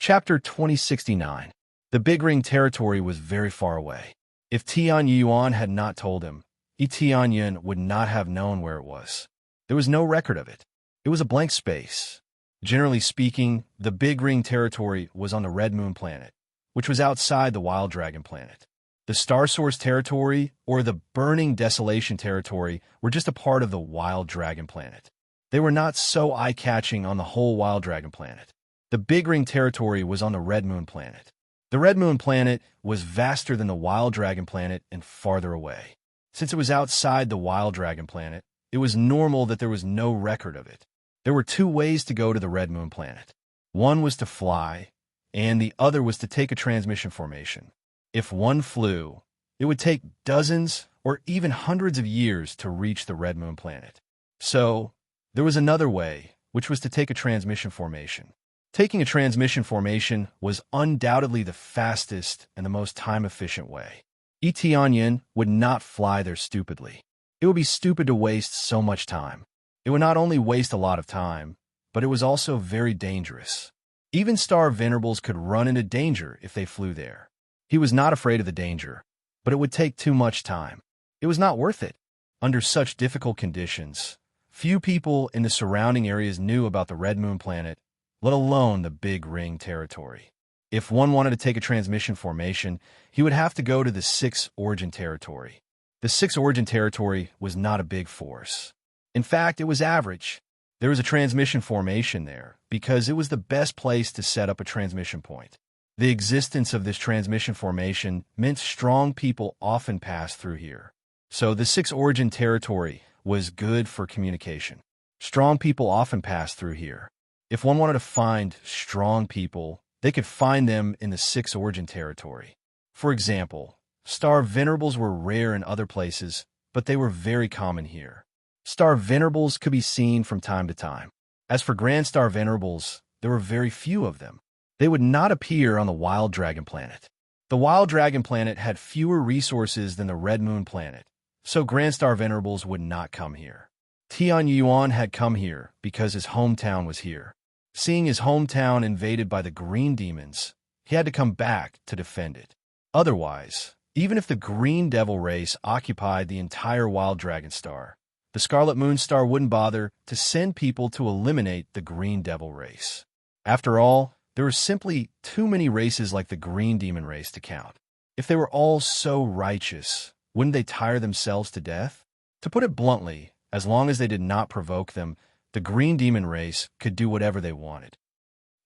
Chapter 2069. The Big Ring territory was very far away. If Tian Yuan had not told him, Tianyin would not have known where it was. There was no record of it. It was a blank space. Generally speaking, the Big Ring territory was on the Red Moon planet, which was outside the Wild Dragon planet. The Star Source territory, or the Burning Desolation territory, were just a part of the Wild Dragon planet. They were not so eye-catching on the whole Wild Dragon planet. The Big Ring territory was on the Red Moon planet. The Red Moon planet was vaster than the Wild Dragon planet and farther away. Since it was outside the Wild Dragon planet, it was normal that there was no record of it. There were two ways to go to the Red Moon planet. One was to fly, and the other was to take a transmission formation. If one flew, it would take dozens or even hundreds of years to reach the Red Moon planet. So, there was another way, which was to take a transmission formation. Taking a transmission formation was undoubtedly the fastest and the most time-efficient way. Tianyin would not fly there stupidly. It would be stupid to waste so much time. It would not only waste a lot of time, but it was also very dangerous. Even Star Venerables could run into danger if they flew there. He was not afraid of the danger, but it would take too much time. It was not worth it. Under such difficult conditions, few people in the surrounding areas knew about the Red Moon planet, let alone the Big Ring territory. If one wanted to take a transmission formation, he would have to go to the 6 Origin territory. The 6 Origin territory was not a big force. In fact, it was average. There was a transmission formation there because it was the best place to set up a transmission point. The existence of this transmission formation meant strong people often passed through here. So the 6 Origin territory was good for communication. Strong people often passed through here. If one wanted to find strong people, they could find them in the 6 Origin territory. For example, Star Venerables were rare in other places, but they were very common here. Star Venerables could be seen from time to time. As for Grand Star Venerables, there were very few of them. They would not appear on the Wild Dragon planet. The Wild Dragon planet had fewer resources than the Red Moon planet, so Grand Star Venerables would not come here. Tian Yuan had come here because his hometown was here. Seeing his hometown invaded by the Green Demons, he had to come back to defend it. Otherwise, even if the Green Devil race occupied the entire Wild Dragon Star, the Scarlet Moon Star wouldn't bother to send people to eliminate the Green Devil race. After all, there were simply too many races like the Green Demon race to count. If they were all so righteous, wouldn't they tire themselves to death? To put it bluntly, as long as they did not provoke them, the Green Demon race could do whatever they wanted.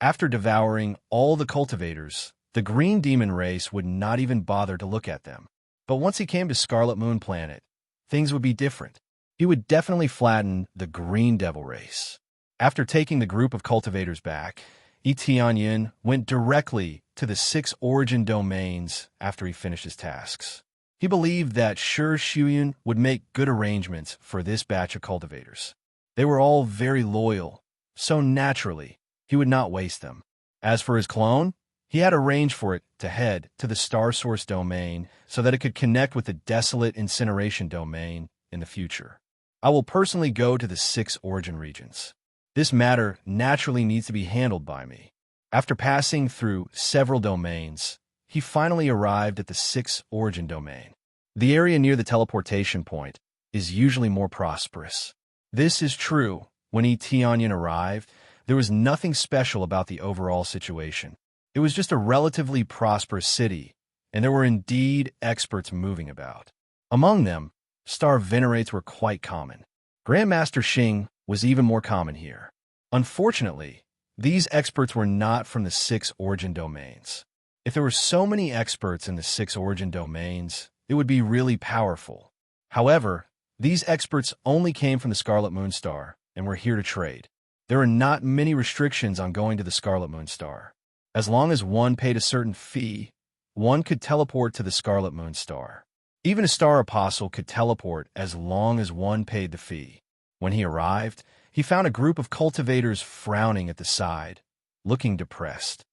After devouring all the cultivators, the Green Demon race would not even bother to look at them. But once he came to Scarlet Moon Planet, things would be different. He would definitely flatten the Green Devil race. After taking the group of cultivators back, Tianyin went directly to the 6 Origin domains after he finished his tasks. He believed that Shi Shuyun would make good arrangements for this batch of cultivators. They were all very loyal, so naturally, he would not waste them. As for his clone, he had arranged for it to head to the Star Source domain so that it could connect with the Desolate Incineration domain in the future. I will personally go to the 6 Origin regions. This matter naturally needs to be handled by me. After passing through several domains, he finally arrived at the 6 Origin domain. The area near the teleportation point is usually more prosperous. This is true. When Tianyin arrived, there was nothing special about the overall situation. It was just a relatively prosperous city, and there were indeed experts moving about. Among them, Star Venerates were quite common. Grandmaster Xing was even more common here. Unfortunately, these experts were not from the 6 Origin domains. If there were so many experts in the 6 Origin domains, it would be really powerful. However, these experts only came from the Scarlet Moon Star and were here to trade. There are not many restrictions on going to the Scarlet Moon Star. As long as one paid a certain fee, one could teleport to the Scarlet Moon Star. Even a Star Apostle could teleport as long as one paid the fee. When he arrived, he found a group of cultivators frowning at the side, looking depressed.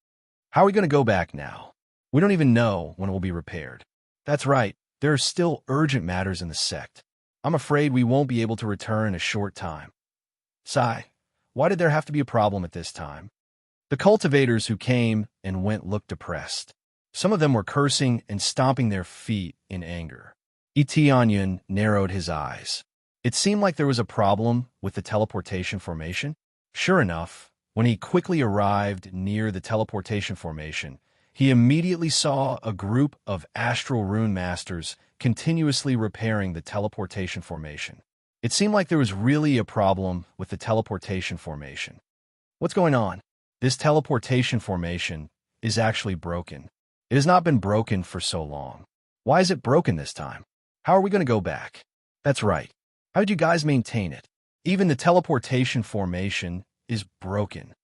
How are we going to go back now? We don't even know when it will be repaired. That's right, there are still urgent matters in the sect. I'm afraid we won't be able to return in a short time. Sigh, why did there have to be a problem at this time? The cultivators who came and looked depressed. Some of them were cursing and stomping their feet in anger. Tianyun narrowed his eyes. It seemed like there was a problem with the teleportation formation. Sure enough, when he quickly arrived near the teleportation formation, he immediately saw a group of astral rune masters continuously repairing the teleportation formation. It seemed like there was really a problem with the teleportation formation. What's going on? This teleportation formation is actually broken. It has not been broken for so long. Why is it broken this time? How are we going to go back? That's right. How did you guys maintain it? Even the teleportation formation is broken.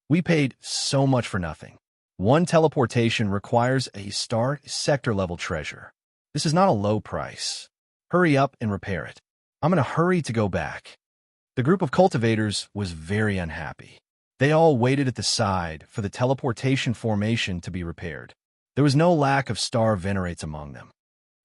We paid so much for nothing. One teleportation requires a star sector level treasure. This is not a low price. Hurry up and repair it. I'm in a hurry to go back. The group of cultivators was very unhappy. They all waited at the side for the teleportation formation to be repaired. There was no lack of star venerates among them.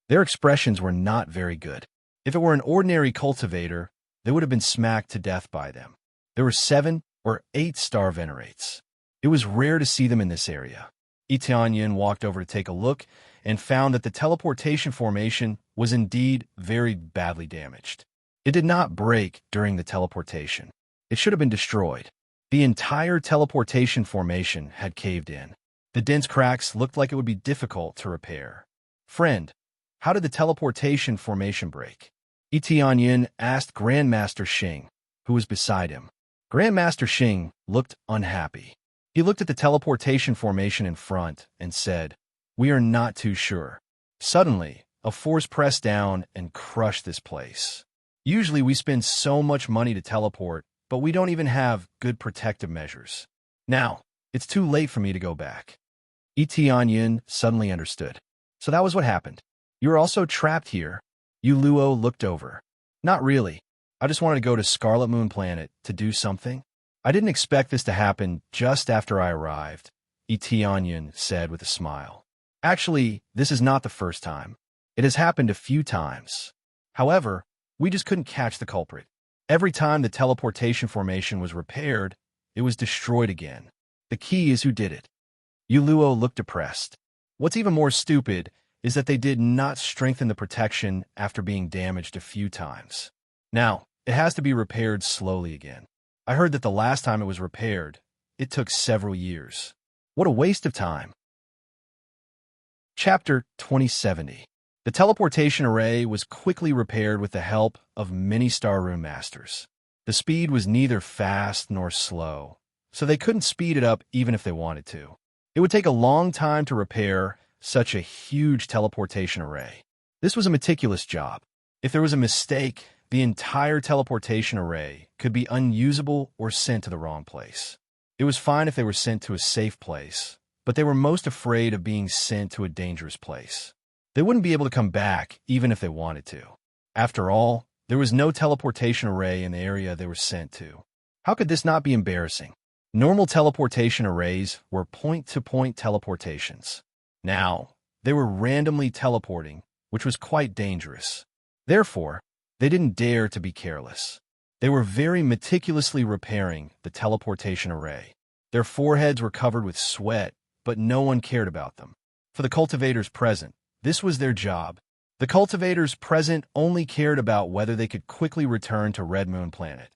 Their expressions were not very good. If it were an ordinary cultivator, they would have been smacked to death by them. There were 7 or 8 star venerates. It was rare to see them in this area. Tianyun walked over to take a look and found that the teleportation formation was indeed very badly damaged. It did not break during the teleportation. It should have been destroyed. The entire teleportation formation had caved in. The dense cracks looked like it would be difficult to repair. Friend, how did the teleportation formation break? Tianyun asked Grandmaster Xing, who was beside him. Grandmaster Xing looked unhappy. He looked at the teleportation formation in front and said, "We are not too sure." Suddenly, a force pressed down and crushed this place. Usually we spend so much money to teleport, but we don't even have good protective measures. Now, it's too late for me to go back. Tianyun suddenly understood. So that was what happened. You were also trapped here. Yu Luo looked over. Not really. I just wanted to go to Scarlet Moon Planet to do something. I didn't expect this to happen just after I arrived, Tianyun said with a smile. Actually, this is not the first time. It has happened a few times. However, we just couldn't catch the culprit. Every time the teleportation formation was repaired, it was destroyed again. The key is who did it. Yu Luo looked depressed. What's even more stupid is that they did not strengthen the protection after being damaged a few times. Now, it has to be repaired slowly again. I heard that the last time it was repaired, it took several years. What a waste of time. Chapter 2070. The teleportation array was quickly repaired with the help of many Star Rune Masters. The speed was neither fast nor slow, so they couldn't speed it up even if they wanted to. It would take a long time to repair such a huge teleportation array. This was a meticulous job. If there was a mistake, the entire teleportation array could be unusable or sent to the wrong place. It was fine if they were sent to a safe place, but they were most afraid of being sent to a dangerous place. They wouldn't be able to come back even if they wanted to. After all, there was no teleportation array in the area they were sent to. How could this not be embarrassing? Normal teleportation arrays were point-to-point teleportations. Now, they were randomly teleporting, which was quite dangerous. Therefore, they didn't dare to be careless. They were very meticulously repairing the teleportation array. Their foreheads were covered with sweat, but no one cared about them. For the cultivators present, this was their job. The cultivators present only cared about whether they could quickly return to Red Moon Planet,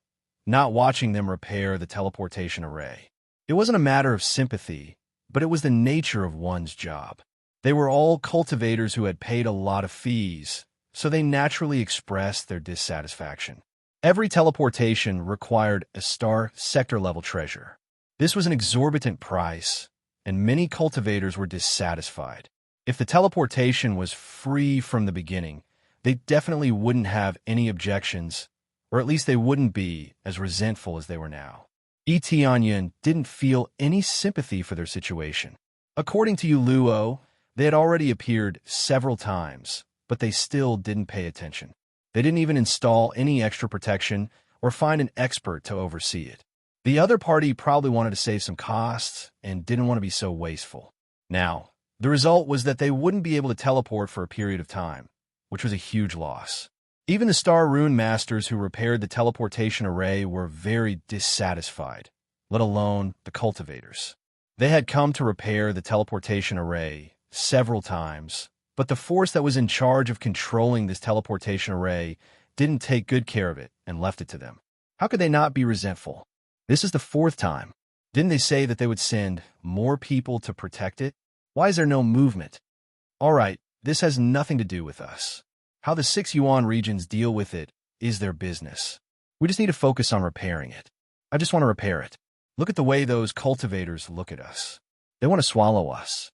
not watching them repair the teleportation array. It wasn't a matter of sympathy, but it was the nature of one's job. They were all cultivators who had paid a lot of fees, so they naturally expressed their dissatisfaction. Every teleportation required a star sector level treasure. This was an exorbitant price, and many cultivators were dissatisfied. If the teleportation was free from the beginning, they definitely wouldn't have any objections, or at least they wouldn't be as resentful as they were now. Tianyun didn't feel any sympathy for their situation. According to Yu Luo, they had already appeared several times, but they still didn't pay attention. They didn't even install any extra protection or find an expert to oversee it. The other party probably wanted to save some costs and didn't want to be so wasteful. Now, the result was that they wouldn't be able to teleport for a period of time, which was a huge loss. Even the Star Rune Masters who repaired the teleportation array were very dissatisfied, let alone the cultivators. They had come to repair the teleportation array several times, but the force that was in charge of controlling this teleportation array didn't take good care of it and left it to them. How could they not be resentful? This is the fourth time. Didn't they say that they would send more people to protect it? Why is there no movement? All right, this has nothing to do with us. How the 6 yuan regions deal with it is their business. We just need to focus on repairing it. I just want to repair it. Look at the way those cultivators look at us. They want to swallow us.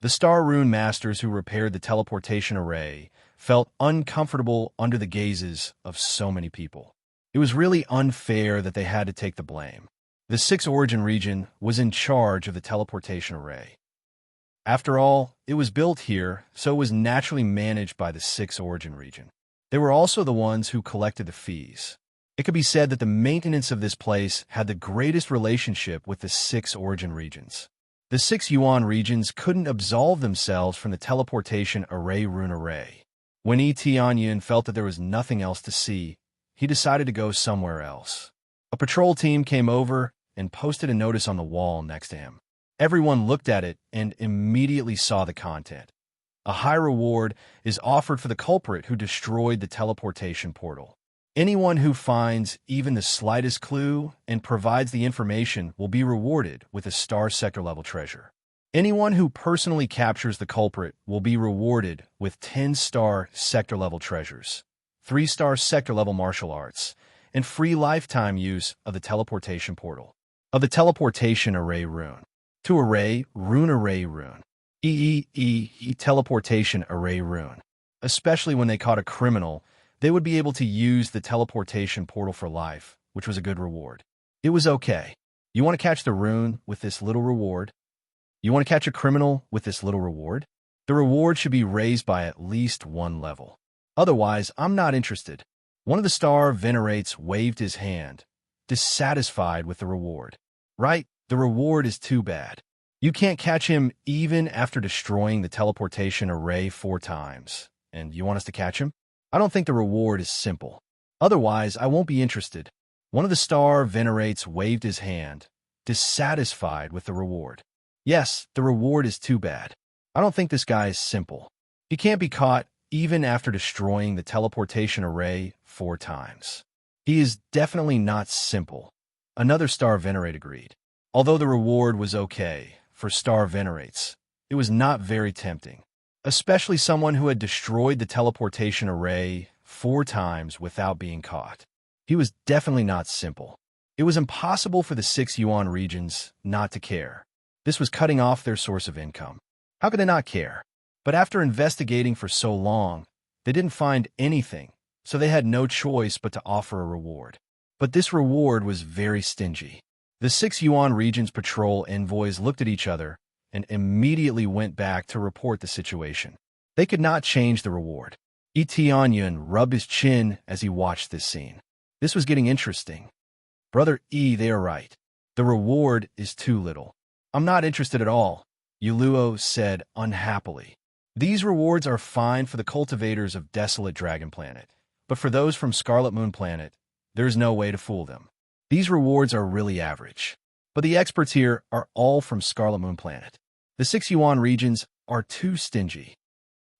The Star Rune Masters who repaired the teleportation array felt uncomfortable under the gazes of so many people. It was really unfair that they had to take the blame. The 6 origin region was in charge of the teleportation array. After all, it was built here, so it was naturally managed by the 6 origin region. They were also the ones who collected the fees. It could be said that the maintenance of this place had the greatest relationship with the 6 origin regions. The 6 yuan regions couldn't absolve themselves from the teleportation array rune array. When Tianyin felt that there was nothing else to see, he decided to go somewhere else. A patrol team came over and posted a notice on the wall next to him. Everyone looked at it and immediately saw the content. A high reward is offered for the culprit who destroyed the teleportation portal. Anyone who finds even the slightest clue and provides the information will be rewarded with a star sector level treasure. Anyone who personally captures the culprit will be rewarded with 10-star sector level treasures, 3-star sector level martial arts, and free lifetime use of the teleportation portal. Of the teleportation array rune. To array, rune array rune. Teleportation array rune. Especially when they caught a criminal, they would be able to use the teleportation portal for life, which was a good reward. It was okay. You want to catch the rune with this little reward? You want to catch a criminal with this little reward? The reward should be raised by at least 1 level. Otherwise, I'm not interested. One of the star venerates waved his hand, dissatisfied with the reward. Right? The reward is too bad. You can't catch him even after destroying the teleportation array 4 times. And you want us to catch him? I don't think the reward is simple. Otherwise, I won't be interested. One of the star venerates waved his hand, dissatisfied with the reward. Yes, the reward is too bad. I don't think this guy is simple. He can't be caught even after destroying the teleportation array 4 times. He is definitely not simple. Another star venerate agreed. Although the reward was okay for star venerates, it was not very tempting. Especially someone who had destroyed the teleportation array 4 times without being caught. He was definitely not simple. It was impossible for the 6 yuan regions not to care. This was cutting off their source of income. How could they not care? But after investigating for so long, they didn't find anything, so they had no choice but to offer a reward. But this reward was very stingy. The 6 yuan regions patrol envoys looked at each other and immediately went back to report the situation. They could not change the reward. Tianyin rubbed his chin as he watched this scene. This was getting interesting. Brother they are right. The reward is too little. I'm not interested at all, Yuluo said unhappily. These rewards are fine for the cultivators of Desolate Dragon Planet, but for those from Scarlet Moon Planet, there is no way to fool them. These rewards are really average. But the experts here are all from Scarlet Moon Planet. The 6 yuan regions are too stingy.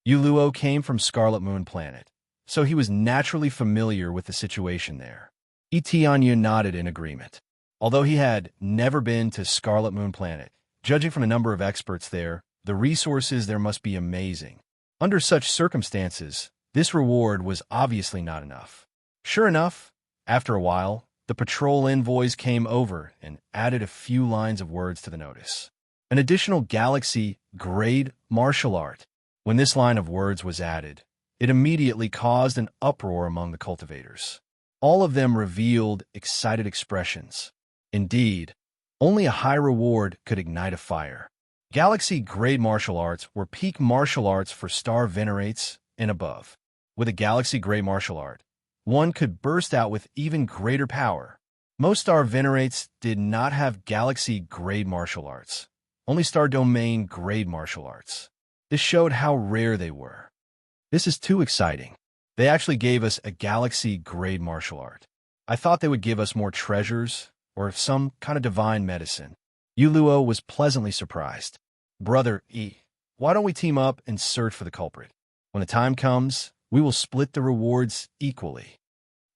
Yuluo came from Scarlet Moon Planet, so he was naturally familiar with the situation there. Tianyin nodded in agreement. Although he had never been to Scarlet Moon Planet, judging from the number of experts there, the resources there must be amazing. Under such circumstances, this reward was obviously not enough. Sure enough, after a while, the patrol envoys came over and added a few lines of words to the notice. An additional galaxy-grade martial art. When this line of words was added, it immediately caused an uproar among the cultivators. All of them revealed excited expressions. Indeed, only a high reward could ignite a fire. Galaxy-grade martial arts were peak martial arts for star venerates and above. With a galaxy-grade martial art, one could burst out with even greater power. Most star venerates did not have galaxy-grade martial arts, only star domain-grade martial arts. This showed how rare they were. This is too exciting. They actually gave us a galaxy-grade martial art. I thought they would give us more treasures or some kind of divine medicine. Yuluo was pleasantly surprised. Brother E, why don't we team up and search for the culprit? When the time comes, we will split the rewards equally.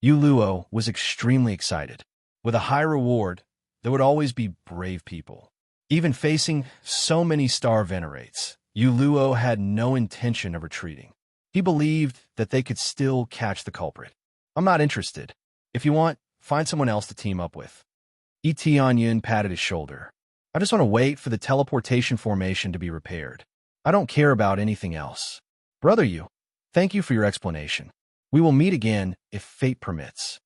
Yuluo was extremely excited. With a high reward, there would always be brave people. Even facing so many star venerates, Yuluo had no intention of retreating. He believed that they could still catch the culprit. I'm not interested. If you want, find someone else to team up with. Tianyun patted his shoulder. I just want to wait for the teleportation formation to be repaired. I don't care about anything else. Brother Yu, thank you for your explanation. We will meet again if fate permits.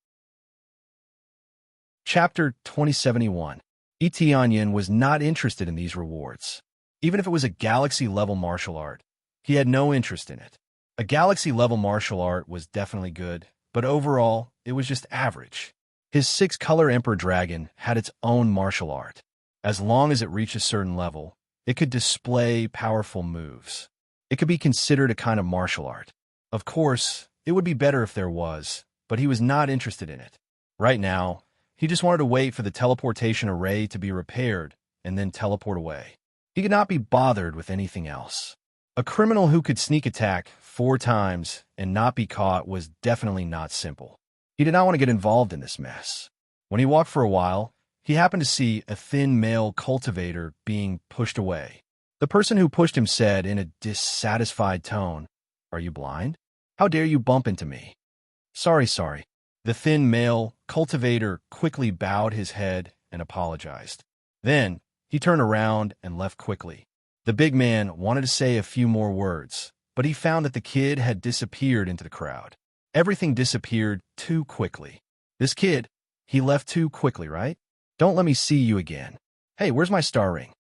Chapter 2071. Tianyun was not interested in these rewards. Even if it was a galaxy-level martial art, he had no interest in it. A galaxy-level martial art was definitely good, but overall, it was just average. His six-color Emperor Dragon had its own martial art. As long as it reached a certain level, it could display powerful moves. It could be considered a kind of martial art. Of course, it would be better if there was, but he was not interested in it. Right now, he just wanted to wait for the teleportation array to be repaired and then teleport away. He could not be bothered with anything else. A criminal who could sneak attack 4 times and not be caught was definitely not simple. He did not want to get involved in this mess. When he walked for a while, he happened to see a thin male cultivator being pushed away. The person who pushed him said in a dissatisfied tone, "Are you blind? How dare you bump into me?" Sorry. The thin male cultivator quickly bowed his head and apologized. Then, he turned around and left quickly. The big man wanted to say a few more words, but he found that the kid had disappeared into the crowd. Everything disappeared too quickly. This kid, he left too quickly, right? Don't let me see you again. Hey, where's my star ring?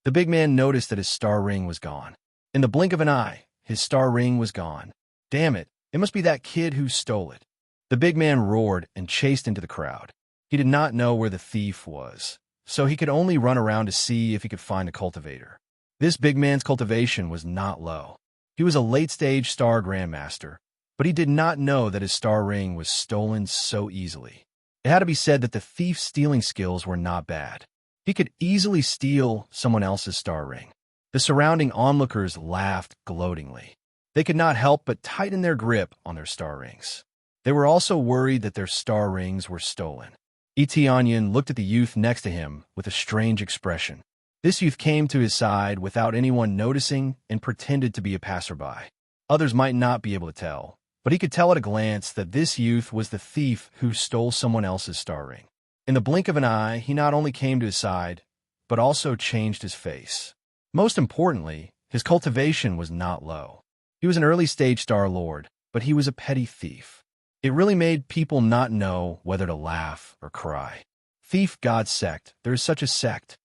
The big man noticed that his star ring was gone. In the blink of an eye, his star ring was gone. Damn it, it must be that kid who stole it. The big man roared and chased into the crowd. He did not know where the thief was, so he could only run around to see if he could find the cultivator. This big man's cultivation was not low. He was a late-stage star grandmaster, but he did not know that his star ring was stolen so easily. It had to be said that the thief's stealing skills were not bad. He could easily steal someone else's star ring. The surrounding onlookers laughed gloatingly. They could not help but tighten their grip on their star rings. They were also worried that their star rings were stolen. Tianyun looked at the youth next to him with a strange expression. This youth came to his side without anyone noticing and pretended to be a passerby. Others might not be able to tell, but he could tell at a glance that this youth was the thief who stole someone else's star ring. In the blink of an eye, he not only came to his side, but also changed his face. Most importantly, his cultivation was not low. He was an early-stage Star Lord, but he was a petty thief. It really made people not know whether to laugh or cry. Thief God Sect, there is such a sect.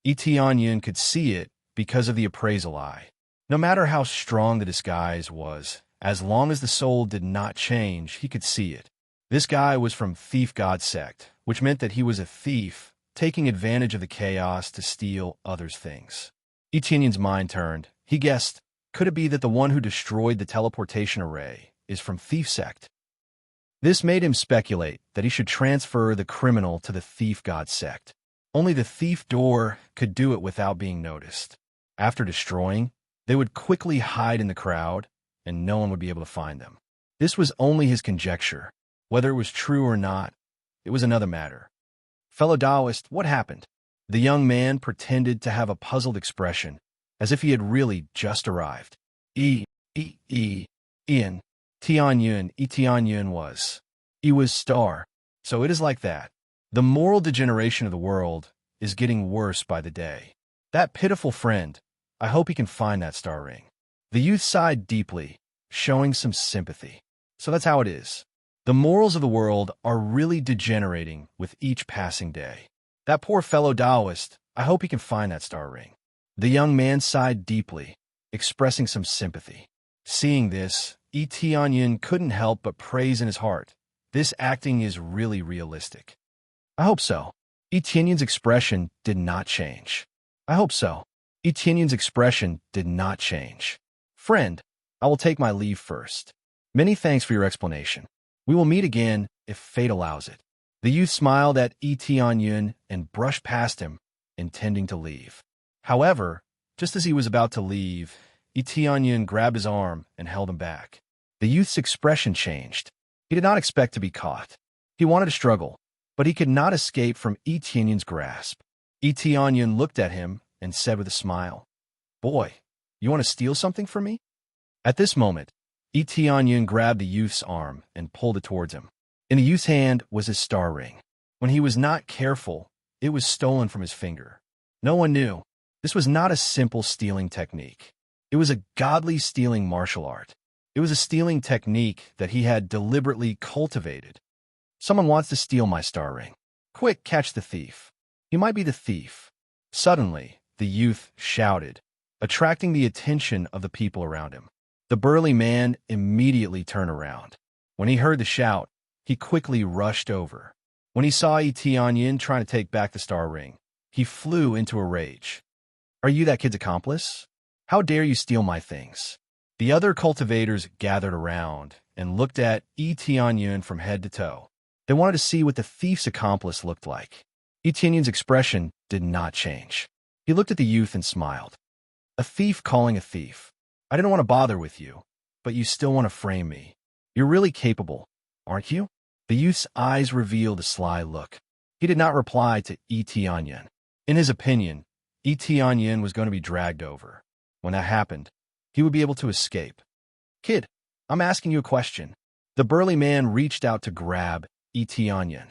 Tianyun could see it because of the appraisal eye. No matter how strong the disguise was, as long as the soul did not change, he could see it. This guy was from Thief God Sect, which meant that he was a thief, taking advantage of the chaos to steal others' things. Tianyun's mind turned. He guessed, could it be that the one who destroyed the teleportation array is from Thief Sect? This made him speculate that he should transfer the criminal to the Thief God Sect. Only the thief door could do it without being noticed. After destroying, they would quickly hide in the crowd, and no one would be able to find them. This was only his conjecture. Whether it was true or not, it was another matter. Fellow Taoist, what happened? The young man pretended to have a puzzled expression, as if he had really just arrived. Ian, Tianyun was. He was star. So it is like that. The moral degeneration of the world is getting worse by the day. That pitiful friend, I hope he can find that star ring. The youth sighed deeply, showing some sympathy. So that's how it is. The morals of the world are really degenerating with each passing day. That poor fellow Taoist, I hope he can find that star ring. The young man sighed deeply, expressing some sympathy. Seeing this, Tianyun couldn't help but praise in his heart. This acting is really realistic. I hope so. Tianyun's expression did not change. I hope so. Tianyun's expression did not change. Friend, I will take my leave first. Many thanks for your explanation. We will meet again if fate allows it. The youth smiled at Tianyun and brushed past him, intending to leave. However, just as he was about to leave, Tianyin grabbed his arm and held him back. The youth's expression changed. He did not expect to be caught. He wanted to struggle, but he could not escape from Tianyin's grasp. Tianyin looked at him and said with a smile, "Boy, you want to steal something from me?" At this moment, Tianyin grabbed the youth's arm and pulled it towards him. In the youth's hand was his star ring. When he was not careful, it was stolen from his finger. No one knew. This was not a simple stealing technique. It was a godly stealing martial art. It was a stealing technique that he had deliberately cultivated. Someone wants to steal my star ring. Quick, catch the thief. He might be the thief. Suddenly, the youth shouted, attracting the attention of the people around him. The burly man immediately turned around. When he heard the shout, he quickly rushed over. When he saw Tianyin trying to take back the star ring, he flew into a rage. "Are you that kid's accomplice? How dare you steal my things?" The other cultivators gathered around and looked at Tianyin from head to toe. They wanted to see what the thief's accomplice looked like. Tianyin's expression did not change. He looked at the youth and smiled. "A thief calling a thief. I didn't want to bother with you, but you still want to frame me. You're really capable, aren't you?" The youth's eyes revealed a sly look. He did not reply to Tianyin. In his opinion, Tianyin was going to be dragged over. When that happened, he would be able to escape. "Kid, I'm asking you a question." The burly man reached out to grab Tianyin.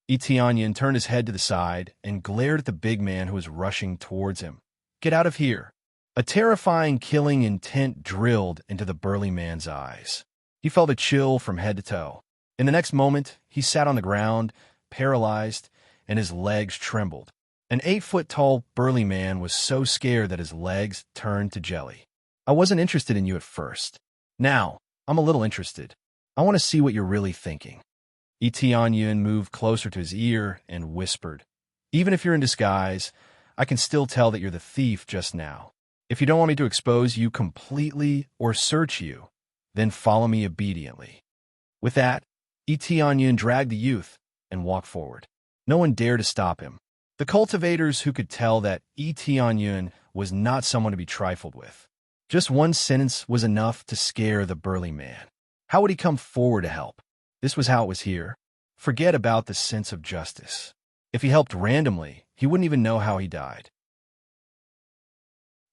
Tianyin turned his head to the side and glared at the big man who was rushing towards him. "Get out of here." A terrifying killing intent drilled into the burly man's eyes. He felt a chill from head to toe. In the next moment, he sat on the ground, paralyzed, and his legs trembled. An 8-foot-tall burly man was so scared that his legs turned to jelly. "I wasn't interested in you at first. Now, I'm a little interested. I want to see what you're really thinking." Tianyin moved closer to his ear and whispered, "Even if you're in disguise, I can still tell that you're the thief just now. If you don't want me to expose you completely or search you, then follow me obediently." With that, Tianyin dragged the youth and walked forward. No one dared to stop him. The cultivators who could tell that Tianyin was not someone to be trifled with. Just one sentence was enough to scare the burly man. How would he come forward to help? This was how it was here. Forget about the sense of justice. If he helped randomly, he wouldn't even know how he died.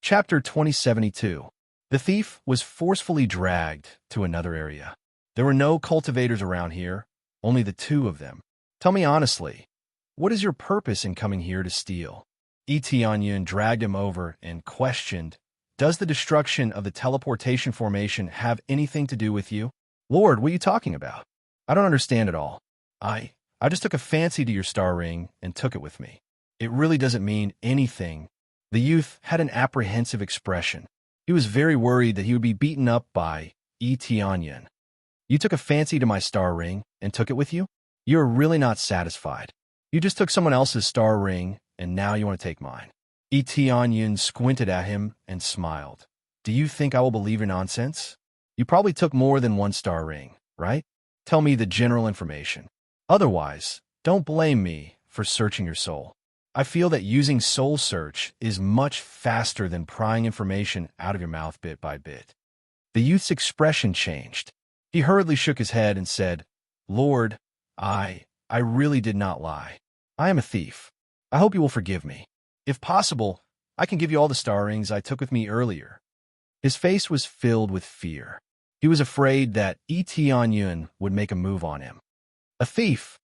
Chapter 2072. The thief was forcefully dragged to another area. There were no cultivators around here, only the two of them. "Tell me honestly, what is your purpose in coming here to steal?" Tianyin dragged him over and questioned, "Does the destruction of the teleportation formation have anything to do with you?" "Lord, what are you talking about? I don't understand at all. I just took a fancy to your star ring and took it with me. It really doesn't mean anything." The youth had an apprehensive expression. He was very worried that he would be beaten up by Tianyin. "You took a fancy to my star ring and took it with you? You're really not satisfied. You just took someone else's star ring, and now you want to take mine." Tianyin squinted at him and smiled. "Do you think I will believe your nonsense? You probably took more than one star ring, right? Tell me the general information. Otherwise, don't blame me for searching your soul. I feel that using soul search is much faster than prying information out of your mouth bit by bit." The youth's expression changed. He hurriedly shook his head and said, "Lord, I really did not lie. I am a thief. I hope you will forgive me. If possible, I can give you all the star rings I took with me earlier." His face was filled with fear. He was afraid that Tianyin would make a move on him. A thief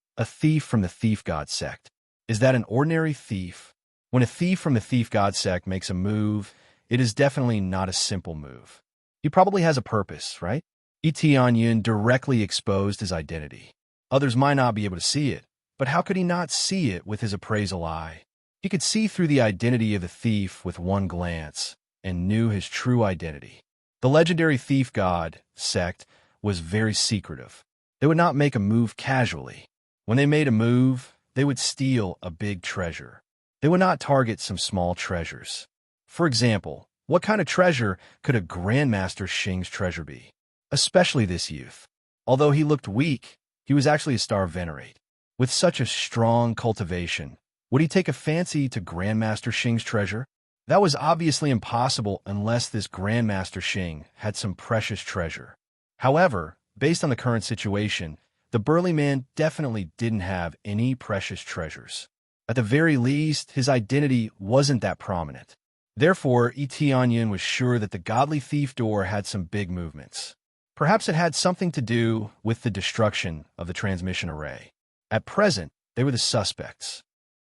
from the thief god sect. Is that an ordinary thief? When a thief from the thief god sect makes a move, it is definitely not a simple move. He probably has a purpose, right? Tianyin directly exposed his identity. Others might not be able to see it, but how could he not see it with his appraisal eye? He could see through the identity of the thief with one glance and knew his true identity. The legendary thief god sect was very secretive. They would not make a move casually. When they made a move, they would steal a big treasure. They would not target some small treasures. For example, what kind of treasure could a Grandmaster Xing's treasure be? Especially this youth. Although he looked weak, he was actually a star venerate. With such a strong cultivation, Would he take a fancy to Grandmaster Xing's treasure? That was obviously impossible unless this Grandmaster Xing had some precious treasure. However, based on the current situation, the burly man definitely didn't have any precious treasures. At the very least, his identity wasn't that prominent. Therefore, Tianyin was sure that the godly thief door had some big movements. Perhaps it had something to do with the destruction of the transmission array. At present, they were the suspects.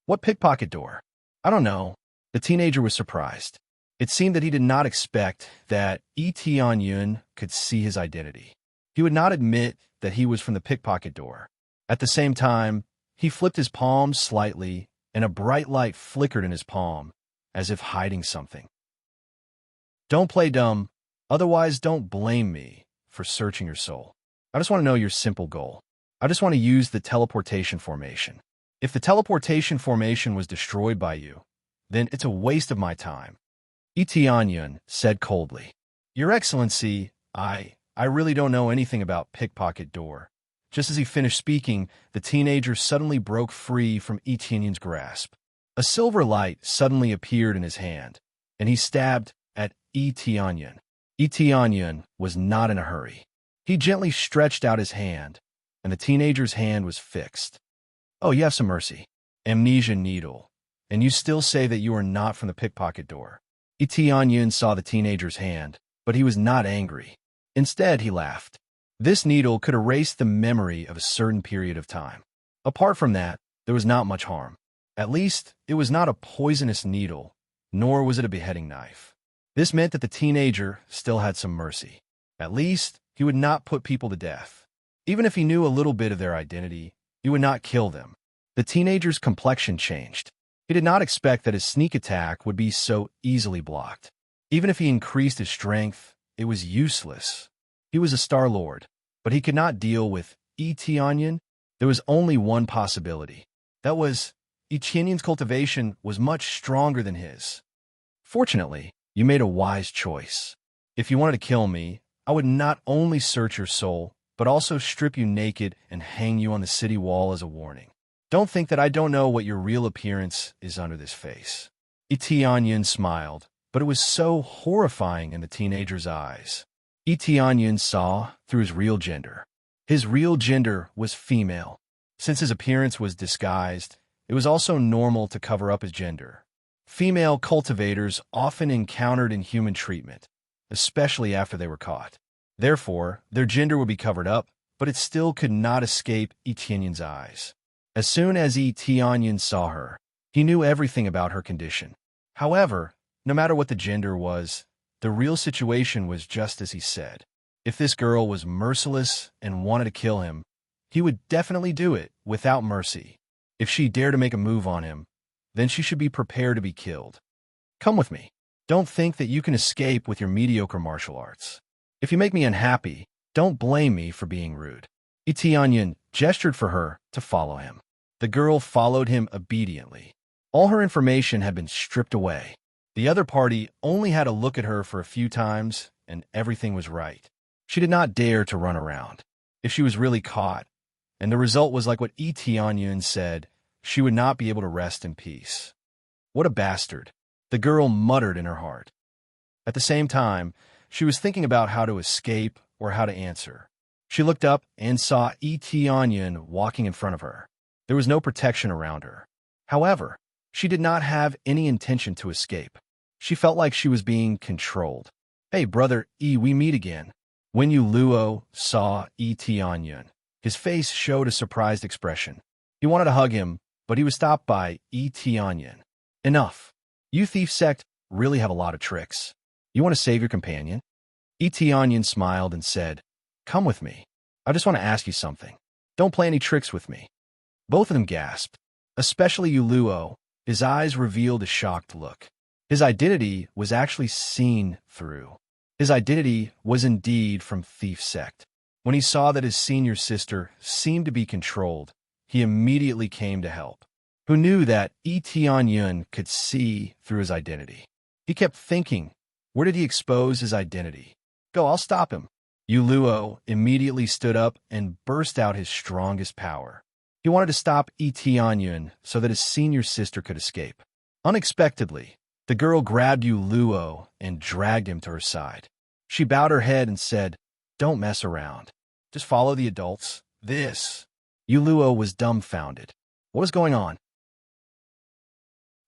What pickpocket door? I don't know. The teenager was surprised. It seemed that he did not expect that Tianyin could see his identity. He would not admit that he was from the pickpocket door. At the same time, he flipped his palm slightly, and a bright light flickered in his palm, as if hiding something. Don't play dumb, otherwise don't blame me for searching your soul. I just want to know your simple goal. I just want to use the teleportation formation. If the teleportation formation was destroyed by you, then it's a waste of my time. Tianyin said coldly. Your Excellency, I really don't know anything about pickpocket door. Just as he finished speaking, the teenager suddenly broke free from Tianyin's grasp. A silver light suddenly appeared in his hand, and he stabbed at Tianyin. Tianyin was not in a hurry. He gently stretched out his hand, and the teenager's hand was fixed. Oh, you have some mercy. Amnesia needle. And you still say that you are not from the pickpocket door. Tianyin saw the teenager's hand, but he was not angry. Instead, he laughed. This needle could erase the memory of a certain period of time. Apart from that, there was not much harm. At least, it was not a poisonous needle, nor was it a beheading knife. This meant that the teenager still had some mercy. At least, he would not put people to death. Even if he knew a little bit of their identity, he would not kill them. The teenager's complexion changed. He did not expect that his sneak attack would be so easily blocked. Even if he increased his strength, it was useless. He was a Star Lord, but he could not deal with Tianyin. There was only one possibility. That was, Tianyin's cultivation was much stronger than his. Fortunately, you made a wise choice. If you wanted to kill me, I would not only search your soul, but also strip you naked and hang you on the city wall as a warning. Don't think that I don't know what your real appearance is under this face. Tianyin smiled, but it was so horrifying in the teenager's eyes. Tianyin saw through his real gender. His real gender was female. Since his appearance was disguised, it was also normal to cover up his gender. Female cultivators often encountered inhuman treatment, especially after they were caught. Therefore, their gender would be covered up, but it still could not escape Tianyin's eyes. As soon as Tianyin saw her, he knew everything about her condition. However, no matter what the gender was, the real situation was just as he said. If this girl was merciless and wanted to kill him, he would definitely do it without mercy. If she dared to make a move on him, then she should be prepared to be killed. Come with me. Don't think that you can escape with your mediocre martial arts. If you make me unhappy, don't blame me for being rude. Tianyin gestured for her to follow him. The girl followed him obediently. All her information had been stripped away. The other party only had to look at her for a few times, and everything was right. She did not dare to run around. If she was really caught, and the result was like what Tianyin said, she would not be able to rest in peace. What a bastard, the girl muttered in her heart. At the same time, she was thinking about how to escape or how to answer. She looked up and saw Tianyin walking in front of her. There was no protection around her. However, she did not have any intention to escape. She felt like she was being controlled. Hey, brother we meet again. When Yu Luo saw Tianyin, his face showed a surprised expression. He wanted to hug him, but he was stopped by Tianyin. Enough. You thief sect really have a lot of tricks. You want to save your companion? Tianyin smiled and said, Come with me. I just want to ask you something. Don't play any tricks with me. Both of them gasped, especially Yu Luo. His eyes revealed a shocked look. His identity was actually seen through. His identity was indeed from Thief Sect. When he saw that his senior sister seemed to be controlled, he immediately came to help. Who knew that Tianyin could see through his identity? He kept thinking, where did he expose his identity? Go, I'll stop him. Yu Luo immediately stood up and burst out his strongest power. He He wanted to stop Tianyun so that his senior sister could escape. Unexpectedly, the girl grabbed Yu Luo and dragged him to her side. She bowed her head and said, "Don't mess around. Just follow the adults." Yu Luo was dumbfounded. What was going on?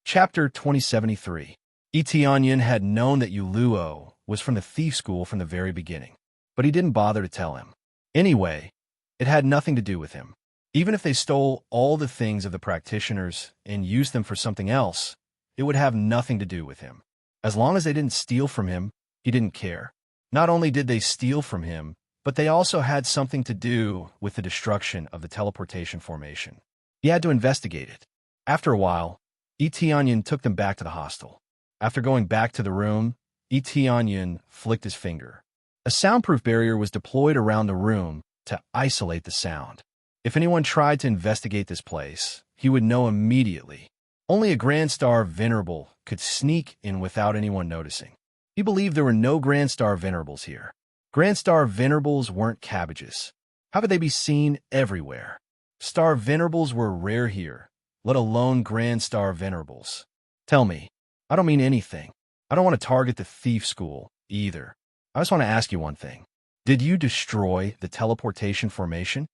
Chapter 2073. Tianyun had known that Yu Luo was from the thief school from the very beginning, but he didn't bother to tell him. Anyway, it had nothing to do with him. Even if they stole all the things of the practitioners and used them for something else, it would have nothing to do with him. As long as they didn't steal from him, he didn't care. Not only did they steal from him, but they also had something to do with the destruction of the teleportation formation. He had to investigate it. After a while, Tianyun took them back to the hostel. After going back to the room, Tianyun flicked his finger. A soundproof barrier was deployed around the room to isolate the sound. If anyone tried to investigate this place, he would know immediately. Only a Grand Star Venerable could sneak in without anyone noticing. He believed there were no Grand Star Venerables here. Grand Star Venerables weren't cabbages. How could they be seen everywhere? Star Venerables were rare here, let alone Grand Star Venerables. Tell me, I don't mean anything. I don't want to target the thief school, either. I just want to ask you one thing. Did you destroy the teleportation formation?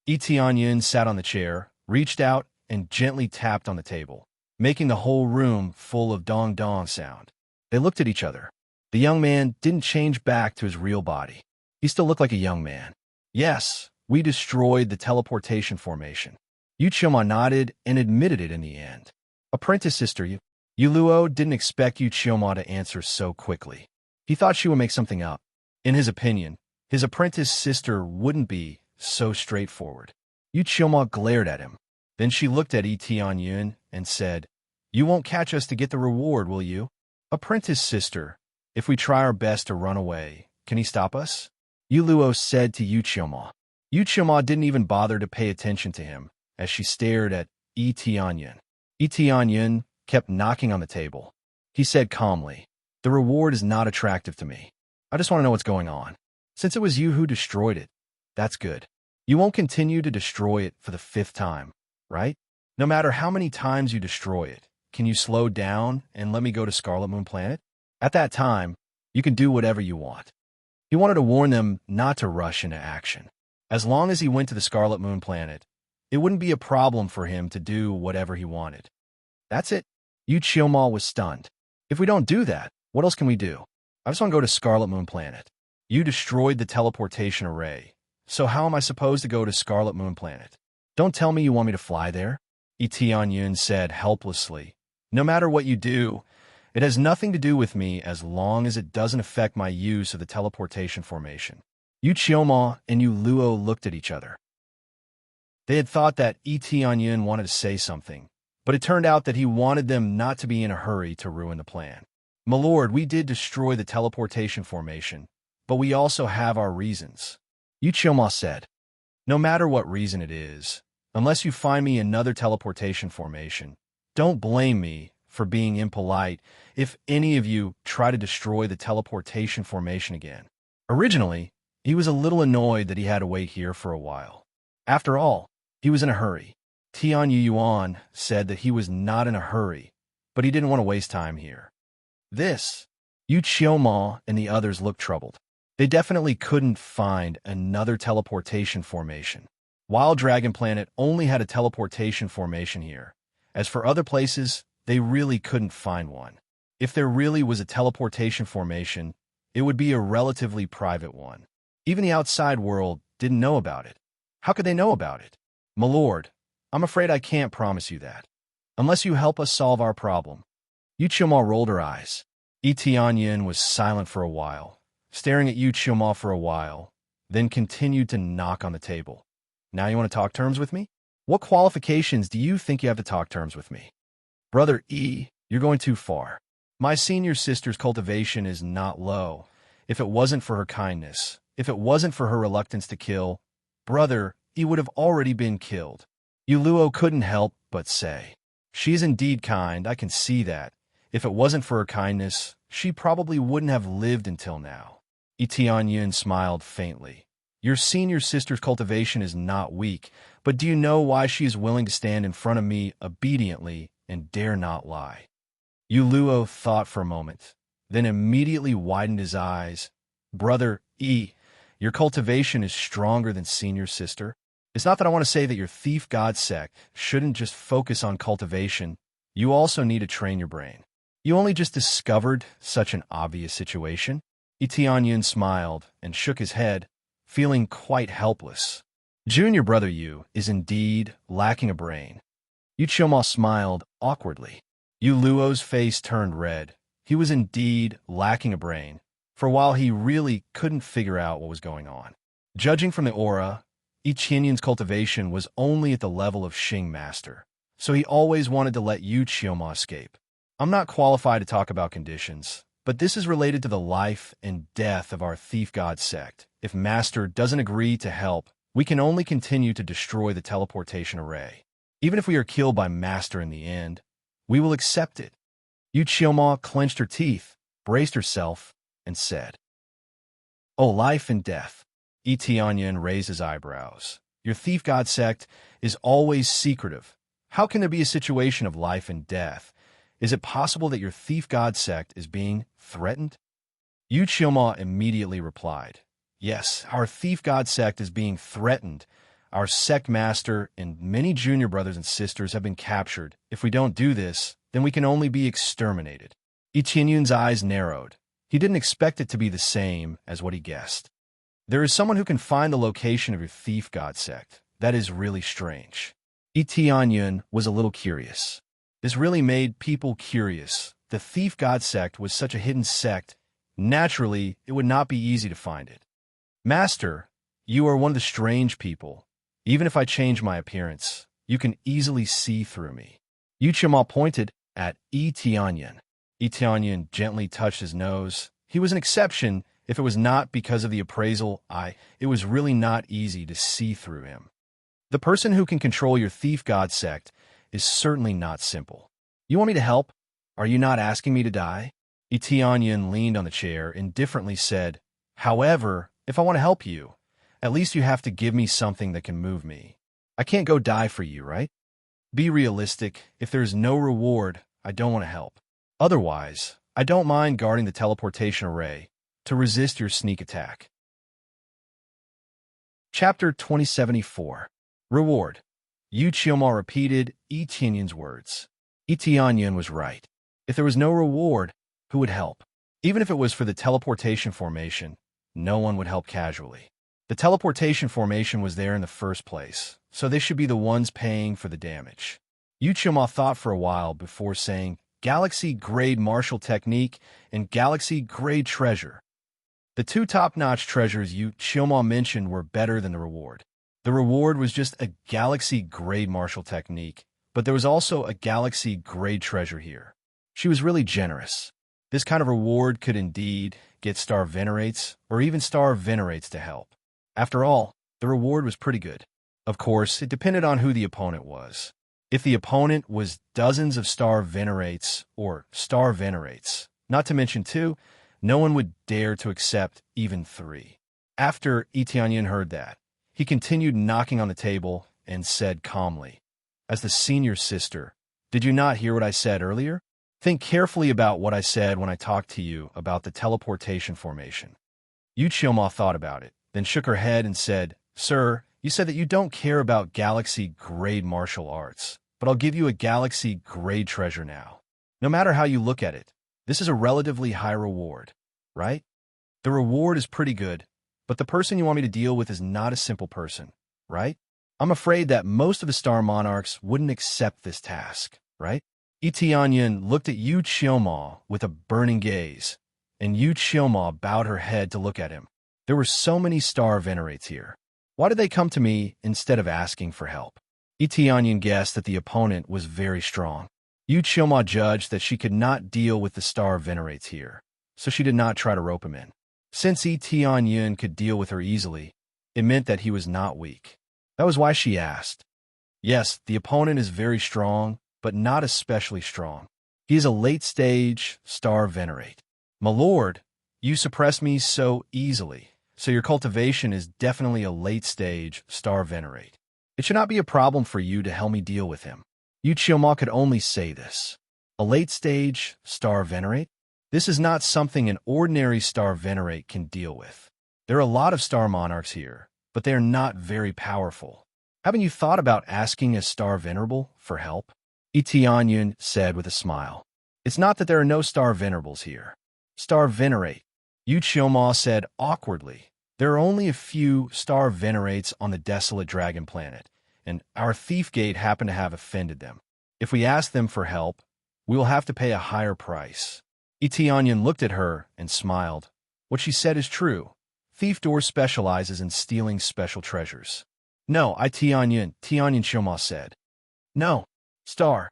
Tianyun sat on the chair, reached out, and gently tapped on the table, making the whole room full of dong-dong sound. They looked at each other. The young man didn't change back to his real body. He still looked like a young man. Yes, we destroyed the teleportation formation. Yu Qiuma nodded and admitted it in the end. Apprentice sister, Yu Luo didn't expect Yu Qiuma to answer so quickly. He thought she would make something up. In his opinion, his apprentice sister wouldn't be so straightforward. Yu Qiuma glared at him. Then she looked at Tianyun and said, "You won't catch us to get the reward, will you? Apprentice sister, if we try our best to run away, can he stop us?" Yu Luo said to Yu Qiuma. Yu Qiuma didn't even bother to pay attention to him as she stared at Tianyun. Tianyun kept knocking on the table. He said calmly, "The reward is not attractive to me. I just want to know what's going on. Since it was you who destroyed it, that's good. You won't continue to destroy it for the 5th time, right? No matter how many times you destroy it, can you slow down and let me go to Scarlet Moon Planet? At that time, you can do whatever you want." He wanted to warn them not to rush into action. As long as he went to the Scarlet Moon Planet, it wouldn't be a problem for him to do whatever he wanted. That's it. Yu Qiuma was stunned. If we don't do that, what else can we do? I just want to go to Scarlet Moon Planet. You destroyed the teleportation array, so how am I supposed to go to Scarlet Moon Planet? Don't tell me you want me to fly there, Tianyun said helplessly. No matter what you do, it has nothing to do with me as long as it doesn't affect my use of the teleportation formation. Yu Qiuma and Yu Luo looked at each other. They had thought that Tianyun wanted to say something, but it turned out that he wanted them not to be in a hurry to ruin the plan. "My lord, we did destroy the teleportation formation, but we also have our reasons," Yu Qiuma said. "No matter what reason it is, unless you find me another teleportation formation, don't blame me for being impolite if any of you try to destroy the teleportation formation again." Originally, he was a little annoyed that he had to wait here for a while. After all, he was in a hurry. Tian Yuan said that he was not in a hurry, but he didn't want to waste time here. Yu Qiuma and the others looked troubled. They definitely couldn't find another teleportation formation. Wild Dragon Planet only had a teleportation formation here. As for other places, they really couldn't find one. If there really was a teleportation formation, it would be a relatively private one. Even the outside world didn't know about it. How could they know about it? "My lord, I'm afraid I can't promise you that. Unless you help us solve our problem." Yu Qiuma rolled her eyes. Tianyun was silent for a while, staring at Yu Qiuma for a while, then continued to knock on the table. "Now you want to talk terms with me? What qualifications do you think you have to talk terms with me?" "Brother E, you're going too far. My senior sister's cultivation is not low. If it wasn't for her kindness, if it wasn't for her reluctance to kill, Brother E would have already been killed." Yu Luo couldn't help but say, "She's indeed kind, I can see that. If it wasn't for her kindness, she probably wouldn't have lived until now." Tianyun smiled faintly. Your senior sister's cultivation is not weak, but do you know why she is willing to stand in front of me obediently and dare not lie? Luo thought for a moment, then immediately widened his eyes. Brother E, your cultivation is stronger than senior sister. It's not that I want to say that your thief god sect shouldn't just focus on cultivation. You also need to train your brain. You only just discovered such an obvious situation. Tianyun smiled and shook his head, feeling quite helpless. Junior brother Yu is indeed lacking a brain. Yu Qiuhua smiled awkwardly. Yu Luo's face turned red. He was indeed lacking a brain, for while he really couldn't figure out what was going on. Judging from the aura, Yi Qianyun's cultivation was only at the level of Xing Master, so he always wanted to let Yu Qiuhua escape. I'm not qualified to talk about conditions, but this is related to the life and death of our thief god sect. If Master doesn't agree to help, we can only continue to destroy the teleportation array. Even if we are killed by Master in the end, we will accept it. Yu Qiuhua clenched her teeth, braced herself, and said, "Oh, life and death." Yi Tianyun raised his eyebrows. Your thief god sect is always secretive. How can there be a situation of life and death? Is it possible that your thief god sect is being threatened? Yu Qiuhua immediately replied, "Yes, our thief god sect is being threatened. Our sect master and many junior brothers and sisters have been captured. If we don't do this, then we can only be exterminated." Yi Tianyun's eyes narrowed. He didn't expect it to be the same as what he guessed. There is someone who can find the location of your thief god sect. That is really strange. Yi Tianyun was a little curious. This really made people curious. The thief god sect was such a hidden sect. Naturally, it would not be easy to find it. Master, you are one of the strange people. Even if I change my appearance, you can easily see through me. Yu Qiuhua pointed at Yi Tianyun. Yi Tianyun gently touched his nose. He was an exception if it was not because of the appraisal eye. It was really not easy to see through him. The person who can control your thief god sect is certainly not simple. You want me to help? Are you not asking me to die? Yi Tianyun leaned on the chair, indifferently said, "However, if I want to help you, at least you have to give me something that can move me. I can't go die for you, right? Be realistic. If there's no reward, I don't want to help. Otherwise, I don't mind guarding the teleportation array to resist your sneak attack." Chapter 2074. Reward. Yu Qiuhua repeated Yi Tianyun's words. Yi Tianyun was right. If there was no reward, who would help? Even if it was for the teleportation formation, no one would help casually. The teleportation formation was there in the first place, so they should be the ones paying for the damage. Yu Qiuhua thought for a while before saying, "Galaxy-grade martial technique and galaxy-grade treasure." The two top-notch treasures Yu Qiuhua mentioned were better than the reward. The reward was just a galaxy-grade martial technique, but there was also a galaxy-grade treasure here. She was really generous. This kind of reward could indeed get Star Venerates or even Star Venerates to help. After all, the reward was pretty good. Of course, it depended on who the opponent was. If the opponent was dozens of Star Venerates or Star Venerates, not to mention two, no one would dare to accept even three. After Yi Tianyun heard that, he continued knocking on the table and said calmly, "As the senior sister, did you not hear what I said earlier? Think carefully about what I said when I talked to you about the teleportation formation." Yu Qiuhua thought about it, then shook her head and said, "Sir, you said that you don't care about galaxy-grade martial arts, but I'll give you a galaxy-grade treasure now. No matter how you look at it, this is a relatively high reward, right? The reward is pretty good, but the person you want me to deal with is not a simple person, right? I'm afraid that most of the Star Monarchs wouldn't accept this task, right?" Yi Tianyun looked at Yu Qiuhua with a burning gaze, and Yu Qiuhua bowed her head to look at him. There were so many Star Venerates here. Why did they come to me instead of asking for help? Yi Tianyun guessed that the opponent was very strong. Yu Qiuhua judged that she could not deal with the Star Venerates here, so she did not try to rope him in. Since Yi Tianyun could deal with her easily, it meant that he was not weak. That was why she asked. Yes, the opponent is very strong, but not especially strong. He is a late-stage Star Venerate. "My lord, you suppress me so easily, So your cultivation is definitely a late-stage star venerate. It should not be a problem for you to help me deal with him. Yu Qiuhua could only say this. A late-stage star venerate? This is not something an ordinary star venerate can deal with. There are a lot of star monarchs here, but they are not very powerful. Haven't you thought about asking a star venerable for help? Yi Tianyun said with a smile. It's not that there are no star venerables here. Star venerate, Yu Qiuhua said awkwardly. There are only a few star venerates on the desolate dragon planet, and our thief gate happened to have offended them. If we ask them for help, we will have to pay a higher price. Yi Tianyun looked at her and smiled. What she said is true. Thief Door specializes in stealing special treasures. No, Tianyun Qiuhua said. No, Star.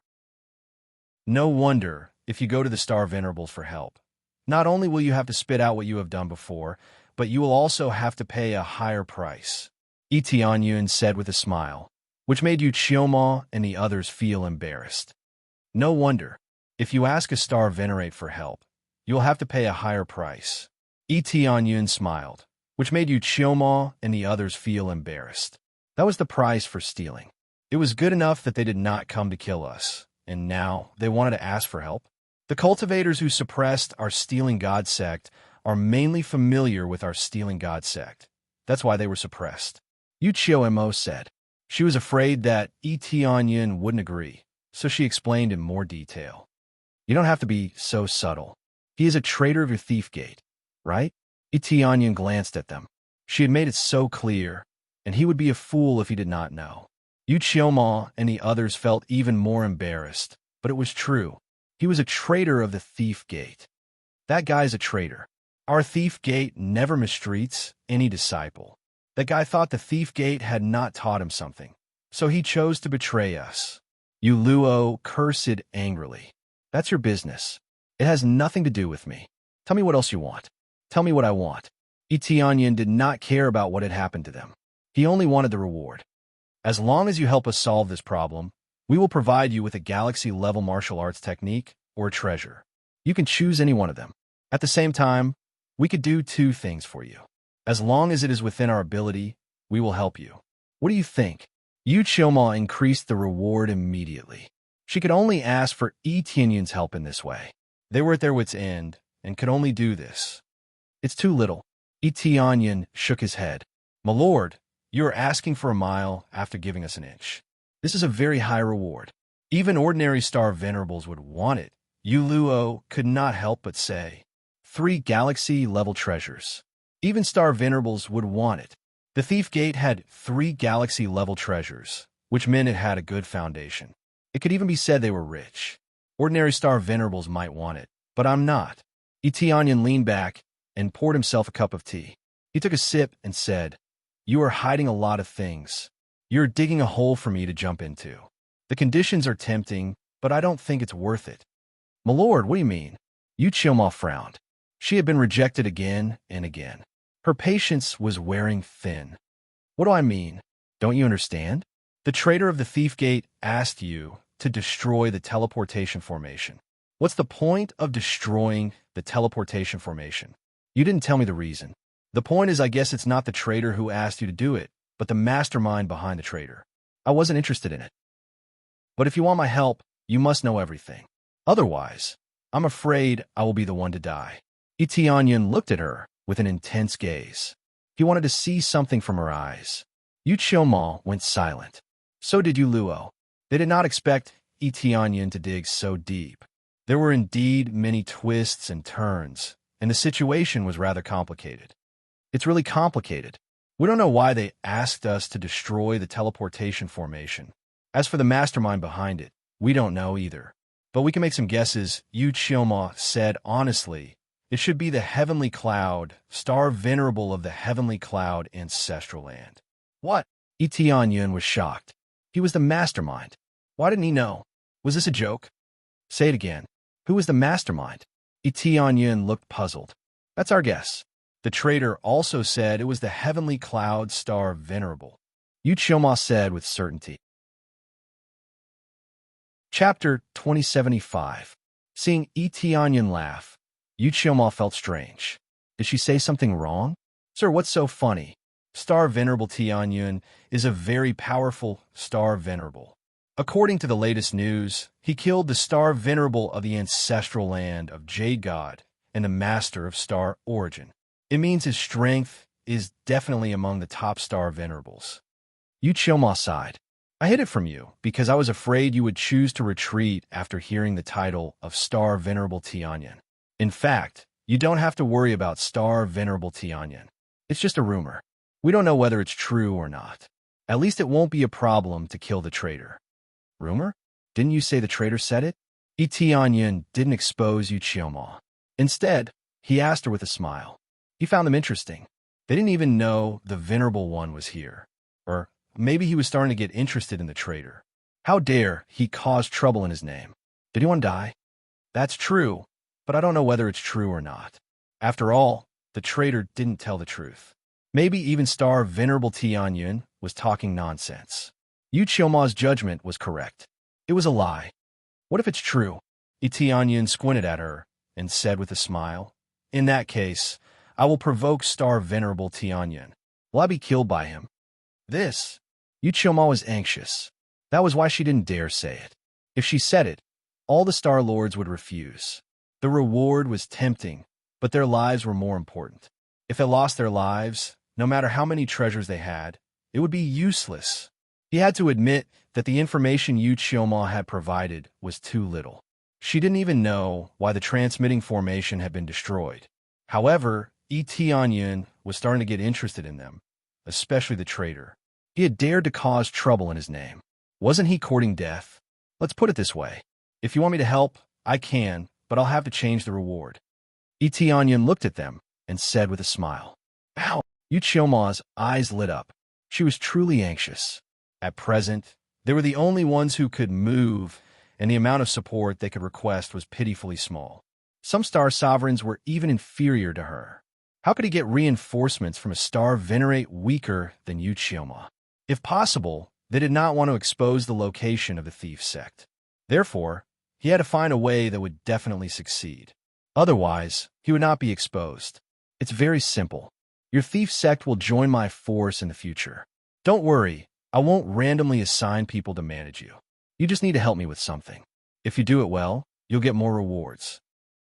No wonder, if you go to the Star Venerables for help, not only will you have to spit out what you have done before, but you will also have to pay a higher price. Yi Tianyun said with a smile, which made Yu Qiuhua and the others feel embarrassed. No wonder, if you ask a Star Venerate for help, you will have to pay a higher price. Yi Tianyun smiled, which made Yu Qiuhua and the others feel embarrassed. That was the price for stealing. It was good enough that they did not come to kill us, and now they wanted to ask for help. The cultivators who suppressed our Stealing God sect are mainly familiar with our Stealing God sect. That's why they were suppressed. Yu Qiuhua said. She was afraid that Yi Tianyun wouldn't agree, so she explained in more detail. You don't have to be so subtle. He is a traitor of your thief gate, right? Yi Tianyun glanced at them. She had made it so clear, and he would be a fool if he did not know. Yu Qiuhua and the others felt even more embarrassed, but it was true. He was a traitor of the thief gate. That guy's a traitor. Our thief gate never mistreats any disciple. That guy thought the thief gate had not taught him something, so he chose to betray us. Yu Luo cursed angrily. That's your business. It has nothing to do with me. Tell me what else you want. Tell me what I want. Yi Tianyun did not care about what had happened to them. He only wanted the reward. As long as you help us solve this problem, we will provide you with a galaxy-level martial arts technique or a treasure. You can choose any one of them. At the same time, we could do two things for you. As long as it is within our ability, we will help you. What do you think? Yu Qiuhua increased the reward immediately. She could only ask for Yi Tianyun's help in this way. They were at their wits' end and could only do this. It's too little. Yi Tianyun shook his head. My lord, you are asking for a mile after giving us an inch. This is a very high reward. Even ordinary star venerables would want it. Yu Luo could not help but say. 3 galaxy-level treasures. Even star venerables would want it. The Thief Gate had 3 galaxy-level treasures, which meant it had a good foundation. It could even be said they were rich. Ordinary star venerables might want it, but I'm not. Yi Tianyun leaned back and poured himself a cup of tea. He took a sip and said, You are hiding a lot of things. You're digging a hole for me to jump into. The conditions are tempting, but I don't think it's worth it. My lord, what do you mean? Yu Qiuhua frowned. She had been rejected again and again. Her patience was wearing thin. What do I mean? Don't you understand? The traitor of the Thief Gate asked you to destroy the teleportation formation. What's the point of destroying the teleportation formation? You didn't tell me the reason. The point is, I guess it's not the traitor who asked you to do it, but the mastermind behind the traitor. I wasn't interested in it. But if you want my help, you must know everything. Otherwise, I'm afraid I will be the one to die. Yi Tianyun looked at her with an intense gaze. He wanted to see something from her eyes. Yu Qiuhua went silent. So did Yu Luo. They did not expect Yi Tianyun to dig so deep. There were indeed many twists and turns, and the situation was rather complicated. It's really complicated. We don't know why they asked us to destroy the teleportation formation. As for the mastermind behind it, we don't know either. But we can make some guesses. Yu Qiuhua said honestly, it should be the Heavenly Cloud, star venerable of the Heavenly Cloud ancestral land. What? Yi Tianyun was shocked. He was the mastermind. Why didn't he know? Was this a joke? Say it again. Who was the mastermind? Yi Tianyun looked puzzled. That's our guess. The traitor also said it was the Heavenly Cloud star venerable. Yu Qiuhua said with certainty. Chapter 2075. Seeing Yi Tianyun laugh, Yu Qiuhua felt strange. Did she say something wrong? Sir, what's so funny? Star Venerable Tianyun is a very powerful Star Venerable. According to the latest news, he killed the Star Venerable of the ancestral land of Jade God and the Master of Star Origin. It means his strength is definitely among the top Star Venerables. Yu Qiuhua sighed. I hid it from you because I was afraid you would choose to retreat after hearing the title of Star Venerable Tianyun. In fact, you don't have to worry about Star Venerable Tianyun. It's just a rumor. We don't know whether it's true or not. At least it won't be a problem to kill the traitor. Rumor? Didn't you say the traitor said it? Tianyun didn't expose Yu Qiuhua. Instead, he asked her with a smile. He found them interesting. They didn't even know the Venerable One was here. Or maybe he was starting to get interested in the traitor. How dare he cause trouble in his name? Did anyone die? That's true, but I don't know whether it's true or not. After all, the traitor didn't tell the truth. Maybe even Star Venerable Tianyun was talking nonsense. Yu Qiuhua's judgment was correct. It was a lie. What if it's true? Tianyun squinted at her and said with a smile, In that case, I will provoke Star Venerable Tianyun. Will I be killed by him? This? Yu Qiuhua was anxious. That was why she didn't dare say it. If she said it, all the Star Lords would refuse. The reward was tempting, but their lives were more important. If they lost their lives, no matter how many treasures they had, it would be useless. He had to admit that the information Yu Qiuhua had provided was too little. She didn't even know why the transmitting formation had been destroyed. However, Tianyun was starting to get interested in them, especially the traitor. He had dared to cause trouble in his name. Wasn't he courting death? Let's put it this way. If you want me to help, I can, but I'll have to change the reward. Tianyun looked at them and said with a smile. Ow! Yu Qiuhua's eyes lit up. She was truly anxious. At present, they were the only ones who could move, and the amount of support they could request was pitifully small. Some star sovereigns were even inferior to her. How could he get reinforcements from a star venerate weaker than Yu Qiuhua? If possible, they did not want to expose the location of the thief sect. Therefore, he had to find a way that would definitely succeed. Otherwise, he would not be exposed. It's very simple. Your thief sect will join my force in the future. Don't worry, I won't randomly assign people to manage you. You just need to help me with something. If you do it well, you'll get more rewards.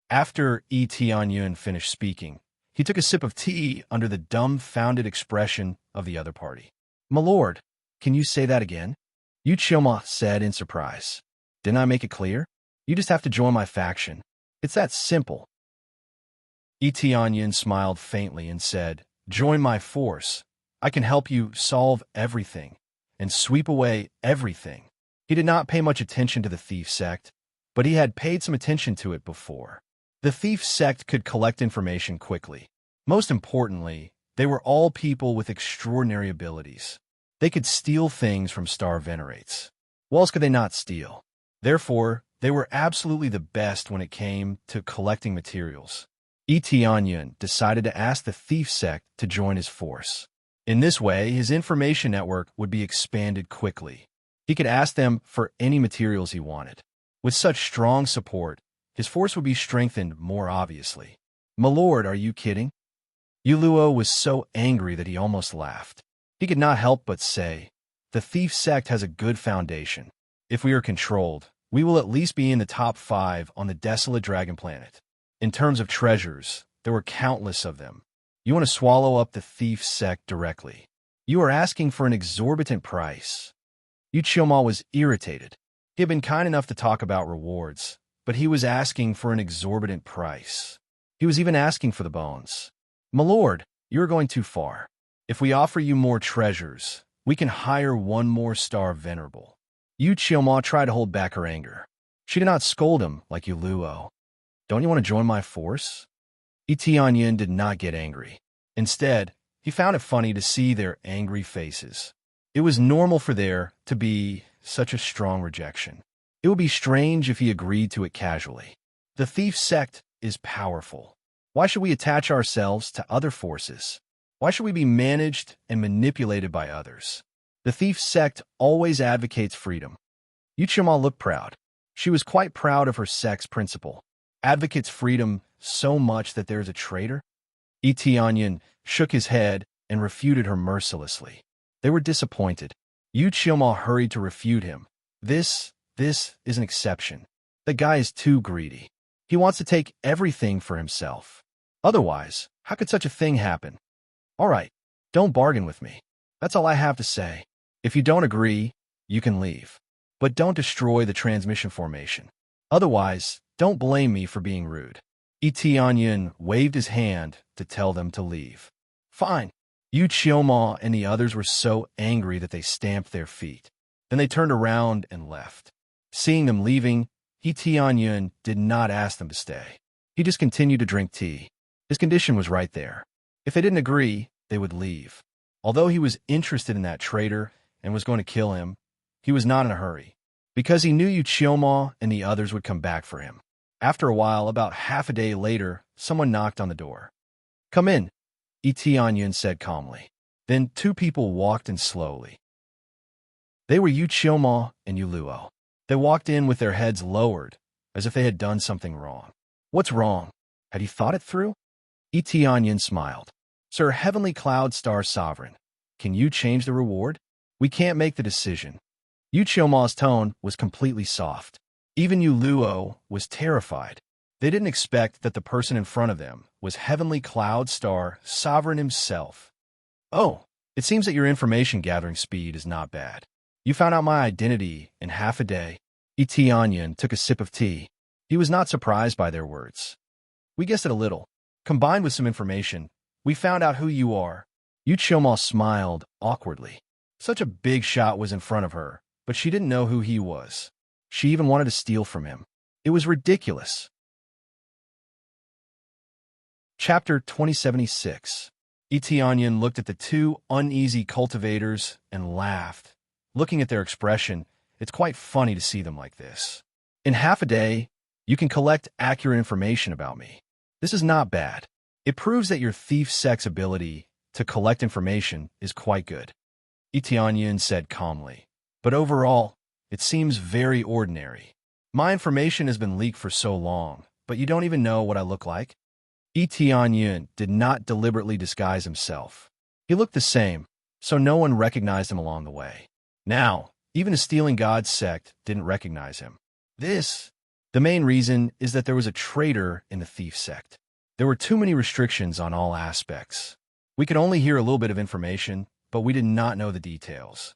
After Tianyun finished speaking, he took a sip of tea under the dumbfounded expression of the other party. My lord, can you say that again? Yu Qiuhua said in surprise. Didn't I make it clear? You just have to join my faction. It's that simple. Tianyun smiled faintly and said, Join my force. I can help you solve everything and sweep away everything. He did not pay much attention to the thief sect, but he had paid some attention to it before. The thief sect could collect information quickly. Most importantly, they were all people with extraordinary abilities. They could steal things from star venerates. What else could they not steal? Therefore, they were absolutely the best when it came to collecting materials. Tianyun decided to ask the thief sect to join his force. In this way, his information network would be expanded quickly. He could ask them for any materials he wanted. With such strong support, his force would be strengthened more obviously. My lord, are you kidding? Yu Luo was so angry that he almost laughed. He could not help but say, The thief sect has a good foundation. If we are controlled, we will at least be in the top 5 on the desolate dragon planet. In terms of treasures, there were countless of them. You want to swallow up the thief sect directly. You are asking for an exorbitant price. Yu Qiuhua was irritated. He had been kind enough to talk about rewards, but he was asking for an exorbitant price. He was even asking for the bones. My lord, you are going too far. If we offer you more treasures, we can hire one more star venerable. Yu Qiuhua tried to hold back her anger. She did not scold him like Yu Luo. Don't you want to join my force? Tianyun did not get angry. Instead, he found it funny to see their angry faces. It was normal for there to be such a strong rejection. It would be strange if he agreed to it casually. The thief sect is powerful. Why should we attach ourselves to other forces? Why should we be managed and manipulated by others? The thief sect always advocates freedom. Yu Qiuhua looked proud. She was quite proud of her sect's principle. Advocates freedom so much that there is a traitor? Yi Tianyan shook his head and refuted her mercilessly. They were disappointed. Yu Qiuhua hurried to refute him. This is an exception. The guy is too greedy. He wants to take everything for himself. Otherwise, how could such a thing happen? All right, don't bargain with me. That's all I have to say. If you don't agree, you can leave. But don't destroy the transmission formation. Otherwise, don't blame me for being rude. Yi Tianyan waved his hand to tell them to leave. Fine. Yu Qiuhua and the others were so angry that they stamped their feet. Then they turned around and left. Seeing them leaving, Yi Tianyan did not ask them to stay. He just continued to drink tea. His condition was right there. If they didn't agree, they would leave. Although he was interested in that traitor and was going to kill him, he was not in a hurry, because he knew Yu Qiuhua and the others would come back for him. After a while, about half a day later, someone knocked on the door. Come in, Yi Tianyan said calmly. Then two people walked in slowly. They were Yu Qiuhua and Yu Luo. They walked in with their heads lowered, as if they had done something wrong. What's wrong? Had you thought it through? Yi Tianyan smiled. Sir Heavenly Cloud Star Sovereign, can you change the reward? We can't make the decision. Yu Qiuhua's tone was completely soft. Even Yu Luo was terrified. They didn't expect that the person in front of them was Heavenly Cloud Star Sovereign himself. Oh, it seems that your information gathering speed is not bad. You found out my identity in half a day. Yi Tianyan took a sip of tea. He was not surprised by their words. We guessed it a little. Combined with some information, we found out who you are. Yu Qiuhua smiled awkwardly. Such a big shot was in front of her, but she didn't know who he was. She even wanted to steal from him. It was ridiculous. Chapter 2076. Yi Tianyan looked at the two uneasy cultivators and laughed. Looking at their expression, it's quite funny to see them like this. In half a day, you can collect accurate information about me. This is not bad. It proves that your thief sect's ability to collect information is quite good. Yi Tianyan said calmly. But overall, it seems very ordinary. My information has been leaked for so long, but you don't even know what I look like? Yi Tianyan did not deliberately disguise himself. He looked the same, so no one recognized him along the way. Now, even a stealing god sect didn't recognize him. The main reason is that there was a traitor in the thief sect. There were too many restrictions on all aspects. We could only hear a little bit of information, but we did not know the details.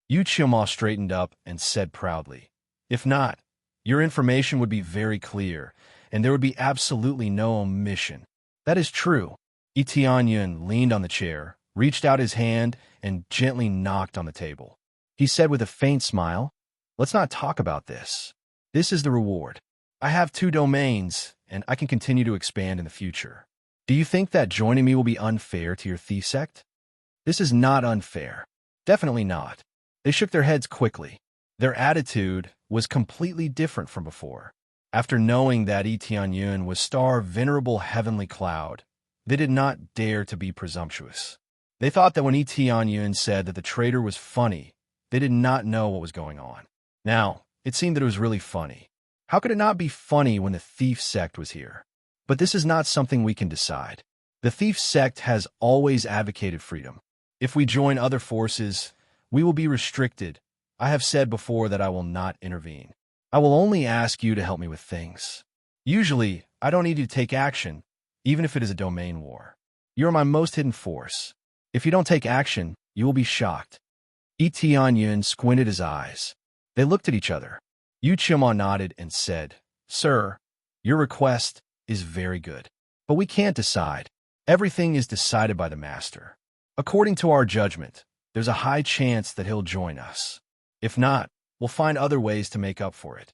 Yu Qiuhua straightened up and said proudly, If not, your information would be very clear, and there would be absolutely no omission. That is true. Yi Tianyan leaned on the chair, reached out his hand, and gently knocked on the table. He said with a faint smile, Let's not talk about this. This is the reward. I have 2 domains, and I can continue to expand in the future. Do you think that joining me will be unfair to your thief sect? This is not unfair. Definitely not. They shook their heads quickly. Their attitude was completely different from before. After knowing that Yi Tianyan was Star Venerable Heavenly Cloud, they did not dare to be presumptuous. They thought that when Yi Tianyan said that the traitor was funny, they did not know what was going on. Now, it seemed that it was really funny. How could it not be funny when the thief sect was here? But this is not something we can decide. The thief sect has always advocated freedom. If we join other forces, we will be restricted. I have said before that I will not intervene. I will only ask you to help me with things. Usually, I don't need you to take action, even if it is a domain war. You are my most hidden force. If you don't take action, you will be shocked. Yi Tianyan squinted his eyes. They looked at each other. Yu Qiuhua nodded and said, Sir, your request is very good. But we can't decide. Everything is decided by the master. According to our judgment, there's a high chance that he'll join us. If not, we'll find other ways to make up for it.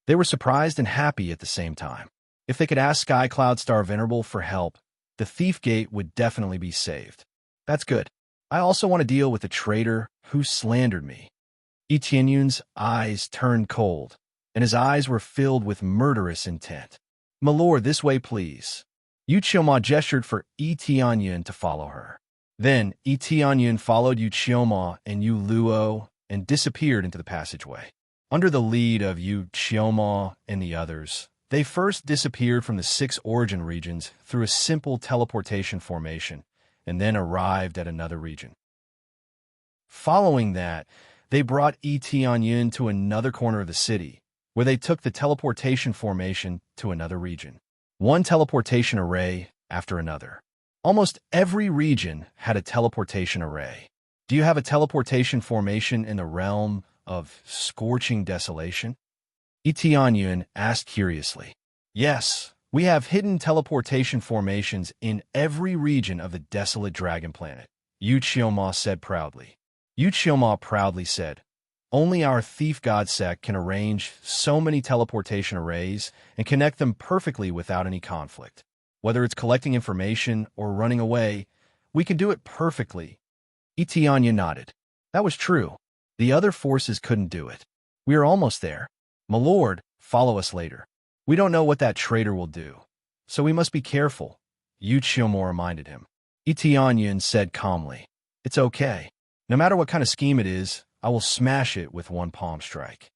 They were surprised and happy at the same time. If they could ask Sky Cloud Star Venerable for help, the thief gate would definitely be saved. That's good. I also want to deal with the traitor who slandered me. Yi Tianyan's eyes turned cold, and his eyes were filled with murderous intent. My lord, this way, please. Yu Qiuhua gestured for Yi Tianyan to follow her. Then Yi Tianyan followed Yu Qiuhua and Yu Luo and disappeared into the passageway. Under the lead of Yu Qiuhua and the others, They first disappeared from the 6 origin regions through a simple teleportation formation, and then arrived at another region. Following that, they brought Tianyun to another corner of the city, where they took the teleportation formation to another region. One teleportation array after another. Almost every region had a teleportation array. Do you have a teleportation formation in the realm of scorching desolation? Tianyun asked curiously. Yes, we have hidden teleportation formations in every region of the desolate dragon planet, Yu Qioma said proudly. Yu Qioma proudly said, only our thief god sect can arrange so many teleportation arrays and connect them perfectly without any conflict. Whether it's collecting information or running away, we can do it perfectly. Tianyun nodded. That was true. The other forces couldn't do it. We are almost there. My lord, follow us later. We don't know what that traitor will do, so we must be careful, Yu Qioma reminded him. Tianyun said calmly, it's okay. No matter what kind of scheme it is, I will smash it with one palm strike.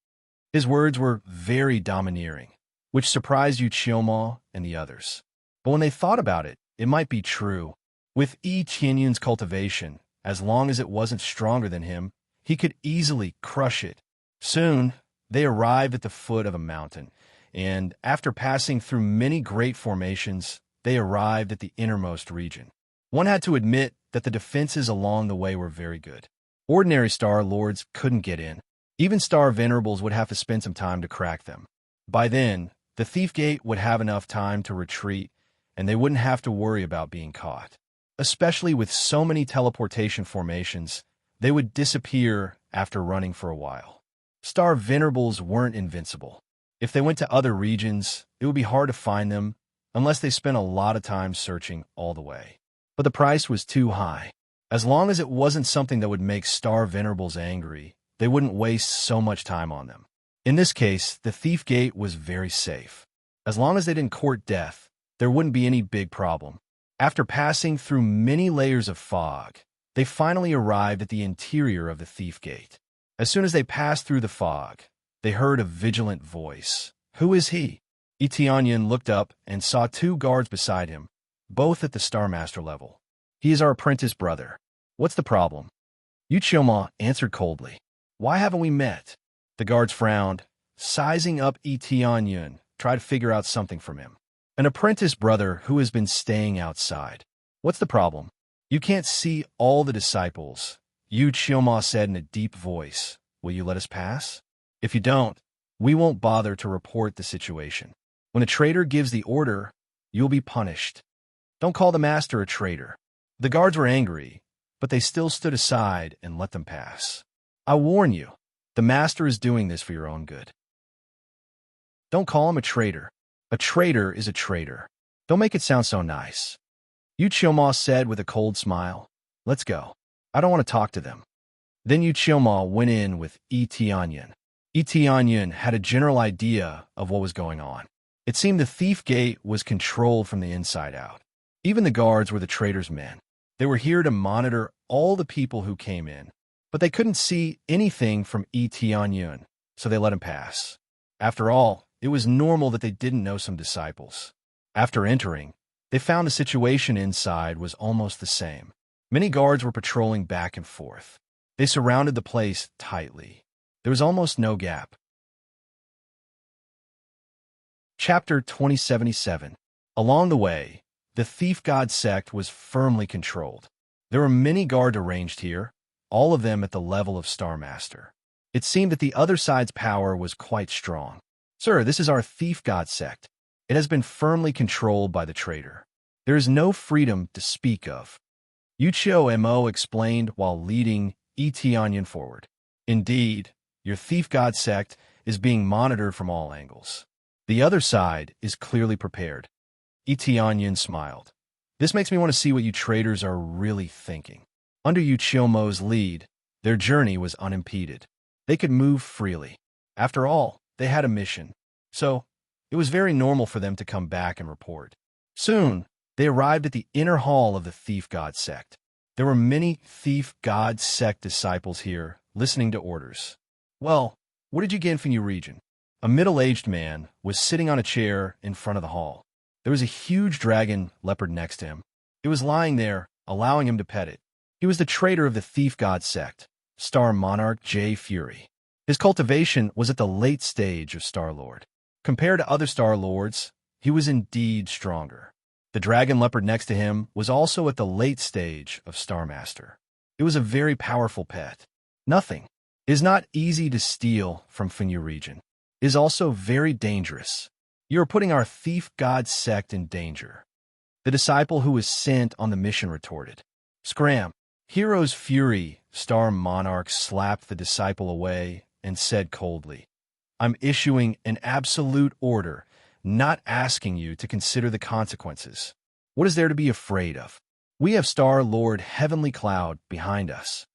His words were very domineering, which surprised Yu Qioma and the others. But when they thought about it, it might be true. With Tianyun's cultivation, as long as it wasn't stronger than him, he could easily crush it. Soon, they arrived at the foot of a mountain, and after passing through many great formations, they arrived at the innermost region. One had to admit that the defenses along the way were very good. Ordinary Star Lords couldn't get in. Even Star Venerables would have to spend some time to crack them. By then, the Thief Gate would have enough time to retreat, and they wouldn't have to worry about being caught. Especially with so many teleportation formations, they would disappear after running for a while. Star Venerables weren't invincible. If they went to other regions, it would be hard to find them unless they spent a lot of time searching all the way. But the price was too high. As long as it wasn't something that would make Star Venerables angry, they wouldn't waste so much time on them. In this case, the Thief Gate was very safe. As long as they didn't court death, there wouldn't be any big problem. After passing through many layers of fog, they finally arrived at the interior of the Thief Gate. As soon as they passed through the fog, they heard a vigilant voice. Who is he? Tianyun looked up and saw 2 guards beside him, both at the Star Master level. He is our apprentice brother. What's the problem? Yu Qioma answered coldly. Why haven't we met? The guards frowned, sizing up Tianyun, tried to figure out something from him. An apprentice brother who has been staying outside. What's the problem? You can't see all the disciples, Yu Qioma said in a deep voice. Will you let us pass? If you don't, we won't bother to report the situation. When a traitor gives the order, you'll be punished. Don't call the master a traitor. The guards were angry, but they still stood aside and let them pass. I warn you, the master is doing this for your own good. Don't call him a traitor. A traitor is a traitor. Don't make it sound so nice. Yu Qioma said with a cold smile. Let's go. I don't want to talk to them. Then Yu Qioma went in with Tianyun. Tianyun had a general idea of what was going on. It seemed the Thief Gate was controlled from the inside out. Even the guards were the traitor's men. They were here to monitor all the people who came in, but they couldn't see anything from Tianyun, so they let him pass. After all, it was normal that they didn't know some disciples. After entering, they found the situation inside was almost the same. Many guards were patrolling back and forth. They surrounded the place tightly. There was almost no gap. Chapter 2077. Along the way, the Thief God sect was firmly controlled. There were many guards arranged here, all of them at the level of Star Master. It seemed that the other side's power was quite strong. Sir, this is our Thief God sect. It has been firmly controlled by the traitor. There is no freedom to speak of. Yu Qioma explained while leading Tianyun forward. Indeed, your Thief God sect is being monitored from all angles. The other side is clearly prepared. Tianyun smiled. This makes me want to see what you traitors are really thinking. Under Yu Qioma's lead, their journey was unimpeded. They could move freely. After all, they had a mission. So, it was very normal for them to come back and report. Soon, they arrived at the inner hall of the Thief God sect. There were many Thief God sect disciples here, listening to orders. Well, what did you get from your region? A middle-aged man was sitting on a chair in front of the hall. There was a huge dragon leopard next to him. It was lying there, allowing him to pet it. He was the traitor of the thief god sect, Star Monarch J. Fury. His cultivation was at the late stage of Star Lord. Compared to other Star Lords, he was indeed stronger. The dragon leopard next to him was also at the late stage of Star Master. It was a very powerful pet. Nothing is not easy to steal from Fenyu region. It is also very dangerous. You are putting our thief god sect in danger. The disciple who was sent on the mission retorted. Scram! Hero's Fury, Star Monarch slapped the disciple away and said coldly, I'm issuing an absolute order, not asking you to consider the consequences. What is there to be afraid of? We have Star Lord Heavenly Cloud behind us.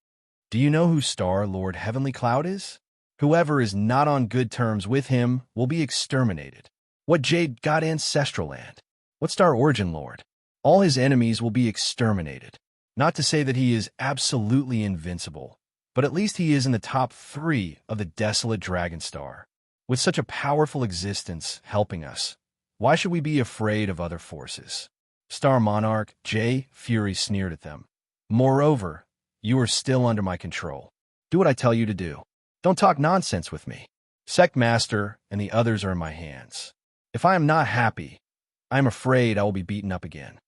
Do you know who Star Lord Heavenly Cloud is? Whoever is not on good terms with him will be exterminated. What Jade God Ancestral Land? What Star Origin Lord? All his enemies will be exterminated. Not to say that he is absolutely invincible, but at least he is in the top 3 of the desolate Dragon Star. With such a powerful existence helping us, why should we be afraid of other forces? Star Monarch J. Fury sneered at them. Moreover, you are still under my control. Do what I tell you to do. Don't talk nonsense with me. Sect Master and the others are in my hands. If I am not happy, I am afraid I will be beaten up again.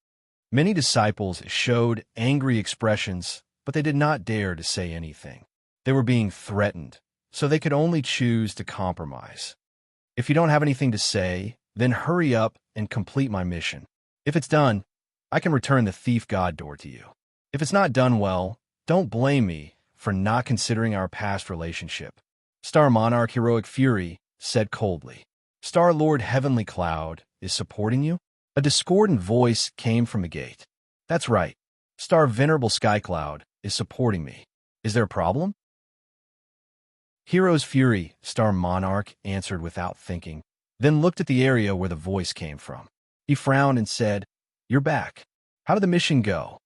Many disciples showed angry expressions, but they did not dare to say anything. They were being threatened, so they could only choose to compromise. If you don't have anything to say, then hurry up and complete my mission. If it's done, I can return the thief god door to you. If it's not done well, don't blame me for not considering our past relationship. Star Monarch Heroic Fury said coldly. Star Lord Heavenly Cloud is supporting you? A discordant voice came from the gate. That's right. Star Venerable Sky Cloud is supporting me. Is there a problem? Hero's Fury, Star Monarch answered without thinking, then looked at the area where the voice came from. He frowned and said, You're back. How did the mission go?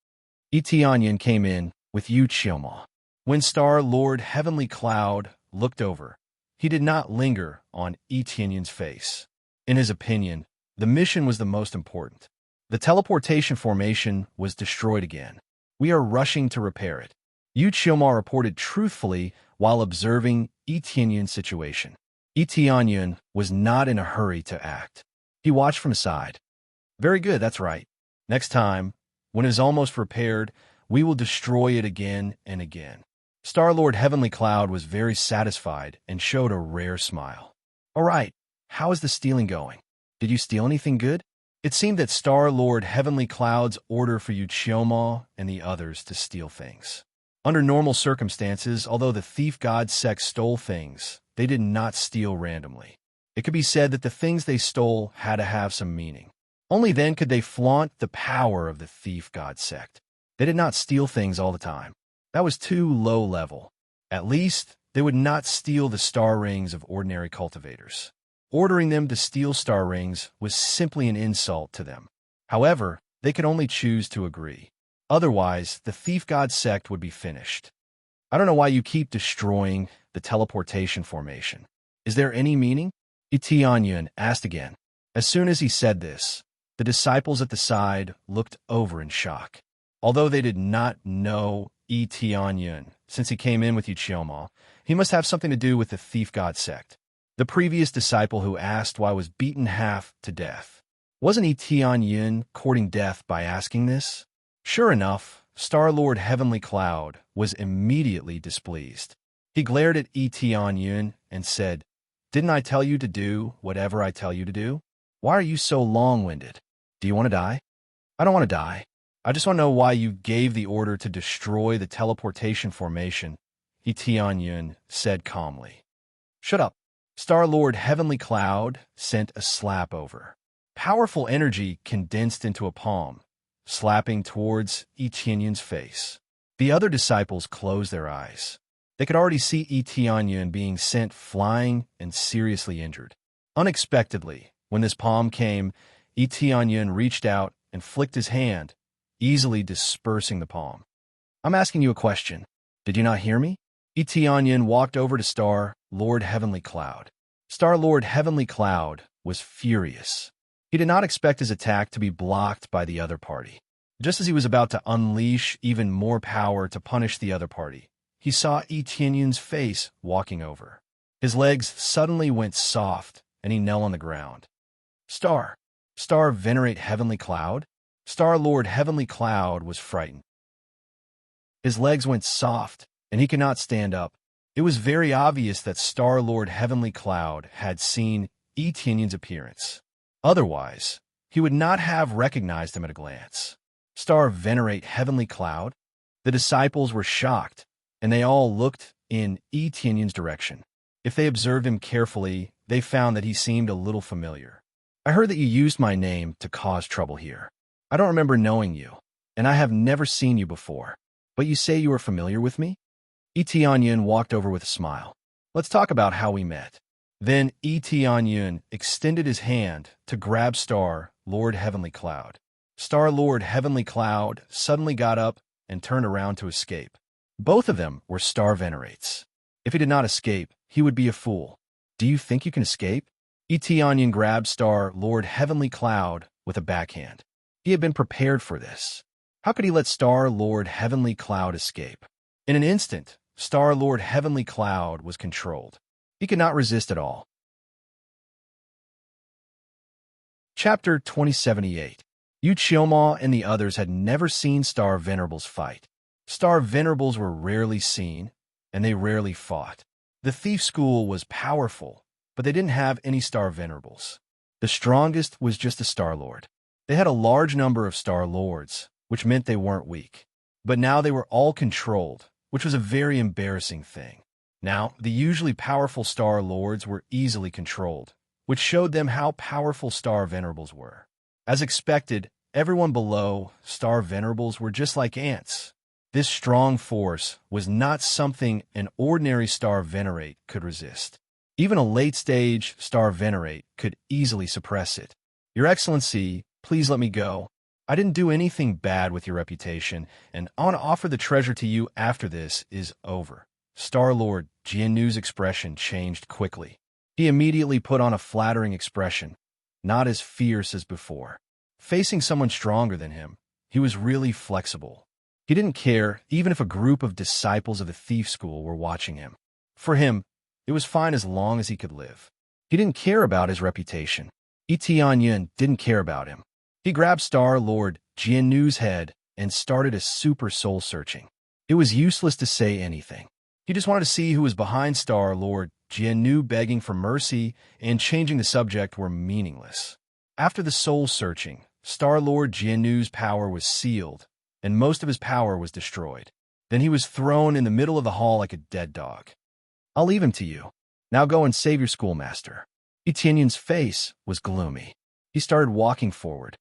Etianyan came in with Yu Qioma. When Star Lord Heavenly Cloud looked over, he did not linger on Etianyan's face. In his opinion, the mission was the most important. The teleportation formation was destroyed again. We are rushing to repair it. Yu Qioma reported truthfully while observing Etianyan's situation. Etianyan was not in a hurry to act. He watched from aside. Very good, that's right. Next time, when it is almost repaired, we will destroy it again and again. Star-Lord Heavenly Cloud was very satisfied and showed a rare smile. All right, how is the stealing going? Did you steal anything good? It seemed that Star-Lord Heavenly Cloud's order for Yu Qioma and the others to steal things. Under normal circumstances, although the thief god sect stole things, they did not steal randomly. It could be said that the things they stole had to have some meaning. Only then could they flaunt the power of the thief god sect. They did not steal things all the time. That was too low level. At least, they would not steal the star rings of ordinary cultivators. Ordering them to steal star rings was simply an insult to them. However, they could only choose to agree. Otherwise, the thief god sect would be finished. I don't know why you keep destroying the teleportation formation. Is there any meaning? Etianyan asked again. As soon as he said this, the disciples at the side looked over in shock. Although they did not know Etianyan, since he came in with Yu Qioma, he must have something to do with the thief god sect. The previous disciple who asked why was beaten half to death. Wasn't Etianyan courting death by asking this? Sure enough, Star-Lord Heavenly Cloud was immediately displeased. He glared at Etianyan and said, Didn't I tell you to do whatever I tell you to do? Why are you so long-winded? Do you want to die? I don't want to die. I just want to know why you gave the order to destroy the teleportation formation, Etianyan said calmly. Shut up. Star-Lord Heavenly Cloud sent a slap over. Powerful energy condensed into a palm, slapping towards Etianyan's face. The other disciples closed their eyes. They could already see Etianyan being sent flying and seriously injured. Unexpectedly, when this palm came, Etianyan reached out and flicked his hand, easily dispersing the palm. I'm asking you a question. Did you not hear me? Etianyan walked over to Star Lord Heavenly Cloud. Star-Lord Heavenly Cloud was furious. He did not expect his attack to be blocked by the other party. Just as he was about to unleash even more power to punish the other party, he saw Etienne's face walking over. His legs suddenly went soft, and he knelt on the ground. Star Venerate Heavenly Cloud? Star-Lord Heavenly Cloud was frightened. His legs went soft, and he could not stand up. It was very obvious that Star-Lord Heavenly Cloud had seen Etienne's appearance. Otherwise, he would not have recognized him at a glance. Star Venerate Heavenly Cloud? The disciples were shocked, and they all looked in Etienne's direction. If they observed him carefully, they found that he seemed a little familiar. I heard that you used my name to cause trouble here. I don't remember knowing you, and I have never seen you before. But you say you are familiar with me? Etienne walked over with a smile. Let's talk about how we met. Then Etienne extended his hand to grab Star-Lord Heavenly Cloud. Star-Lord Heavenly Cloud suddenly got up and turned around to escape. Both of them were Star Venerates. If he did not escape, he would be a fool. Do you think you can escape? Etienne grabbed Star-Lord Heavenly Cloud with a backhand. He had been prepared for this. How could he let Star-Lord Heavenly Cloud escape? In an instant, Star-Lord Heavenly Cloud was controlled. He could not resist at all. Chapter 2078. Yu Qiuma and the others had never seen Star Venerables fight. Star Venerables were rarely seen, and they rarely fought. The thief school was powerful, but they didn't have any Star Venerables. The strongest was just a Star Lord. They had a large number of Star Lords, which meant they weren't weak. But now they were all controlled, which was a very embarrassing thing. Now, the usually powerful Star Lords were easily controlled, which showed them how powerful Star Venerables were. As expected, everyone below Star Venerables were just like ants. This strong force was not something an ordinary Star Venerate could resist. Even a late-stage Star Venerate could easily suppress it. Your Excellency, please let me go. I didn't do anything bad with your reputation, and I want to offer the treasure to you after this is over. Star-Lord Jiannu's expression changed quickly. He immediately put on a flattering expression, not as fierce as before. Facing someone stronger than him, he was really flexible. He didn't care even if a group of disciples of the thief school were watching him. For him, it was fine as long as he could live. He didn't care about his reputation. Etienne didn't care about him. He grabbed Star-Lord Jiannu's head and started a super soul-searching. It was useless to say anything. He just wanted to see who was behind Star-Lord Jiannu. Begging for mercy and changing the subject were meaningless. After the soul-searching, Star-Lord Jiannu's power was sealed, and most of his power was destroyed. Then he was thrown in the middle of the hall like a dead dog. I'll leave him to you. Now go and save your schoolmaster. Etienne's face was gloomy. He started walking forward.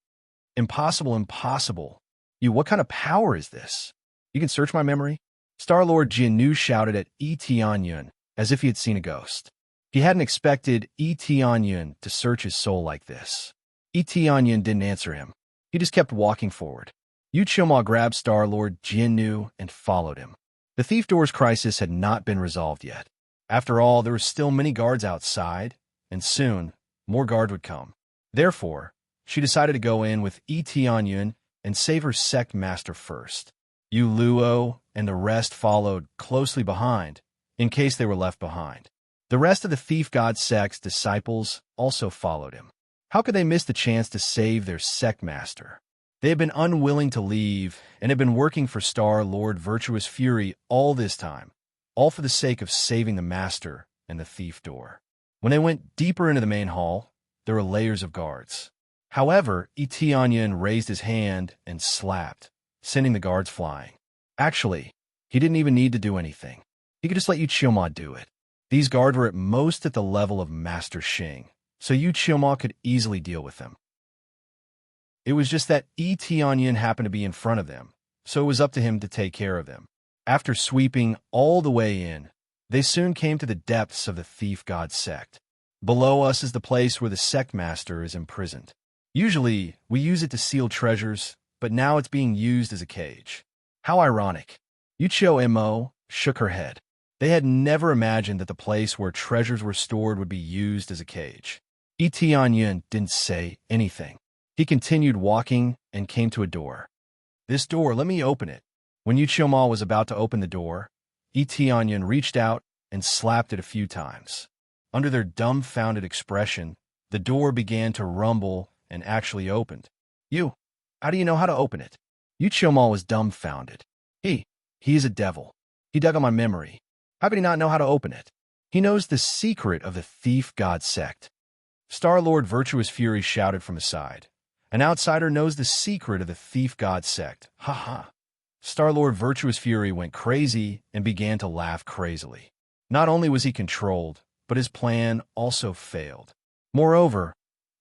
Impossible, impossible. You, what kind of power is this? You can search my memory? Star-Lord Jiannu shouted at Etienne as if he had seen a ghost. He hadn't expected Etienne to search his soul like this. Etienne didn't answer him. He just kept walking forward. Yu Qiuma grabbed Star-Lord Jiannu and followed him. The thief door's crisis had not been resolved yet. After all, there were still many guards outside, and soon, more guards would come. Therefore, she decided to go in with Etienne and save her sect master first. Yu Luo and the rest followed closely behind, in case they were left behind. The rest of the thief god sect's disciples also followed him. How could they miss the chance to save their sect master? They had been unwilling to leave and had been working for Star-Lord Virtuous Fury all this time, all for the sake of saving the master and the thief door. When they went deeper into the main hall, there were layers of guards. However, Etienne raised his hand and slapped, sending the guards flying. Actually, he didn't even need to do anything. He could just let Yu Qiuma do it. These guards were at most at the level of Master Xing, so Yu Qiuma could easily deal with them. It was just that Etienne happened to be in front of them, so it was up to him to take care of them. After sweeping all the way in, they soon came to the depths of the thief god sect. Below us is the place where the sect master is imprisoned. Usually, we use it to seal treasures, but now it's being used as a cage. How ironic. Yu Qiuma shook her head. They had never imagined that the place where treasures were stored would be used as a cage. Tianyun didn't say anything. He continued walking and came to a door. This door, let me open it. When Yu Qiumo was about to open the door, Tianyun reached out and slapped it a few times. Under their dumbfounded expression, the door began to rumble and actually opened. You, how do you know how to open it? Yu Qiumo was dumbfounded. He is a devil. He dug on my memory. How could he not know how to open it? He knows the secret of the thief god sect. Star-Lord Virtuous Fury shouted from his side. An outsider knows the secret of the thief god sect. Ha ha. Star-Lord Virtuous Fury went crazy and began to laugh crazily. Not only was he controlled, but his plan also failed. Moreover,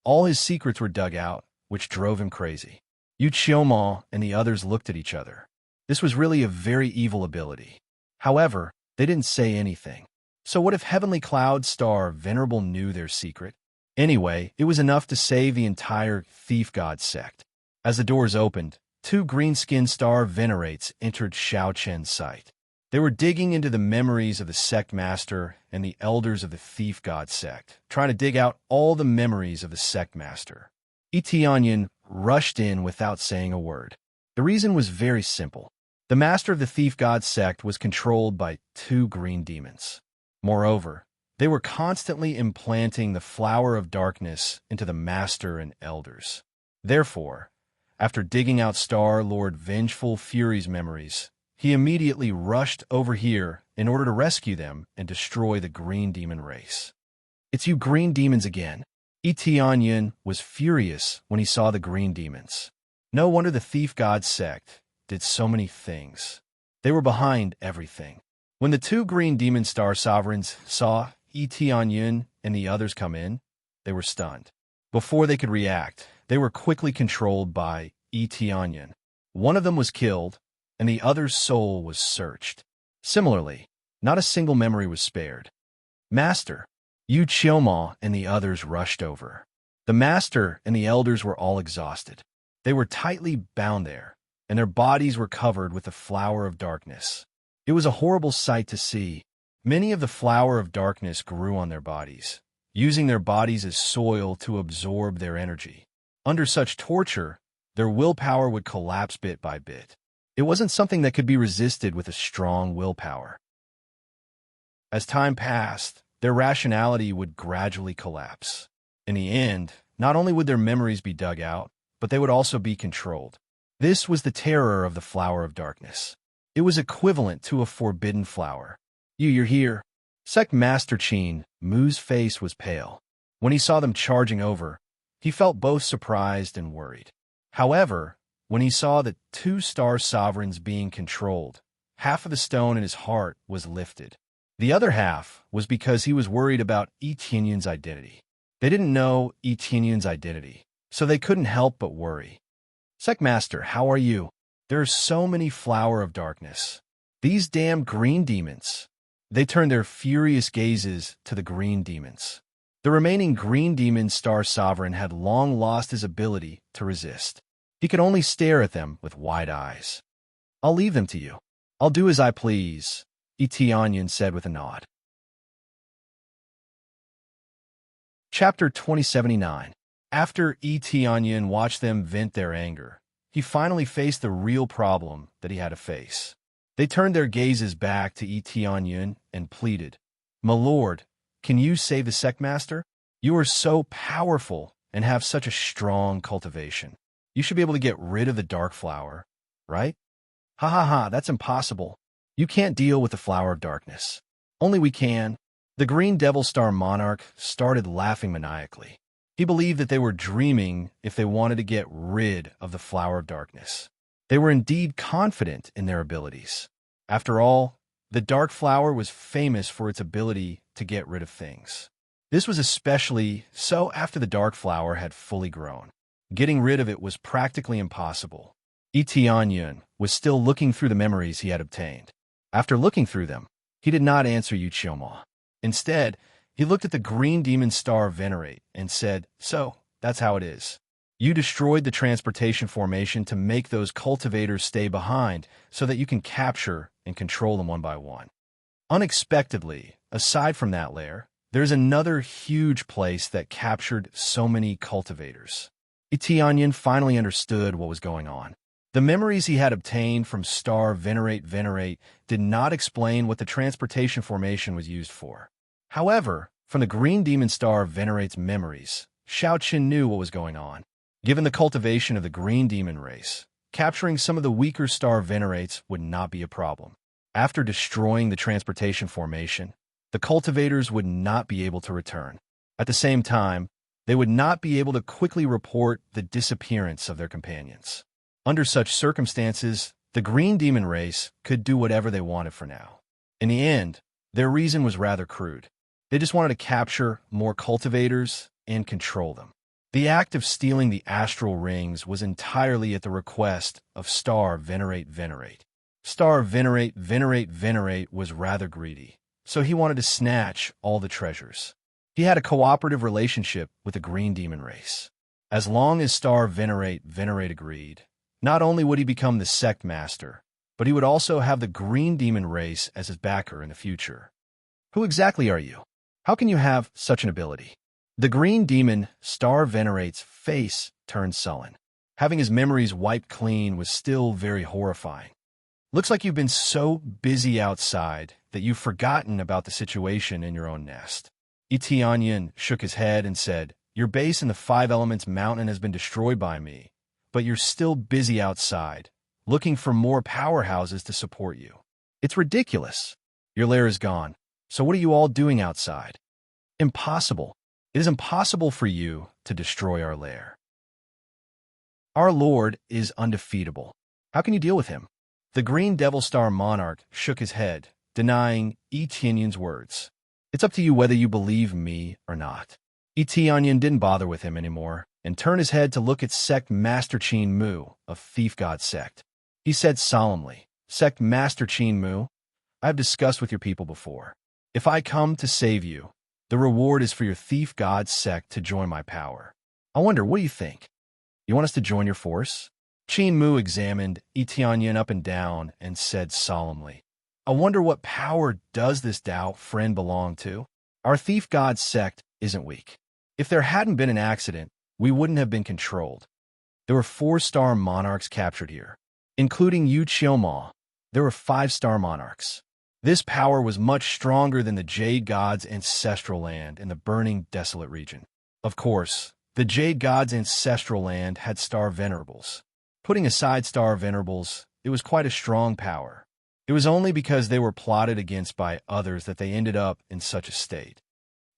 all his secrets were dug out, which drove him crazy. Yu Qiumo and the others looked at each other. This was really a very evil ability. However, they didn't say anything. So what if Heavenly Cloud Star Venerable knew their secret? Anyway, it was enough to save the entire thief god sect. As the doors opened, two green-skinned star venerates entered Xiao Chen's sight. They were digging into the memories of the sect master and the elders of the thief god sect, trying to dig out all the memories of the sect master. Tianyun rushed in without saying a word. The reason was very simple. The master of the thief god sect was controlled by two green demons. Moreover, they were constantly implanting the flower of darkness into the master and elders. Therefore, after digging out Star-Lord Vengeful Fury's memories, he immediately rushed over here in order to rescue them and destroy the green demon race. It's you green demons again. Tianyun was furious when he saw the green demons. No wonder the thief god sect did so many things. They were behind everything. When the two green demon star sovereigns saw Tianyun and the others come in, they were stunned. Before they could react, they were quickly controlled by Tianyun. One of them was killed, and the other's soul was searched. Similarly, not a single memory was spared. Master, Yu Qiumo and the others rushed over. The master and the elders were all exhausted. They were tightly bound there, and their bodies were covered with the flower of darkness. It was a horrible sight to see. Many of the flower of darkness grew on their bodies, using their bodies as soil to absorb their energy. Under such torture, their willpower would collapse bit by bit. It wasn't something that could be resisted with a strong willpower. As time passed, their rationality would gradually collapse. In the end, not only would their memories be dug out, but they would also be controlled. This was the terror of the flower of darkness. It was equivalent to a forbidden flower. You're here. Sect Master Qin Mu's face was pale. When he saw them charging over, he felt both surprised and worried. However, when he saw the two star sovereigns being controlled, half of the stone in his heart was lifted. The other half was because he was worried about Tianyun's identity. They didn't know Tianyun's identity, so they couldn't help but worry. Sect Master, how are you? There are so many flower of darkness. These damn green demons. They turned their furious gazes to the green demons. The remaining green demon star sovereign had long lost his ability to resist. He could only stare at them with wide eyes. I'll leave them to you. I'll do as I please, Tianyun said with a nod. Chapter 2079. After Tianyun watched them vent their anger, he finally faced the real problem that he had to face. They turned their gazes back to Tianyun and pleaded, "My lord, can you save the sect master? You are so powerful and have such a strong cultivation. You should be able to get rid of the dark flower, right?" "Ha ha ha, that's impossible. You can't deal with the flower of darkness. Only we can." The Green Devil Star Monarch started laughing maniacally. He believed that they were dreaming if they wanted to get rid of the flower of darkness. They were indeed confident in their abilities. After all, the dark flower was famous for its ability to get rid of things. This was especially so after the dark flower had fully grown. Getting rid of it was practically impossible. Tianyun was still looking through the memories he had obtained. After looking through them, he did not answer Yu Qiumo. Instead, he looked at the green demon star Venerate and said, "So, that's how it is. You destroyed the transportation formation to make those cultivators stay behind so that you can capture and control them one by one. Unexpectedly, aside from that lair, there's another huge place that captured so many cultivators. Tianyin finally understood what was going on. The memories he had obtained from star venerate did not explain what the transportation formation was used for. However, from the green demon star venerate's memories, Xiaoqin knew what was going on. Given the cultivation of the green demon race, capturing some of the weaker star venerates would not be a problem. After destroying the transportation formation, the cultivators would not be able to return. At the same time, they would not be able to quickly report the disappearance of their companions. Under such circumstances, the green demon race could do whatever they wanted for now. In the end, their reason was rather crude. They just wanted to capture more cultivators and control them. The act of stealing the astral rings was entirely at the request of Star Venerate. Star Venerate was rather greedy, so he wanted to snatch all the treasures. He had a cooperative relationship with the green demon race. As long as Star Venerate agreed, not only would he become the sect master, but he would also have the green demon race as his backer in the future. Who exactly are you? How can you have such an ability? The green demon, Star Venerate's face turned sullen. Having his memories wiped clean was still very horrifying. Looks like you've been so busy outside that you've forgotten about the situation in your own nest. Tianyin shook his head and said, "Your base in the Five Elements Mountain has been destroyed by me, but you're still busy outside, looking for more powerhouses to support you. It's ridiculous. Your lair is gone, so what are you all doing outside? Impossible. It is impossible for you to destroy our lair. Our Lord is undefeatable. How can you deal with him?" The Green Devil Star Monarch shook his head, denying Tianyin's words. "It's up to you whether you believe me or not." Tianyin didn't bother with him anymore and turned his head to look at Sect Master Qin Mu of Thief God Sect. He said solemnly, "Sect Master Qin Mu, I have discussed with your people before. If I come to save you, the reward is for your Thief God Sect to join my power. I wonder, what do you think? You want us to join your force?" Qin Mu examined Tianyin up and down and said solemnly, "I wonder what power does this Tao friend belong to? Our Thief God Sect isn't weak. If there hadn't been an accident, we wouldn't have been controlled. There were 4-star monarchs captured here, including Yu Qiuma. There were 5-star monarchs. This power was much stronger than the Jade God's ancestral land in the burning, desolate region. Of course, the Jade God's ancestral land had star venerables. Putting aside star venerables, it was quite a strong power. It was only because they were plotted against by others that they ended up in such a state.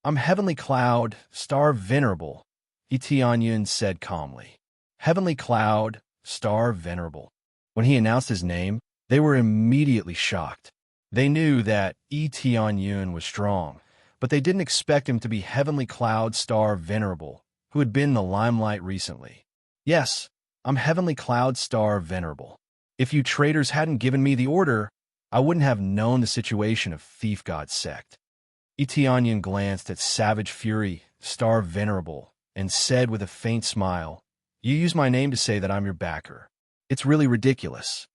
I'm Heavenly Cloud, Star Venerable," Tianyin said calmly. Heavenly Cloud, Star Venerable. When he announced his name, they were immediately shocked. They knew that Tianyin was strong, but they didn't expect him to be Heavenly Cloud Star Venerable, who had been in the limelight recently. "Yes, I'm Heavenly Cloud Star Venerable. If you traitors hadn't given me the order, I wouldn't have known the situation of Thief God Sect." Tianyin glanced at Savage Fury, Star Venerable, and said with a faint smile, "You use my name to say that I'm your backer. It's really ridiculous.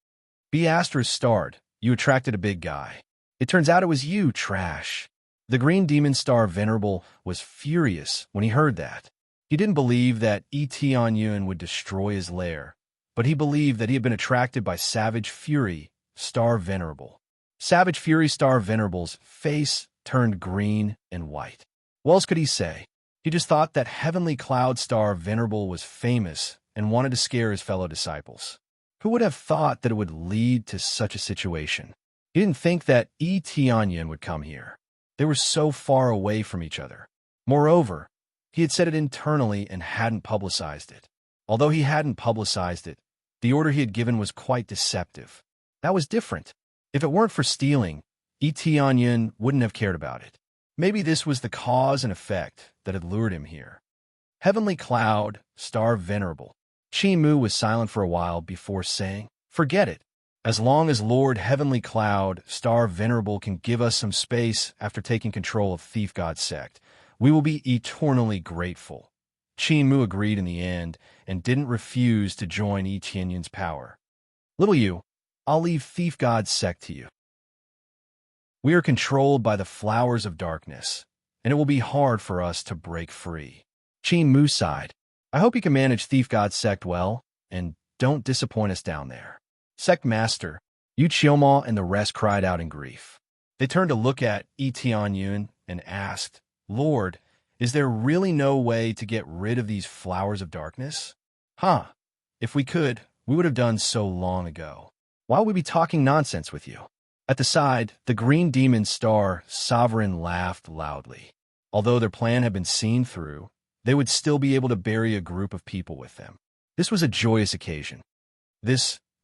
Be Astra's starred. You attracted a big guy. It turns out it was you, trash." The Green Demon Star Venerable was furious when he heard that. He didn't believe that Tianyin would destroy his lair, but he believed that he had been attracted by Savage Fury, Star Venerable. Savage Fury Star Venerable's face turned green and white. What else could he say? He just thought that Heavenly Cloud Star Venerable was famous and wanted to scare his fellow disciples. Who would have thought that it would lead to such a situation? He didn't think that Tianyin would come here. They were so far away from each other. Moreover, he had said it internally and hadn't publicized it. Although he hadn't publicized it, the order he had given was quite deceptive. That was different. If it weren't for stealing, Tianyin wouldn't have cared about it. Maybe this was the cause and effect that had lured him here. Heavenly Cloud, Star Venerable. Qin Mu was silent for a while before saying, "Forget it. As long as Lord Heavenly Cloud, Star Venerable can give us some space after taking control of Thief God Sect, we will be eternally grateful." Qin Mu agreed in the end and didn't refuse to join Tianyin's power. "Little you, I'll leave Thief God Sect to you." We are controlled by the flowers of darkness, and it will be hard for us to break free. Qin Mu sighed. I hope you can manage Thief God Sect well, and don't disappoint us down there. Sect Master, Yu Qiumo and the rest cried out in grief. They turned to look at Yi Tianyun and asked, Lord, is there really no way to get rid of these flowers of darkness? If we could, we would have done so long ago. Why would we be talking nonsense with you? At the side, the green demon star sovereign laughed loudly. Although their plan had been seen through, they would still be able to bury a group of people with them. This was a joyous occasion.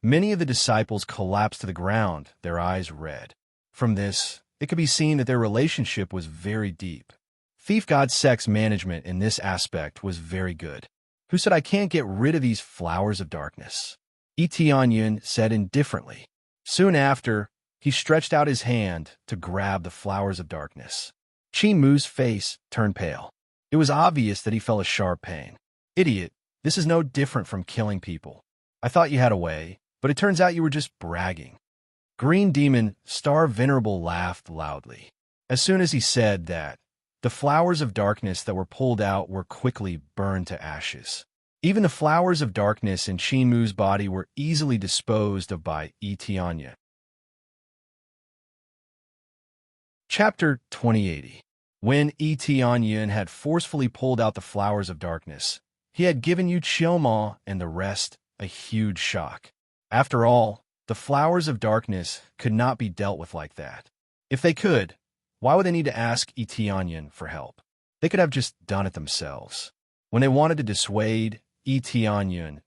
Many of the disciples collapsed to the ground, their eyes red. From this, it could be seen that their relationship was very deep. Thief God Sect's management in this aspect was very good. Who said I can't get rid of these flowers of darkness? Yi Tianyun said indifferently. Soon after, he stretched out his hand to grab the flowers of darkness. Qin Mu's face turned pale. It was obvious that he felt a sharp pain. Idiot, this is no different from killing people. I thought you had a way, but it turns out you were just bragging. Green Demon Star Venerable laughed loudly. As soon as he said that, the flowers of darkness that were pulled out were quickly burned to ashes. Even the flowers of darkness in Qin Mu's body were easily disposed of by Yi Tianyun. Chapter 2080. When Yi Tianyun had forcefully pulled out the flowers of darkness, he had given Yu Qiumo and the rest a huge shock. After all, the flowers of darkness could not be dealt with like that. If they could, why would they need to ask Yi Tianyun for help? They could have just done it themselves. When they wanted to dissuade Yi Tianyun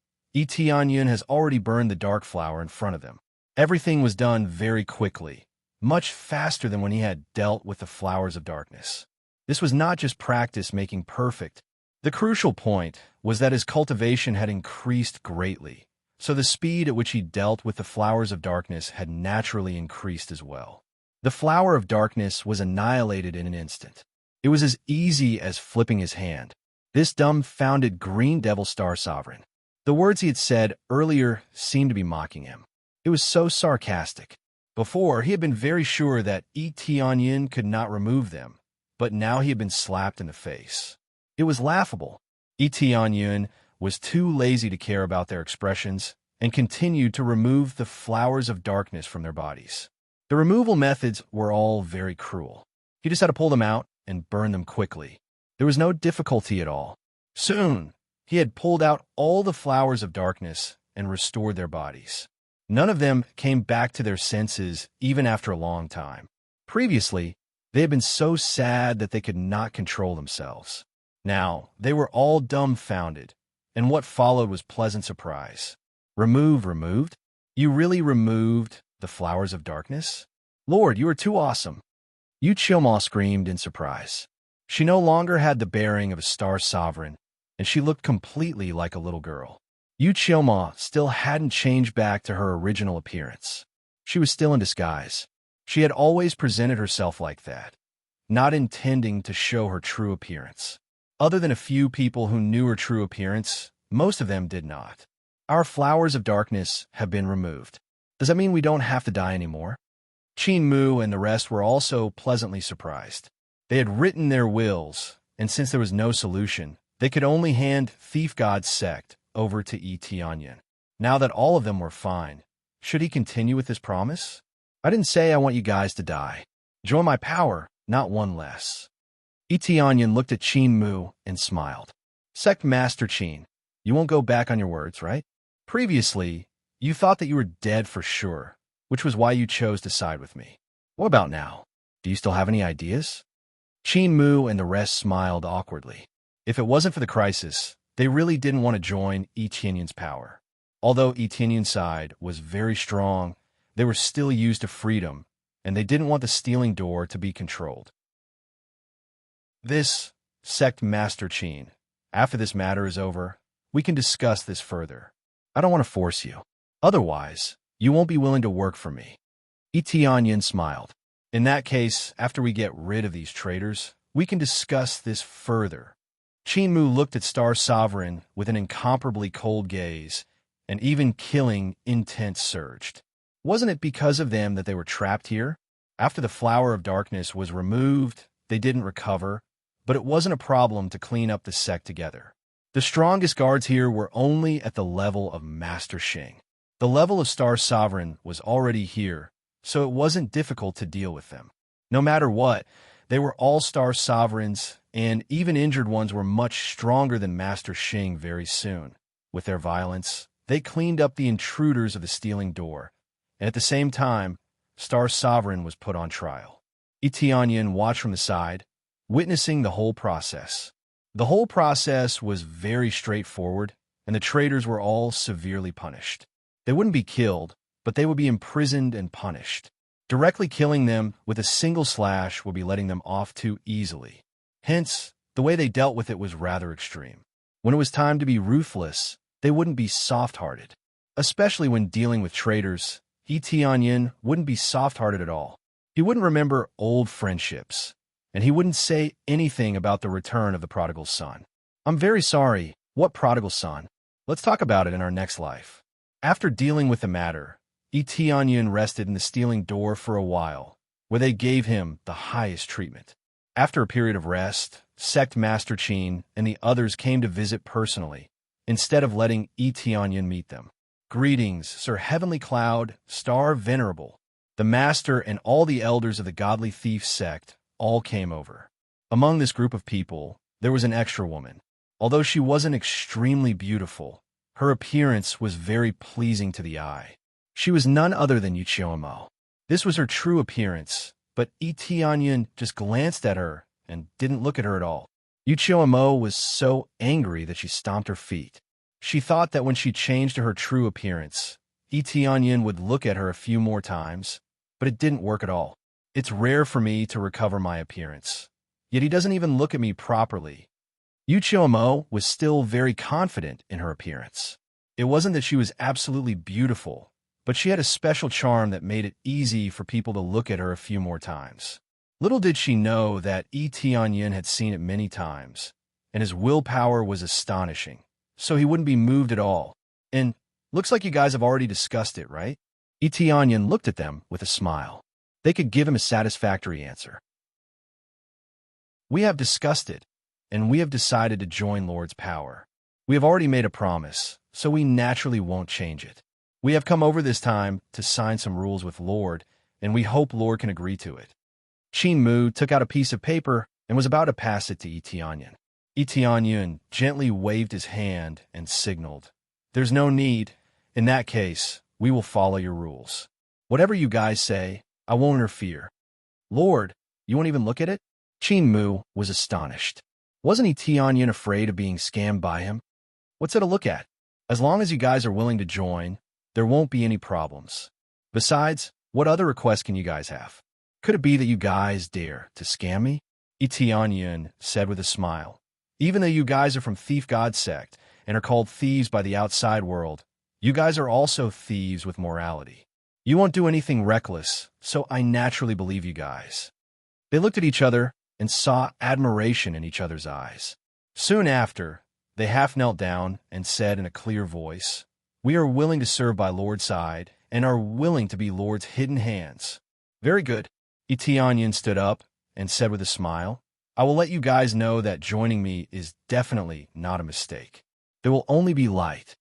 has already burned the dark flower in front of them. Everything was done very quickly, much faster than when he had dealt with the flowers of darkness. This was not just practice making perfect. The crucial point was that his cultivation had increased greatly, so the speed at which he dealt with the flowers of darkness had naturally increased as well. The flower of darkness was annihilated in an instant. It was as easy as flipping his hand. This dumbfounded Green Devil Star Sovereign. The words he had said earlier seemed to be mocking him. It was so sarcastic. Before, he had been very sure that Yi Tianyun could not remove them, but now he had been slapped in the face. It was laughable. Yi Tianyun was too lazy to care about their expressions and continued to remove the flowers of darkness from their bodies. The removal methods were all very cruel. He just had to pull them out and burn them quickly. There was no difficulty at all. Soon, he had pulled out all the flowers of darkness and restored their bodies. None of them came back to their senses even after a long time. Previously, they had been so sad that they could not control themselves. Now, they were all dumbfounded, and what followed was pleasant surprise. Removed? You really removed the flowers of darkness? Lord, you are too awesome. Yu Qiumo screamed in surprise. She no longer had the bearing of a star sovereign, and she looked completely like a little girl. Yu Qiumo still hadn't changed back to her original appearance. She was still in disguise. She had always presented herself like that, not intending to show her true appearance. Other than a few people who knew her true appearance, most of them did not. Our flowers of darkness have been removed. Does that mean we don't have to die anymore? Qin Mu and the rest were also pleasantly surprised. They had written their wills, and since there was no solution, they could only hand Thief God Sect over to Yi Tianyun. Now that all of them were fine, should he continue with his promise? I didn't say I want you guys to die. Join my power, not one less. Yi Tianyun looked at Qin Mu and smiled. Sect Master Qin, you won't go back on your words, right? Previously, you thought that you were dead for sure, which was why you chose to side with me. What about now? Do you still have any ideas? Qin Mu and the rest smiled awkwardly. If it wasn't for the crisis, they really didn't want to join Yi Tianyun's power. Although Yi Tianyun's side was very strong, they were still used to freedom, and they didn't want the stealing door to be controlled. This, Sect Master Qin, after this matter is over, we can discuss this further. I don't want to force you. Otherwise, you won't be willing to work for me. Yi Tianyun smiled. In that case, after we get rid of these traitors, we can discuss this further. Qin Mu looked at Star Sovereign with an incomparably cold gaze, and even killing intent surged. Wasn't it because of them that they were trapped here? After the Flower of Darkness was removed, they didn't recover, but it wasn't a problem to clean up the sect together. The strongest guards here were only at the level of Master Shing. The level of Star Sovereign was already here, so it wasn't difficult to deal with them. No matter what, they were all Star Sovereigns, and even injured ones were much stronger than Master Shing very soon. With their violence, they cleaned up the intruders of the stealing door, and at the same time, Star Sovereign was put on trial. Tianyin watched from the side, witnessing the whole process. The whole process was very straightforward, and the traitors were all severely punished. They wouldn't be killed, but they would be imprisoned and punished. Directly killing them with a single slash would be letting them off too easily. Hence, the way they dealt with it was rather extreme. When it was time to be ruthless, they wouldn't be soft-hearted. Especially when dealing with traitors, Tianyin wouldn't be soft-hearted at all. He wouldn't remember old friendships, and he wouldn't say anything about the return of the prodigal son. I'm very sorry. What prodigal son? Let's talk about it in our next life. After dealing with the matter, Tianyin rested in the stealing door for a while, where they gave him the highest treatment. After a period of rest, Sect Master Qin and the others came to visit personally, instead of letting Tianyin meet them. Greetings, Sir Heavenly Cloud, Star Venerable. The Master and all the elders of the Godly Thief sect all came over. Among this group of people, there was an extra woman. Although she wasn't extremely beautiful, her appearance was very pleasing to the eye. She was none other than Yuchiomo. This was her true appearance, but Tianyin just glanced at her and didn't look at her at all. Yuchiomo was so angry that she stomped her feet. She thought that when she changed to her true appearance, Tianyin would look at her a few more times, but it didn't work at all. It's rare for me to recover my appearance, yet he doesn't even look at me properly. Yuchiomo was still very confident in her appearance. It wasn't that she was absolutely beautiful, but she had a special charm that made it easy for people to look at her a few more times. Little did she know that Tianyin had seen it many times, and his willpower was astonishing, so he wouldn't be moved at all. And looks like you guys have already discussed it, right? Tianyin looked at them with a smile. They could give him a satisfactory answer. We have discussed it, and we have decided to join Lord's power. We have already made a promise, so we naturally won't change it. We have come over this time to sign some rules with Lord, and we hope Lord can agree to it. Qin Mu took out a piece of paper and was about to pass it to Tianyin. Tianyin gently waved his hand and signaled, "There's no need. In that case, we will follow your rules. Whatever you guys say, I won't interfere." "Lord, you won't even look at it?" Qin Mu was astonished. Wasn't Tianyin afraid of being scammed by him? What's it to look at? As long as you guys are willing to join, there won't be any problems. Besides, what other requests can you guys have? Could it be that you guys dare to scam me? Tianyin said with a smile. Even though you guys are from Thief God sect and are called thieves by the outside world, you guys are also thieves with morality. You won't do anything reckless, so I naturally believe you guys. They looked at each other and saw admiration in each other's eyes. Soon after, they half knelt down and said in a clear voice, "We are willing to serve by Lord's side and are willing to be Lord's hidden hands." "Very good." Tianyin stood up and said with a smile, "I will let you guys know that joining me is definitely not a mistake. There will only be light."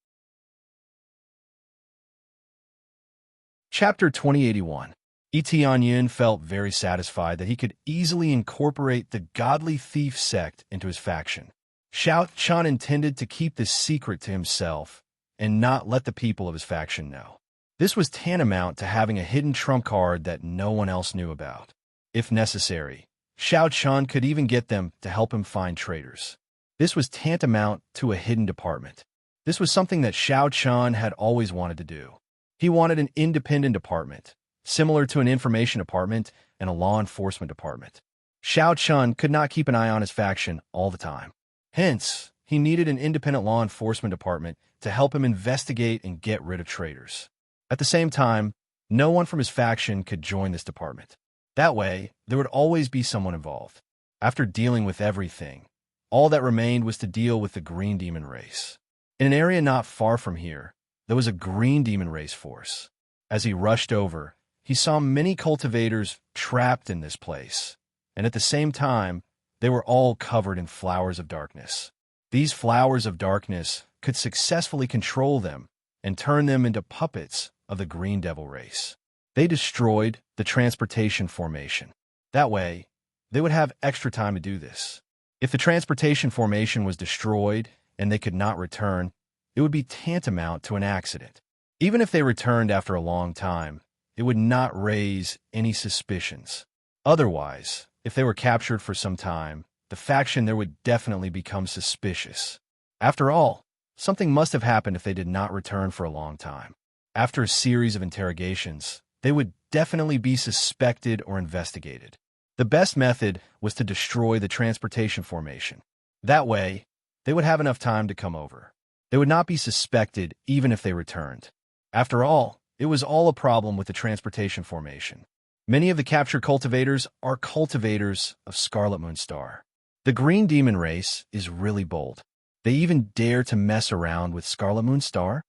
Chapter 2081. Tianyin felt very satisfied that he could easily incorporate the Godly Thief sect into his faction. Xiao Chan intended to keep this secret to himself and not let the people of his faction know. This was tantamount to having a hidden trump card that no one else knew about. If necessary, Xiao Chan could even get them to help him find traitors. This was tantamount to a hidden department. This was something that Xiao Chan had always wanted to do. He wanted an independent department, similar to an information department and a law enforcement department. Xiao Chan could not keep an eye on his faction all the time. Hence, he needed an independent law enforcement department to help him investigate and get rid of traitors. At the same time, no one from his faction could join this department. That way, there would always be someone involved. After dealing with everything, all that remained was to deal with the Green Demon race. In an area not far from here, there was a Green Demon race force. As he rushed over, he saw many cultivators trapped in this place, and at the same time, they were all covered in flowers of darkness. These flowers of darkness could successfully control them and turn them into puppets of the Green Devil race. They destroyed the transportation formation. That way, they would have extra time to do this. If the transportation formation was destroyed and they could not return, it would be tantamount to an accident. Even if they returned after a long time, it would not raise any suspicions. Otherwise, if they were captured for some time, the faction there would definitely become suspicious. After all, something must have happened if they did not return for a long time. After a series of interrogations, they would definitely be suspected or investigated. The best method was to destroy the transportation formation. That way, they would have enough time to come over. They would not be suspected even if they returned. After all, it was all a problem with the transportation formation. Many of the captured cultivators are cultivators of Scarlet Moonstar. The Green Demon race is really bold. They even dare to mess around with Scarlet Moonstar.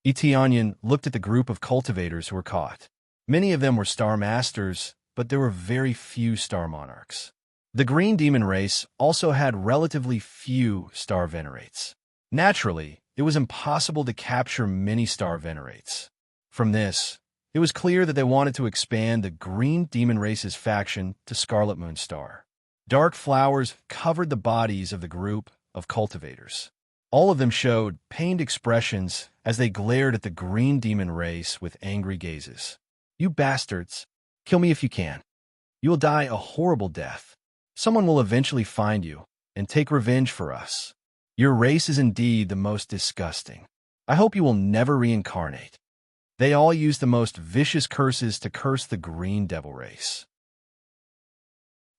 Etienne looked at the group of cultivators who were caught. Many of them were Star Masters, but there were very few Star Monarchs. The Green Demon race also had relatively few Star Venerates. Naturally, it was impossible to capture many Star Venerates. From this, it was clear that they wanted to expand the Green Demon race's faction to Scarlet Moonstar. Dark flowers covered the bodies of the group of cultivators. All of them showed pained expressions as they glared at the Green Demon race with angry gazes. "You bastards! Kill me if you can. You will die a horrible death. Someone will eventually find you and take revenge for us. Your race is indeed the most disgusting. I hope you will never reincarnate." They all used the most vicious curses to curse the Green Devil race.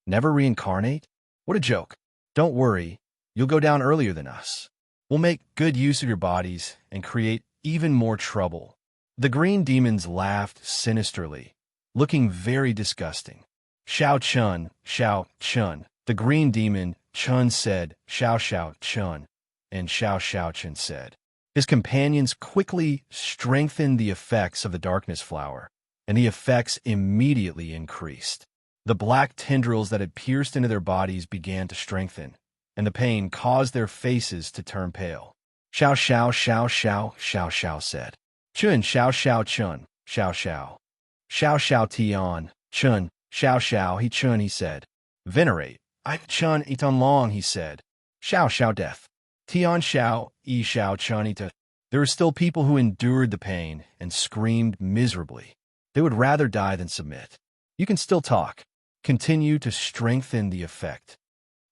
Never reincarnate? What a joke. Don't worry, you'll go down earlier than us. We'll make good use of your bodies and create even more trouble. The Green Demons laughed sinisterly, looking very disgusting. Xiao Chun, the Green Demon, Chun said, Xiao Chun, and Xiao Chun said. His companions quickly strengthened the effects of the darkness flower, and the effects immediately increased. The black tendrils that had pierced into their bodies began to strengthen, and the pain caused their faces to turn pale. Xiao said. Chun Xiao Chun, Xiao Tian, Chun, Xiao Chun, he said. Venerate, I Chun Itan Long, he said. Xiao death. Tian Xiao Chun Ita. There were still people who endured the pain and screamed miserably. They would rather die than submit. You can still talk. Continue to strengthen the effect.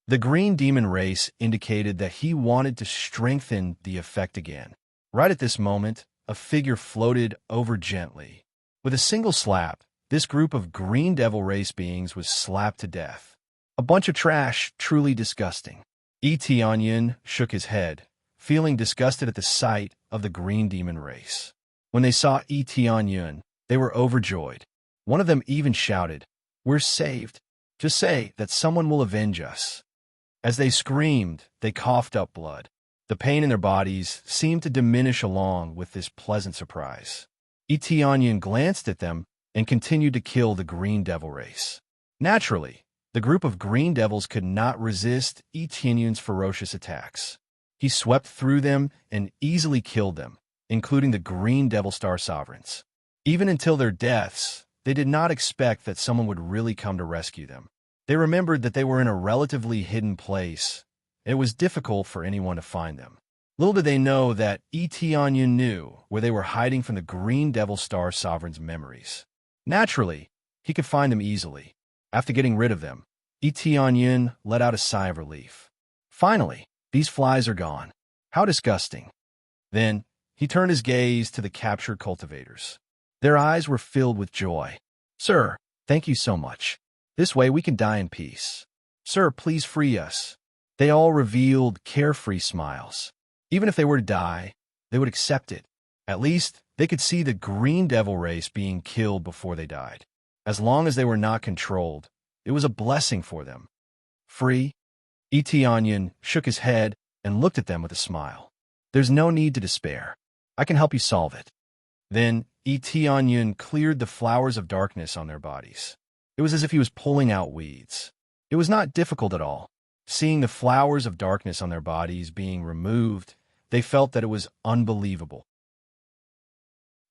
The Green Demon race indicated that he wanted to strengthen the effect again. Right at this moment, a figure floated over gently. With a single slap, this group of Green Devil race beings was slapped to death. A bunch of trash, truly disgusting. Etienne shook his head, feeling disgusted at the sight of the Green Demon race. When they saw Etienne, they were overjoyed. One of them even shouted, "We're saved. Just say that someone will avenge us." As they screamed, they coughed up blood. The pain in their bodies seemed to diminish along with this pleasant surprise. Etienne glanced at them and continued to kill the Green Devil race. Naturally, the group of Green Devils could not resist Etienne's ferocious attacks. He swept through them and easily killed them, including the Green Devil Star Sovereigns. Even until their deaths, they did not expect that someone would really come to rescue them. They remembered that they were in a relatively hidden place. It was difficult for anyone to find them. Little did they know that Etienne knew where they were hiding from the Green Devil Star Sovereign's memories. Naturally, he could find them easily. After getting rid of them, Etienne let out a sigh of relief. Finally, these flies are gone. How disgusting. Then, he turned his gaze to the captured cultivators. Their eyes were filled with joy. "Sir, thank you so much. This way we can die in peace. Sir, please free us." They all revealed carefree smiles. Even if they were to die, they would accept it. At least, they could see the Green Devil race being killed before they died. As long as they were not controlled, it was a blessing for them. Free? Etienne shook his head and looked at them with a smile. "There's no need to despair. I can help you solve it." Then Tianyun cleared the flowers of darkness on their bodies. It was as if he was pulling out weeds. It was not difficult at all. Seeing the flowers of darkness on their bodies being removed, they felt that it was unbelievable.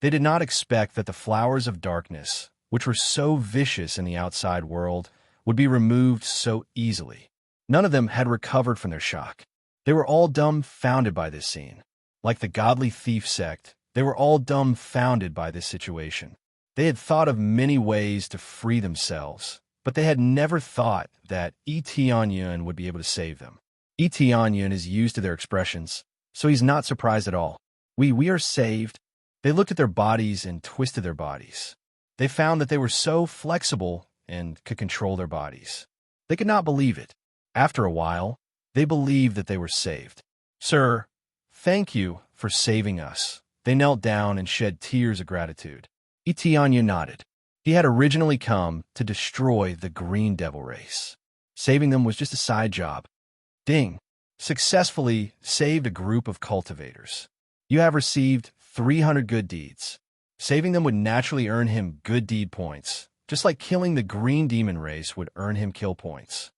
They did not expect that the flowers of darkness, which were so vicious in the outside world, would be removed so easily. None of them had recovered from their shock. They were all dumbfounded by this scene. Like the godly thief sect, they were all dumbfounded by this situation. They had thought of many ways to free themselves, but they had never thought that Tianyun would be able to save them. Tianyun is used to their expressions, so he's not surprised at all. We are saved. They looked at their bodies and twisted their bodies. They found that they were so flexible and could control their bodies. They could not believe it. After a while, they believed that they were saved. Sir, thank you for saving us. They knelt down and shed tears of gratitude. Tianyun nodded. He had originally come to destroy the Green Devil race. Saving them was just a side job. Ding! Successfully saved a group of cultivators. You have received 300 good deeds. Saving them would naturally earn him good deed points, just like killing the Green Demon race would earn him kill points.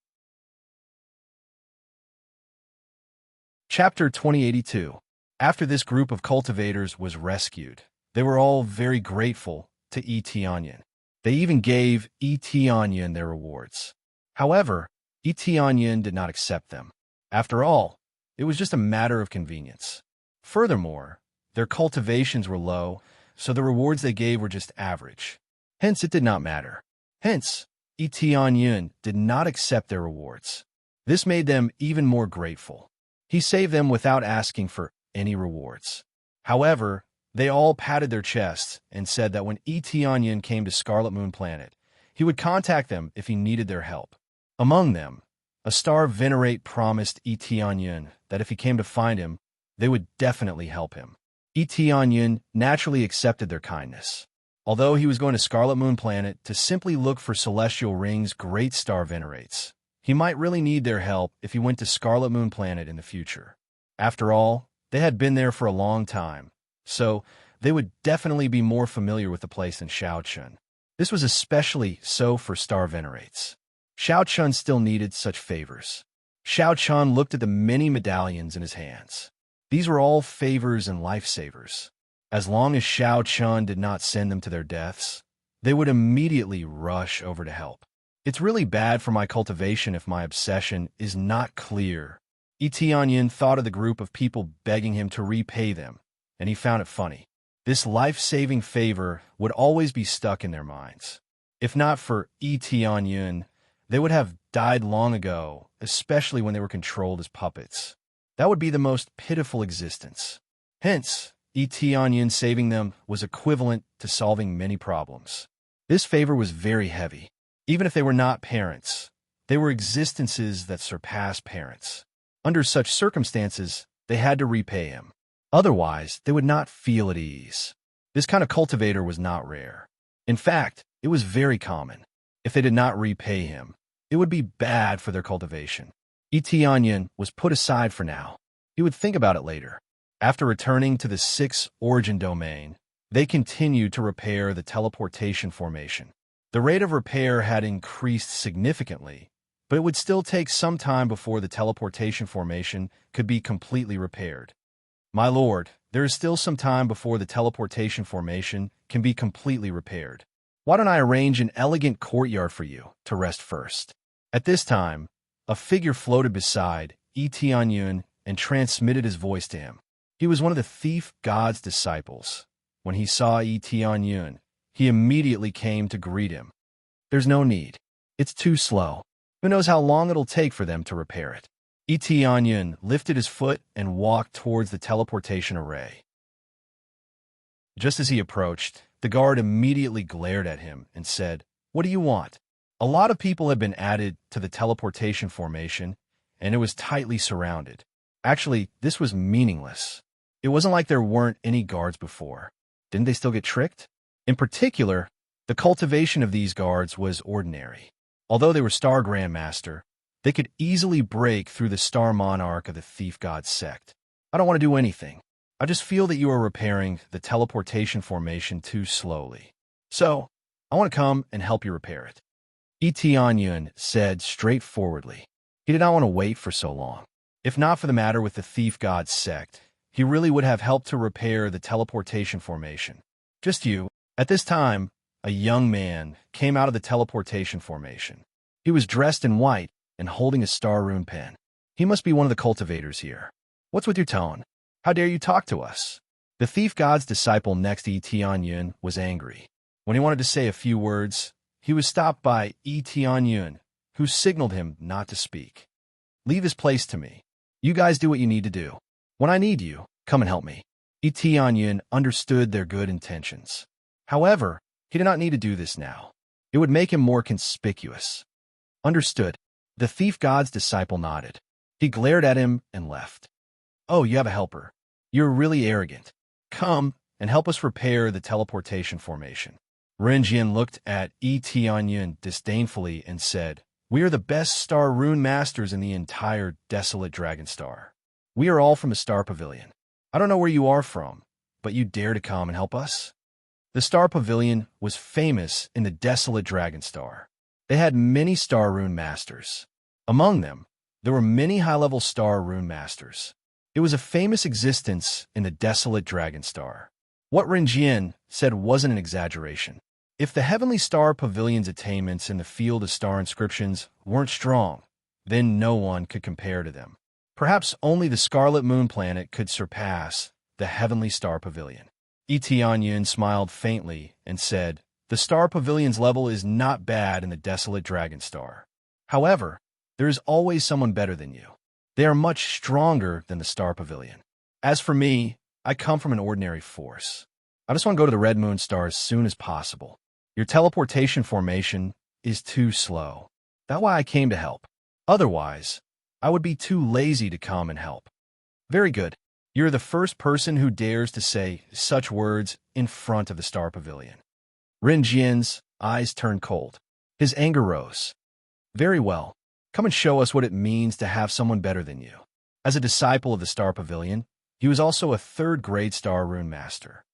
Chapter 2082. After this group of cultivators was rescued, they were all very grateful to Tianyun. They even gave Tianyun their rewards. However, Tianyun did not accept them. After all, it was just a matter of convenience. Furthermore, their cultivations were low, so the rewards they gave were just average. Hence, it did not matter. Hence, Tianyun did not accept their rewards. This made them even more grateful. He saved them without asking for any rewards. However, they all patted their chests and said that when Tianyun came to Scarlet Moon Planet, he would contact them if he needed their help. Among them, a star venerate promised Tianyun that if he came to find him, they would definitely help him. Tianyun naturally accepted their kindness. Although he was going to Scarlet Moon Planet to simply look for celestial rings great star venerates, he might really need their help if he went to Scarlet Moon Planet in the future. After all, they had been there for a long time, so they would definitely be more familiar with the place than Xiao Chun. This was especially so for star venerates. Xiao Chun still needed such favors. Xiao Chun looked at the many medallions in his hands. These were all favors and lifesavers. As long as Xiao Chun did not send them to their deaths, they would immediately rush over to help. It's really bad for my cultivation if my obsession is not clear. Tianyun thought of the group of people begging him to repay them, and he found it funny. This life-saving favor would always be stuck in their minds. If not for Tianyun, they would have died long ago, especially when they were controlled as puppets. That would be the most pitiful existence. Hence, Tianyun saving them was equivalent to solving many problems. This favor was very heavy. Even if they were not parents, they were existences that surpassed parents. Under such circumstances, they had to repay him. Otherwise, they would not feel at ease. This kind of cultivator was not rare. In fact, it was very common. If they did not repay him, it would be bad for their cultivation. Tianyun was put aside for now. He would think about it later. After returning to the 6th origin domain, they continued to repair the teleportation formation. The rate of repair had increased significantly, but it would still take some time before the teleportation formation could be completely repaired. My lord, there is still some time before the teleportation formation can be completely repaired. Why don't I arrange an elegant courtyard for you to rest first? At this time, a figure floated beside Tianyun and transmitted his voice to him. He was one of the thief god's disciples. When he saw Tianyun, he immediately came to greet him. There's no need. It's too slow. Who knows how long it'll take for them to repair it? Tianyun lifted his foot and walked towards the teleportation array. Just as he approached, the guard immediately glared at him and said, "What do you want?" A lot of people had been added to the teleportation formation, and it was tightly surrounded. Actually, this was meaningless. It wasn't like there weren't any guards before. Didn't they still get tricked? In particular, the cultivation of these guards was ordinary. Although they were Star Grandmaster, they could easily break through the Star Monarch of the Thief God sect. I don't want to do anything. I just feel that you are repairing the teleportation formation too slowly. So, I want to come and help you repair it. Tianyun said straightforwardly. He did not want to wait for so long. If not for the matter with the thief god's sect, he really would have helped to repair the teleportation formation. Just you. At this time, a young man came out of the teleportation formation. He was dressed in white and holding a star rune pen. He must be one of the cultivators here. What's with your tone? How dare you talk to us? The thief god's disciple next to Tianyun was angry. When he wanted to say a few words, he was stopped by Tianyun, who signaled him not to speak. Leave this place to me. You guys do what you need to do. When I need you, come and help me. Tianyun understood their good intentions. However, he did not need to do this now. It would make him more conspicuous. Understood. The thief god's disciple nodded. He glared at him and left. Oh, you have a helper. You're really arrogant. Come and help us repair the teleportation formation. Renjian looked at Tianyun disdainfully and said, We are the best star rune masters in the entire desolate dragon star. We are all from the Star Pavilion. I don't know where you are from, but you dare to come and help us? The Star Pavilion was famous in the desolate dragon star. They had many star rune masters. Among them, there were many high-level star rune masters. It was a famous existence in the desolate dragon star. What Renjian said wasn't an exaggeration. If the Heavenly Star Pavilion's attainments in the field of star inscriptions weren't strong, then no one could compare to them. Perhaps only the Scarlet Moon planet could surpass the Heavenly Star Pavilion. Tianyun smiled faintly and said, The Star Pavilion's level is not bad in the desolate dragon star. However, there is always someone better than you. They are much stronger than the Star Pavilion. As for me, I come from an ordinary force. I just want to go to the Red Moon Star as soon as possible. Your teleportation formation is too slow. That's why I came to help. Otherwise, I would be too lazy to come and help. Very good. You're the first person who dares to say such words in front of the Star Pavilion. Renjian's eyes turned cold. His anger rose. Very well. Come and show us what it means to have someone better than you. As a disciple of the Star Pavilion, he was also a third-grade Star Rune Master.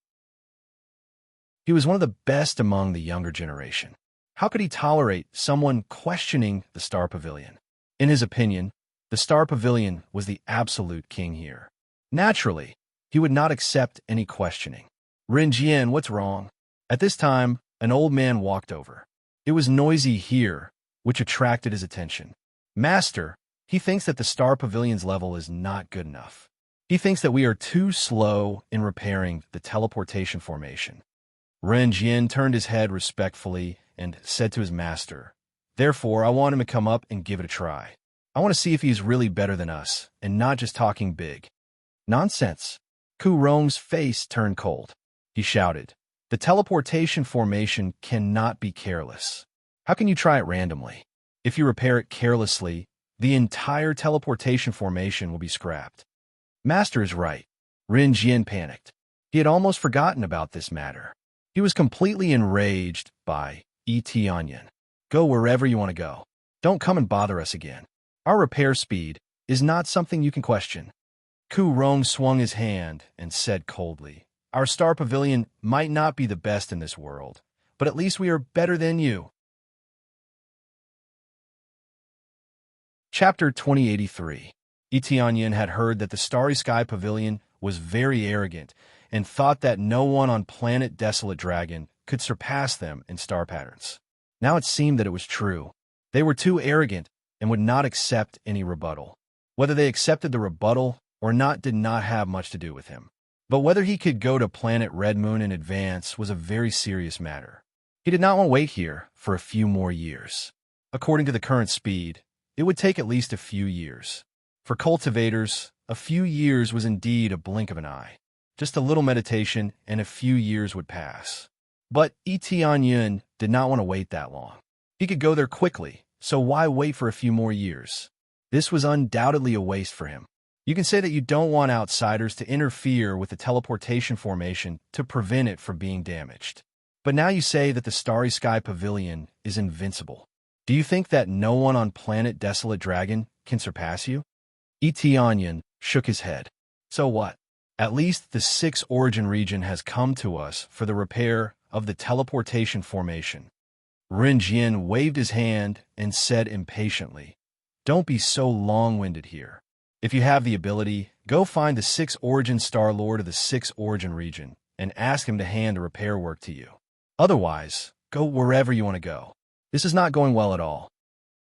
He was one of the best among the younger generation. How could he tolerate someone questioning the Star Pavilion? In his opinion, the Star Pavilion was the absolute king here. Naturally, he would not accept any questioning. Renjian, what's wrong? At this time, an old man walked over. It was noisy here, which attracted his attention. Master, he thinks that the Star Pavilion's level is not good enough. He thinks that we are too slow in repairing the teleportation formation. Renjian turned his head respectfully and said to his master, Therefore, I want him to come up and give it a try. I want to see if he's really better than us, and not just talking big. Nonsense. Ku Rong's face turned cold. He shouted, The teleportation formation cannot be careless. How can you try it randomly? If you repair it carelessly, the entire teleportation formation will be scrapped. Master is right. Renjian panicked. He had almost forgotten about this matter. He was completely enraged by Tianyun. Go wherever you want to go. Don't come and bother us again. Our repair speed is not something you can question. Ku Rong swung his hand and said coldly, Our Star Pavilion might not be the best in this world, but at least we are better than you. Chapter 2083. Tianyun had heard that the Starry Sky Pavilion was very arrogant and thought that no one on planet Desolate Dragon could surpass them in star patterns. Now it seemed that it was true. They were too arrogant and would not accept any rebuttal. Whether they accepted the rebuttal or not did not have much to do with him. But whether he could go to planet Red Moon in advance was a very serious matter. He did not want to wait here for a few more years. According to the current speed, it would take at least a few years. For cultivators, a few years was indeed a blink of an eye. Just a little meditation and a few years would pass. But Tianyun did not want to wait that long. He could go there quickly, so why wait for a few more years? This was undoubtedly a waste for him. You can say that you don't want outsiders to interfere with the teleportation formation to prevent it from being damaged. But now you say that the Starry Sky Pavilion is invincible. Do you think that no one on planet Desolate Dragon can surpass you? Tianyun shook his head. So what? At least the 6 origin region has come to us for the repair of the teleportation formation. Ren Jian waved his hand and said impatiently, "Don't be so long-winded here. If you have the ability, go find the 6 origin Star Lord of the 6 origin region and ask him to hand the repair work to you. Otherwise, go wherever you want to go. This is not going well at all."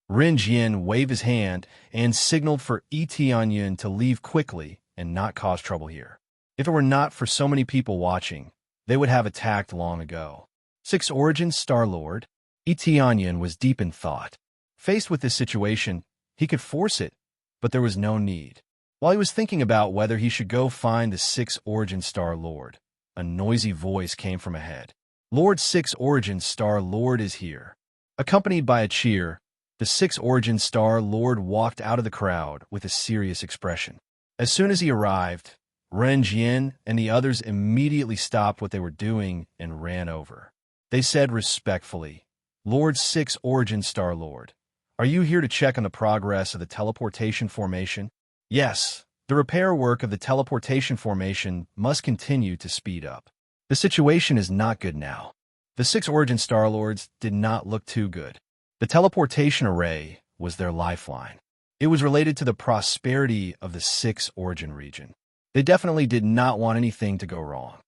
Ren Jian waved his hand and signaled for Yi Tianyun to leave quickly and not cause trouble here. If it were not for so many people watching, they would have attacked long ago. 6 origin Star Lord? Yi Tianyun was deep in thought. Faced with this situation, he could force it, but there was no need. While he was thinking about whether he should go find the 6 origin Star Lord, a noisy voice came from ahead. "Lord 6 origin Star Lord is here." Accompanied by a cheer, the 6 origin Star Lord walked out of the crowd with a serious expression. As soon as he arrived, Ren Jian and the others immediately stopped what they were doing and ran over. They said respectfully, "Lord 6 origin Star Lord, are you here to check on the progress of the teleportation formation?" "Yes, the repair work of the teleportation formation must continue to speed up. The situation is not good now." The 6 origin Star Lords did not look too good. The teleportation array was their lifeline. It was related to the prosperity of the 6 origin region. They definitely did not want anything to go wrong.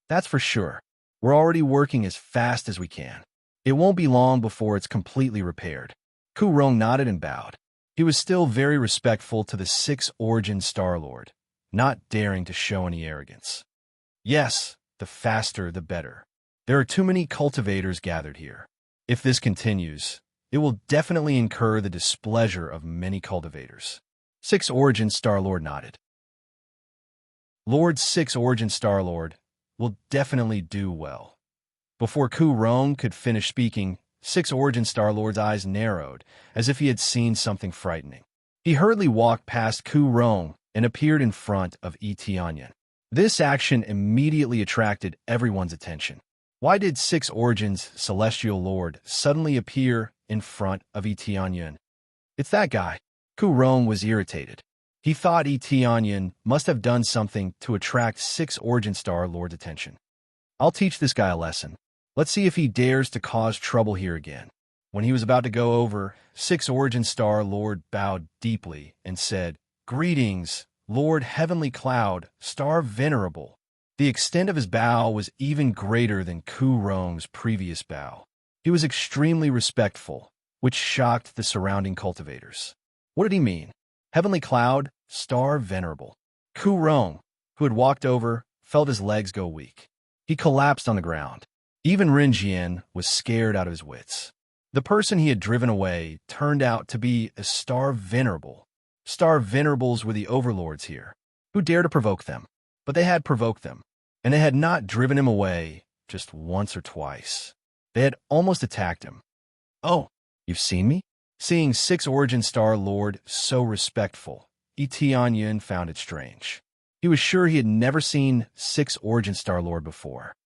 "That's for sure. We're already working as fast as we can. It won't be long before it's completely repaired." Ku Rong nodded and bowed. He was still very respectful to the 6 origin Star Lord, not daring to show any arrogance. "Yes, the faster the better. There are too many cultivators gathered here. If this continues, it will definitely incur the displeasure of many cultivators." 6 origin Star Lord nodded. "Lord 6 origin Star Lord will definitely do well." Before Ku Rong could finish speaking, 6 origin Star Lord's eyes narrowed, as if he had seen something frightening. He hurriedly walked past Ku Rong and appeared in front of Yi Tianyun. This action immediately attracted everyone's attention. Why did 6 origins Celestial Lord suddenly appear in front of Yi Tianyun? "It's that guy." Ku Rong was irritated. He thought Yi Tianyun must have done something to attract 6 origin Star Lord's attention. "I'll teach this guy a lesson. Let's see if he dares to cause trouble here again." When he was about to go over, 6 origin Star Lord bowed deeply and said, "Greetings, Lord Heavenly Cloud, Star Venerable." The extent of his bow was even greater than Ku Rong's previous bow. He was extremely respectful, which shocked the surrounding cultivators. What did he mean? Heavenly Cloud, Star Venerable. Ku Rong, who had walked over, felt his legs go weak. He collapsed on the ground. Even Ren Jian was scared out of his wits. The person he had driven away turned out to be a Star Venerable. Star Venerables were the overlords here. Who dared to provoke them? But they had provoked them, and they had not driven him away just once or twice. They had almost attacked him. "Oh, you've seen me?" Seeing 6 origin Star Lord so respectful, Yi Tianyun found it strange. He was sure he had never seen 6 origin Star Lord before.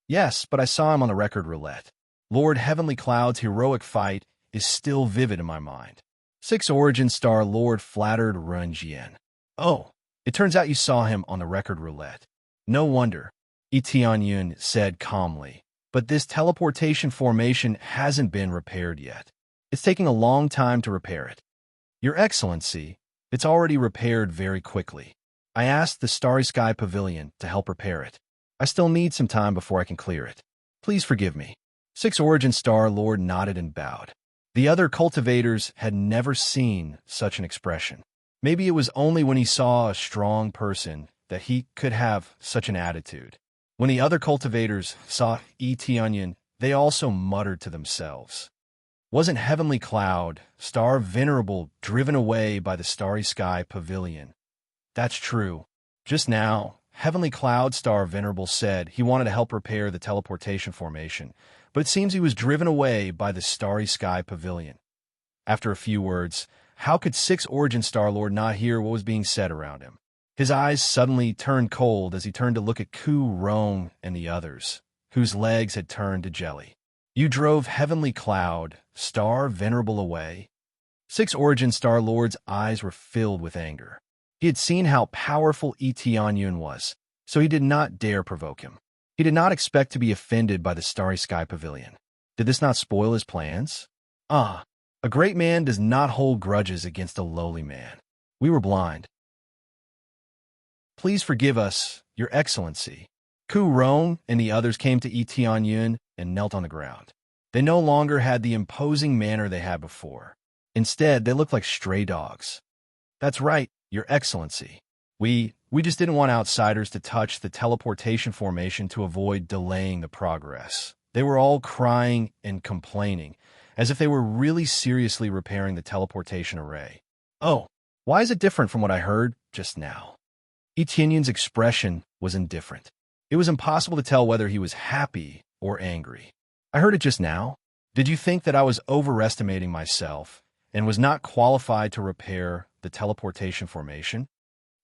"Yes, but I saw him on the record roulette. Lord Heavenly Cloud's heroic fight is still vivid in my mind." 6 origin Star Lord flattered Ren Jian. "Oh, it turns out you saw him on the record roulette. No wonder," Yi Tianyun said calmly. "But this teleportation formation hasn't been repaired yet. It's taking a long time to repair it." "Your Excellency, it's already repaired very quickly. I asked the Starry Sky Pavilion to help repair it. I still need some time before I can clear it. Please forgive me." 6 origin Star Lord nodded and bowed. The other cultivators had never seen such an expression. Maybe it was only when he saw a strong person that he could have such an attitude. When the other cultivators saw Yi Tianyun, they also muttered to themselves. Wasn't Heavenly Cloud, Star Venerable, driven away by the Starry Sky Pavilion? That's true. Just now, Heavenly Cloud Star Venerable said he wanted to help repair the teleportation formation, but it seems he was driven away by the Starry Sky Pavilion. After a few words, how could 6 origin Star Lord not hear what was being said around him? His eyes suddenly turned cold as he turned to look at Ku Rong and the others, whose legs had turned to jelly. "You drove Heavenly Cloud, Star Venerable away?" 6 origin Star Lord's eyes were filled with anger. He had seen how powerful Yi Tianyun was, so he did not dare provoke him. He did not expect to be offended by the starry sky pavilion. Did this not spoil his plans? Ah, a great man does not hold grudges against a lowly man. We were blind. Please forgive us, Your Excellency. Ku Rong and the others came to Yi Tianyun and knelt on the ground. They no longer had the imposing manner they had before. Instead, they looked like stray dogs. That's right, Your Excellency. We just didn't want outsiders to touch the teleportation formation to avoid delaying the progress. They were all crying and complaining, as if they were really seriously repairing the teleportation array. Oh, why is it different from what I heard just now? Etienne's expression was indifferent. It was impossible to tell whether he was happy or angry. I heard it just now. Did you think that I was overestimating myself and was not qualified to repair the teleportation formation?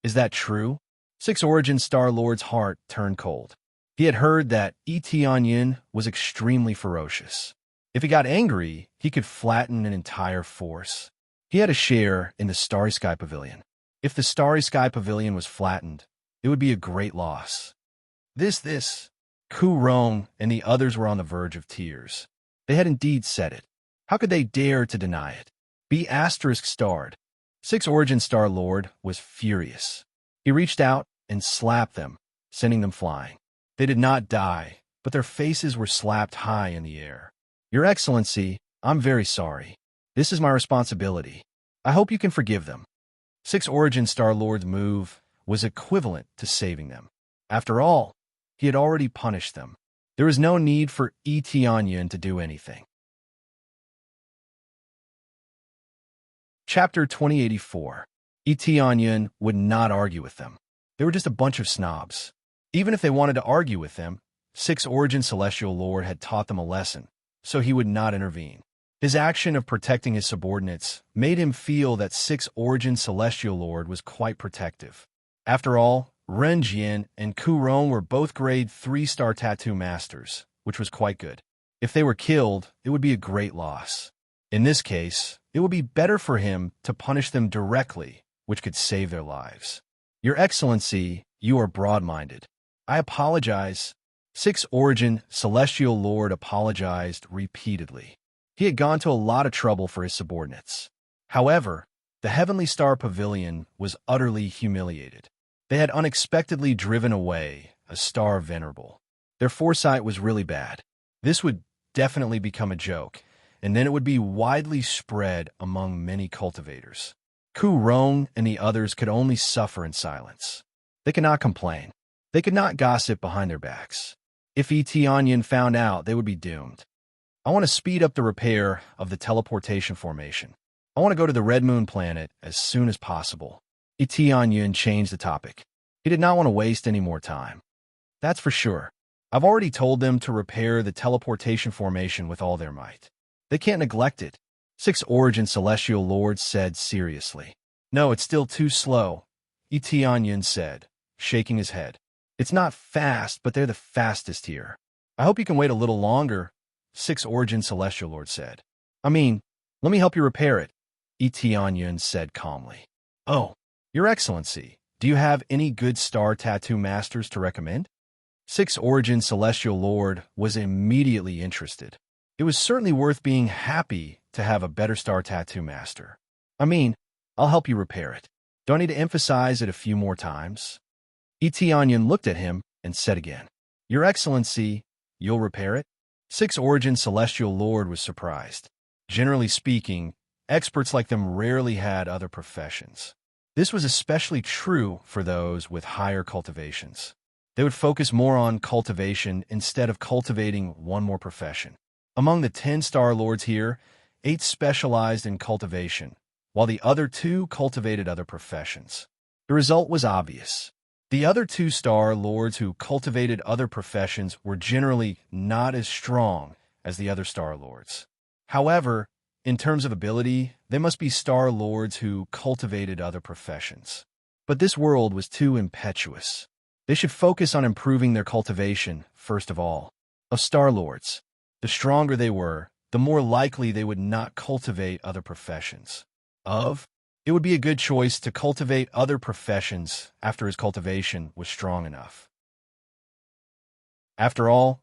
Is that true? Six Origin Star-Lord's heart turned cold. He had heard that Etienne was extremely ferocious. If he got angry, he could flatten an entire force. He had a share in the Starry Sky Pavilion. If the Starry Sky Pavilion was flattened, it would be a great loss. Ku Rong and the others were on the verge of tears. They had indeed said it. How could they dare to deny it? Be *starred. Six Origin Star-Lord was furious. He reached out and slapped them, sending them flying. They did not die, but their faces were slapped high in the air. Your Excellency, I'm very sorry. This is my responsibility. I hope you can forgive them. Six Origin Star-Lord's move was equivalent to saving them. After all, he had already punished them. There was no need for Etienne to do anything. Chapter 2084. Etienne would not argue with them. They were just a bunch of snobs. Even if they wanted to argue with them, Six Origin Celestial Lord had taught them a lesson, so he would not intervene. His action of protecting his subordinates made him feel that Six Origin Celestial Lord was quite protective. After all, Ren Jian and Ku Rong were both grade 3-star tattoo masters, which was quite good. If they were killed, it would be a great loss. In this case, it would be better for him to punish them directly, which could save their lives. Your Excellency, you are broad-minded. I apologize. Six Origin Celestial Lord apologized repeatedly. He had gone to a lot of trouble for his subordinates. However, the Heavenly Star Pavilion was utterly humiliated. They had unexpectedly driven away a Star Venerable. Their foresight was really bad. This would definitely become a joke, and then it would be widely spread among many cultivators. Ku Rong and the others could only suffer in silence. They could not complain. They could not gossip behind their backs. If Etienne found out, they would be doomed. I want to speed up the repair of the teleportation formation. I want to go to the Red Moon planet as soon as possible. Etienne changed the topic. He did not want to waste any more time. That's for sure. I've already told them to repair the teleportation formation with all their might. They can't neglect it. Six Origin Celestial Lord said seriously. No, it's still too slow, Etienne said, shaking his head. It's not fast, but they're the fastest here. I hope you can wait a little longer, Six Origin Celestial Lord said. Let me help you repair it, Etienne said calmly. Oh, Your Excellency, do you have any good star tattoo masters to recommend? Six Origin Celestial Lord was immediately interested. It was certainly worth being happy to have a better star tattoo master. I'll help you repair it. Do I need to emphasize it a few more times? Etienne looked at him and said again, Your Excellency, you'll repair it? Six Origin Celestial Lord was surprised. Generally speaking, experts like them rarely had other professions. This was especially true for those with higher cultivations. They would focus more on cultivation instead of cultivating one more profession. Among the 10 Star Lords here, 8 specialized in cultivation, while the other 2 cultivated other professions. The result was obvious. The other 2 Star Lords who cultivated other professions were generally not as strong as the other Star Lords. However, in terms of ability, they must be Star Lords who cultivated other professions. But this world was too impetuous. They should focus on improving their cultivation, first of all. Of Star Lords, the stronger they were, the more likely they would not cultivate other professions. It would be a good choice to cultivate other professions after his cultivation was strong enough. After all,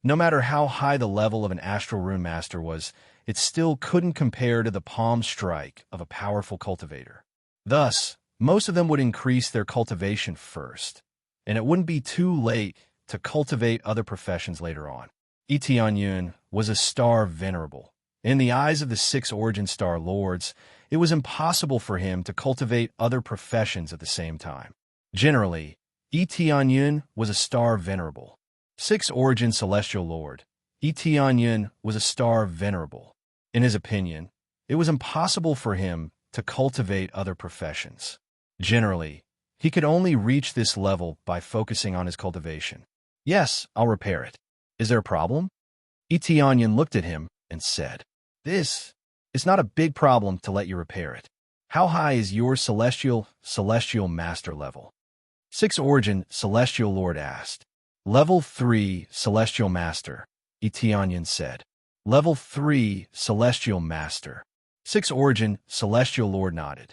no matter how high the level of an astral rune master was, it still couldn't compare to the palm strike of a powerful cultivator. Thus, most of them would increase their cultivation first, and it wouldn't be too late to cultivate other professions later on. Tianyun was a star venerable. In the eyes of the 6 origin star lords, it was impossible for him to cultivate other professions at the same time. Generally, Tianyun was a star venerable. 6 origin celestial lord, Tianyun was a star venerable. In his opinion, it was impossible for him to cultivate other professions. Generally, he could only reach this level by focusing on his cultivation. Yes, I'll repair it. Is there a problem? Tianyun looked at him and said, This is not a big problem to let you repair it. How high is your celestial master level? 6 origin celestial lord asked. Level 3 celestial master, Tianyun said. Level 3 celestial master. 6 origin celestial lord nodded.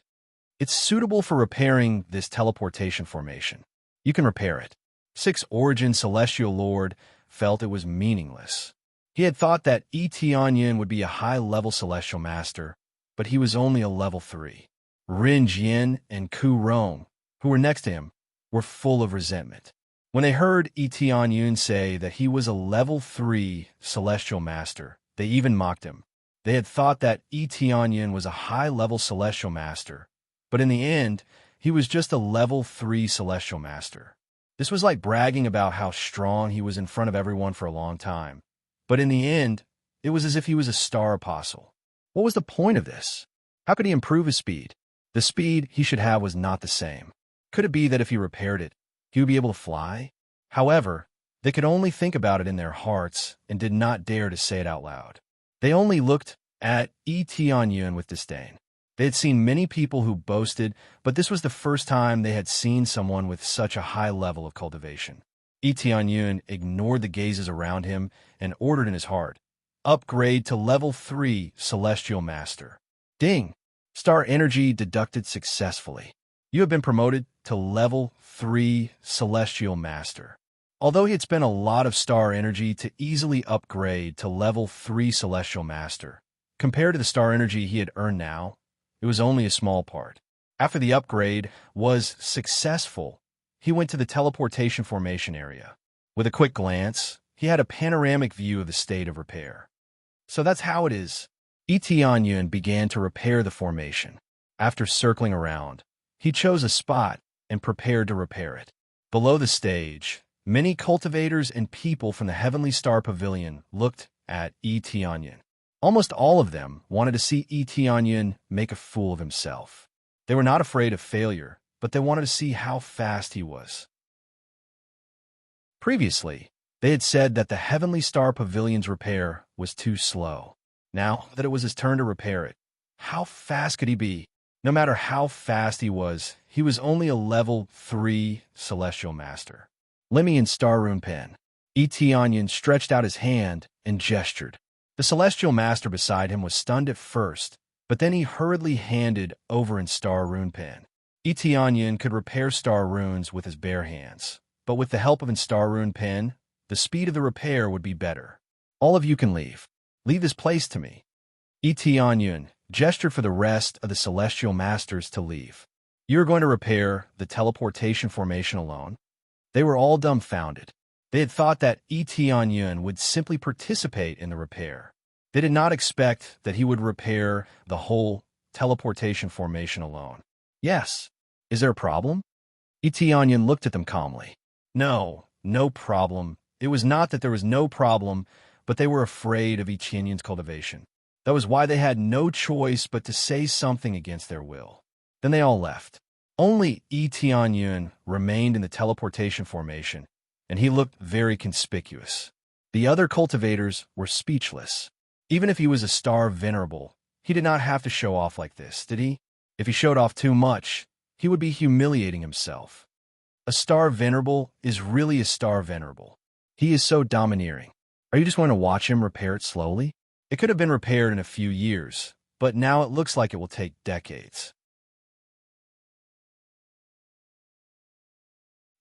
It's suitable for repairing this teleportation formation. You can repair it. 6 origin celestial lord felt it was meaningless. He had thought that Tianyun would be a high-level celestial master, but he was only a level 3. Rin Jian and Ku Rong, who were next to him, were full of resentment. When they heard Tianyun say that he was a level 3 celestial master, they even mocked him. They had thought that Tianyun was a high-level celestial master, but in the end, he was just a level 3 celestial master. This was like bragging about how strong he was in front of everyone for a long time. But in the end, it was as if he was a star apostle. What was the point of this? How could he improve his speed? The speed he should have was not the same. Could it be that if he repaired it, he would be able to fly? However, they could only think about it in their hearts and did not dare to say it out loud. They only looked at Tianyun with disdain. They had seen many people who boasted, but this was the first time they had seen someone with such a high level of cultivation. Tianyun ignored the gazes around him and ordered in his heart, Upgrade to level 3 celestial master. Ding! Star energy deducted successfully. You have been promoted to level 3 celestial master. Although he had spent a lot of star energy to easily upgrade to level 3 celestial master, compared to the star energy he had earned now, it was only a small part. After the upgrade was successful, he went to the teleportation formation area. With a quick glance, he had a panoramic view of the state of repair. So that's how it is. Tianyun began to repair the formation. After circling around, he chose a spot and prepared to repair it. Below the stage, many cultivators and people from the Heavenly Star Pavilion looked at Tianyun. Almost all of them wanted to see Tianyun make a fool of himself. They were not afraid of failure, but they wanted to see how fast he was. Previously, they had said that the Heavenly Star Pavilion's repair was too slow. Now that it was his turn to repair it, how fast could he be? No matter how fast he was only a level 3 celestial master. Lemmy and Star Rune Pen. Tianyun stretched out his hand and gestured. The celestial master beside him was stunned at first, but then he hurriedly handed over in Star Rune Pen. Tianyun could repair star runes with his bare hands, but with the help of an Star Rune Pen, the speed of the repair would be better. All of you can leave. Leave this place to me. Tianyun gestured for the rest of the celestial masters to leave. You're going to repair the teleportation formation alone? They were all dumbfounded. They had thought that Tianyun would simply participate in the repair. They did not expect that he would repair the whole teleportation formation alone. Yes. Is there a problem? Tianyun looked at them calmly. No problem. It was not that there was no problem, but they were afraid of Tianyun's cultivation. That was why they had no choice but to say something against their will. Then they all left. Only Tianyun remained in the teleportation formation, and he looked very conspicuous. The other cultivators were speechless. Even if he was a star venerable, he did not have to show off like this, did he? If he showed off too much, he would be humiliating himself. A star venerable is really a star venerable. He is so domineering. Are you just going to watch him repair it slowly? It could have been repaired in a few years, but now it looks like it will take decades.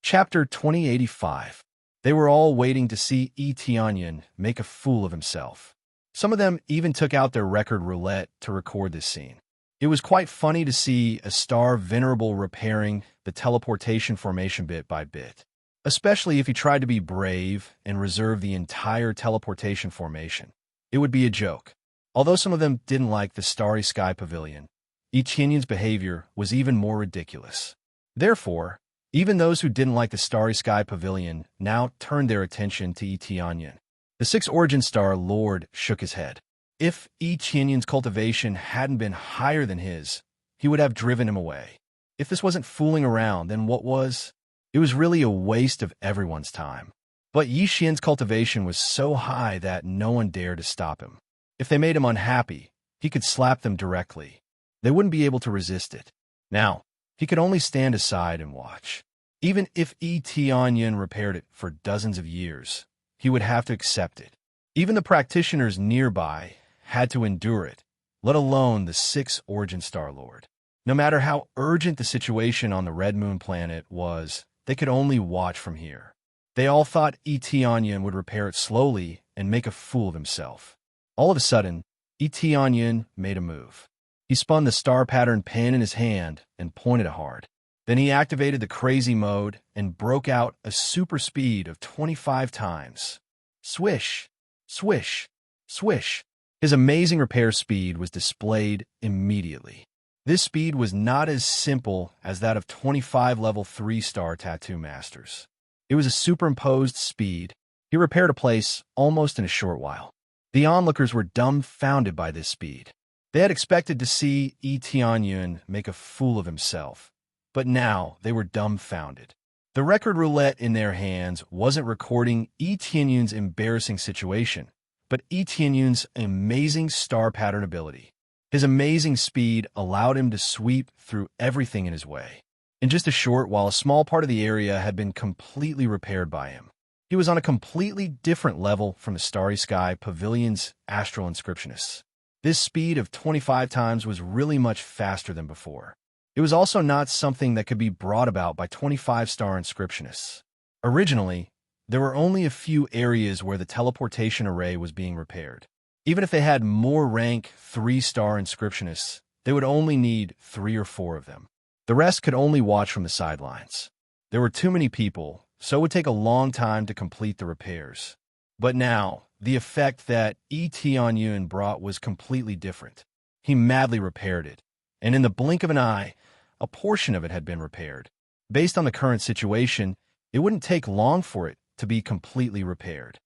Chapter 2085. They were all waiting to see Tianyin make a fool of himself. Some of them even took out their record roulette to record this scene. It was quite funny to see a star venerable repairing the teleportation formation bit by bit, especially if he tried to be brave and reserve the entire teleportation formation. It would be a joke. Although some of them didn't like the Starry Sky Pavilion, Tianyin's behavior was even more ridiculous. Therefore, even those who didn't like the Starry Sky Pavilion now turned their attention to Tianyin. The 6th Origin Star Lord shook his head. If Tianyin's cultivation hadn't been higher than his, he would have driven him away. If this wasn't fooling around, then what was? It was really a waste of everyone's time. But Xian's cultivation was so high that no one dared to stop him. If they made him unhappy, he could slap them directly. They wouldn't be able to resist it. Now, he could only stand aside and watch. Even if Tianyin repaired it for dozens of years, he would have to accept it. Even the practitioners nearby had to endure it, let alone the 6th Origin Star Lord. No matter how urgent the situation on the Red Moon planet was, they could only watch from here. They all thought Tianyin would repair it slowly and make a fool of himself. All of a sudden, Tianyin made a move. He spun the star pattern pen in his hand and pointed it hard. Then he activated the crazy mode and broke out a super speed of 25 times. Swish, swish, swish. His amazing repair speed was displayed immediately. This speed was not as simple as that of 25 level 3-star tattoo masters. It was a superimposed speed. He repaired a place almost in a short while. The onlookers were dumbfounded by this speed. They had expected to see Tianyin make a fool of himself, but now they were dumbfounded. The record roulette in their hands wasn't recording Tianyin's embarrassing situation, but Tianyin's amazing star pattern ability. His amazing speed allowed him to sweep through everything in his way. In just a short while, a small part of the area had been completely repaired by him. He was on a completely different level from the Starry Sky Pavilion's astral inscriptionists. This speed of 25 times was really much faster than before. It was also not something that could be brought about by 25-star inscriptionists. Originally, there were only a few areas where the teleportation array was being repaired. Even if they had more rank 3-star inscriptionists, they would only need 3 or 4 of them. The rest could only watch from the sidelines. There were too many people, so it would take a long time to complete the repairs. But now, the effect that Tianyin brought was completely different. He madly repaired it, and in the blink of an eye, a portion of it had been repaired. Based on the current situation, it wouldn't take long for it to be completely repaired.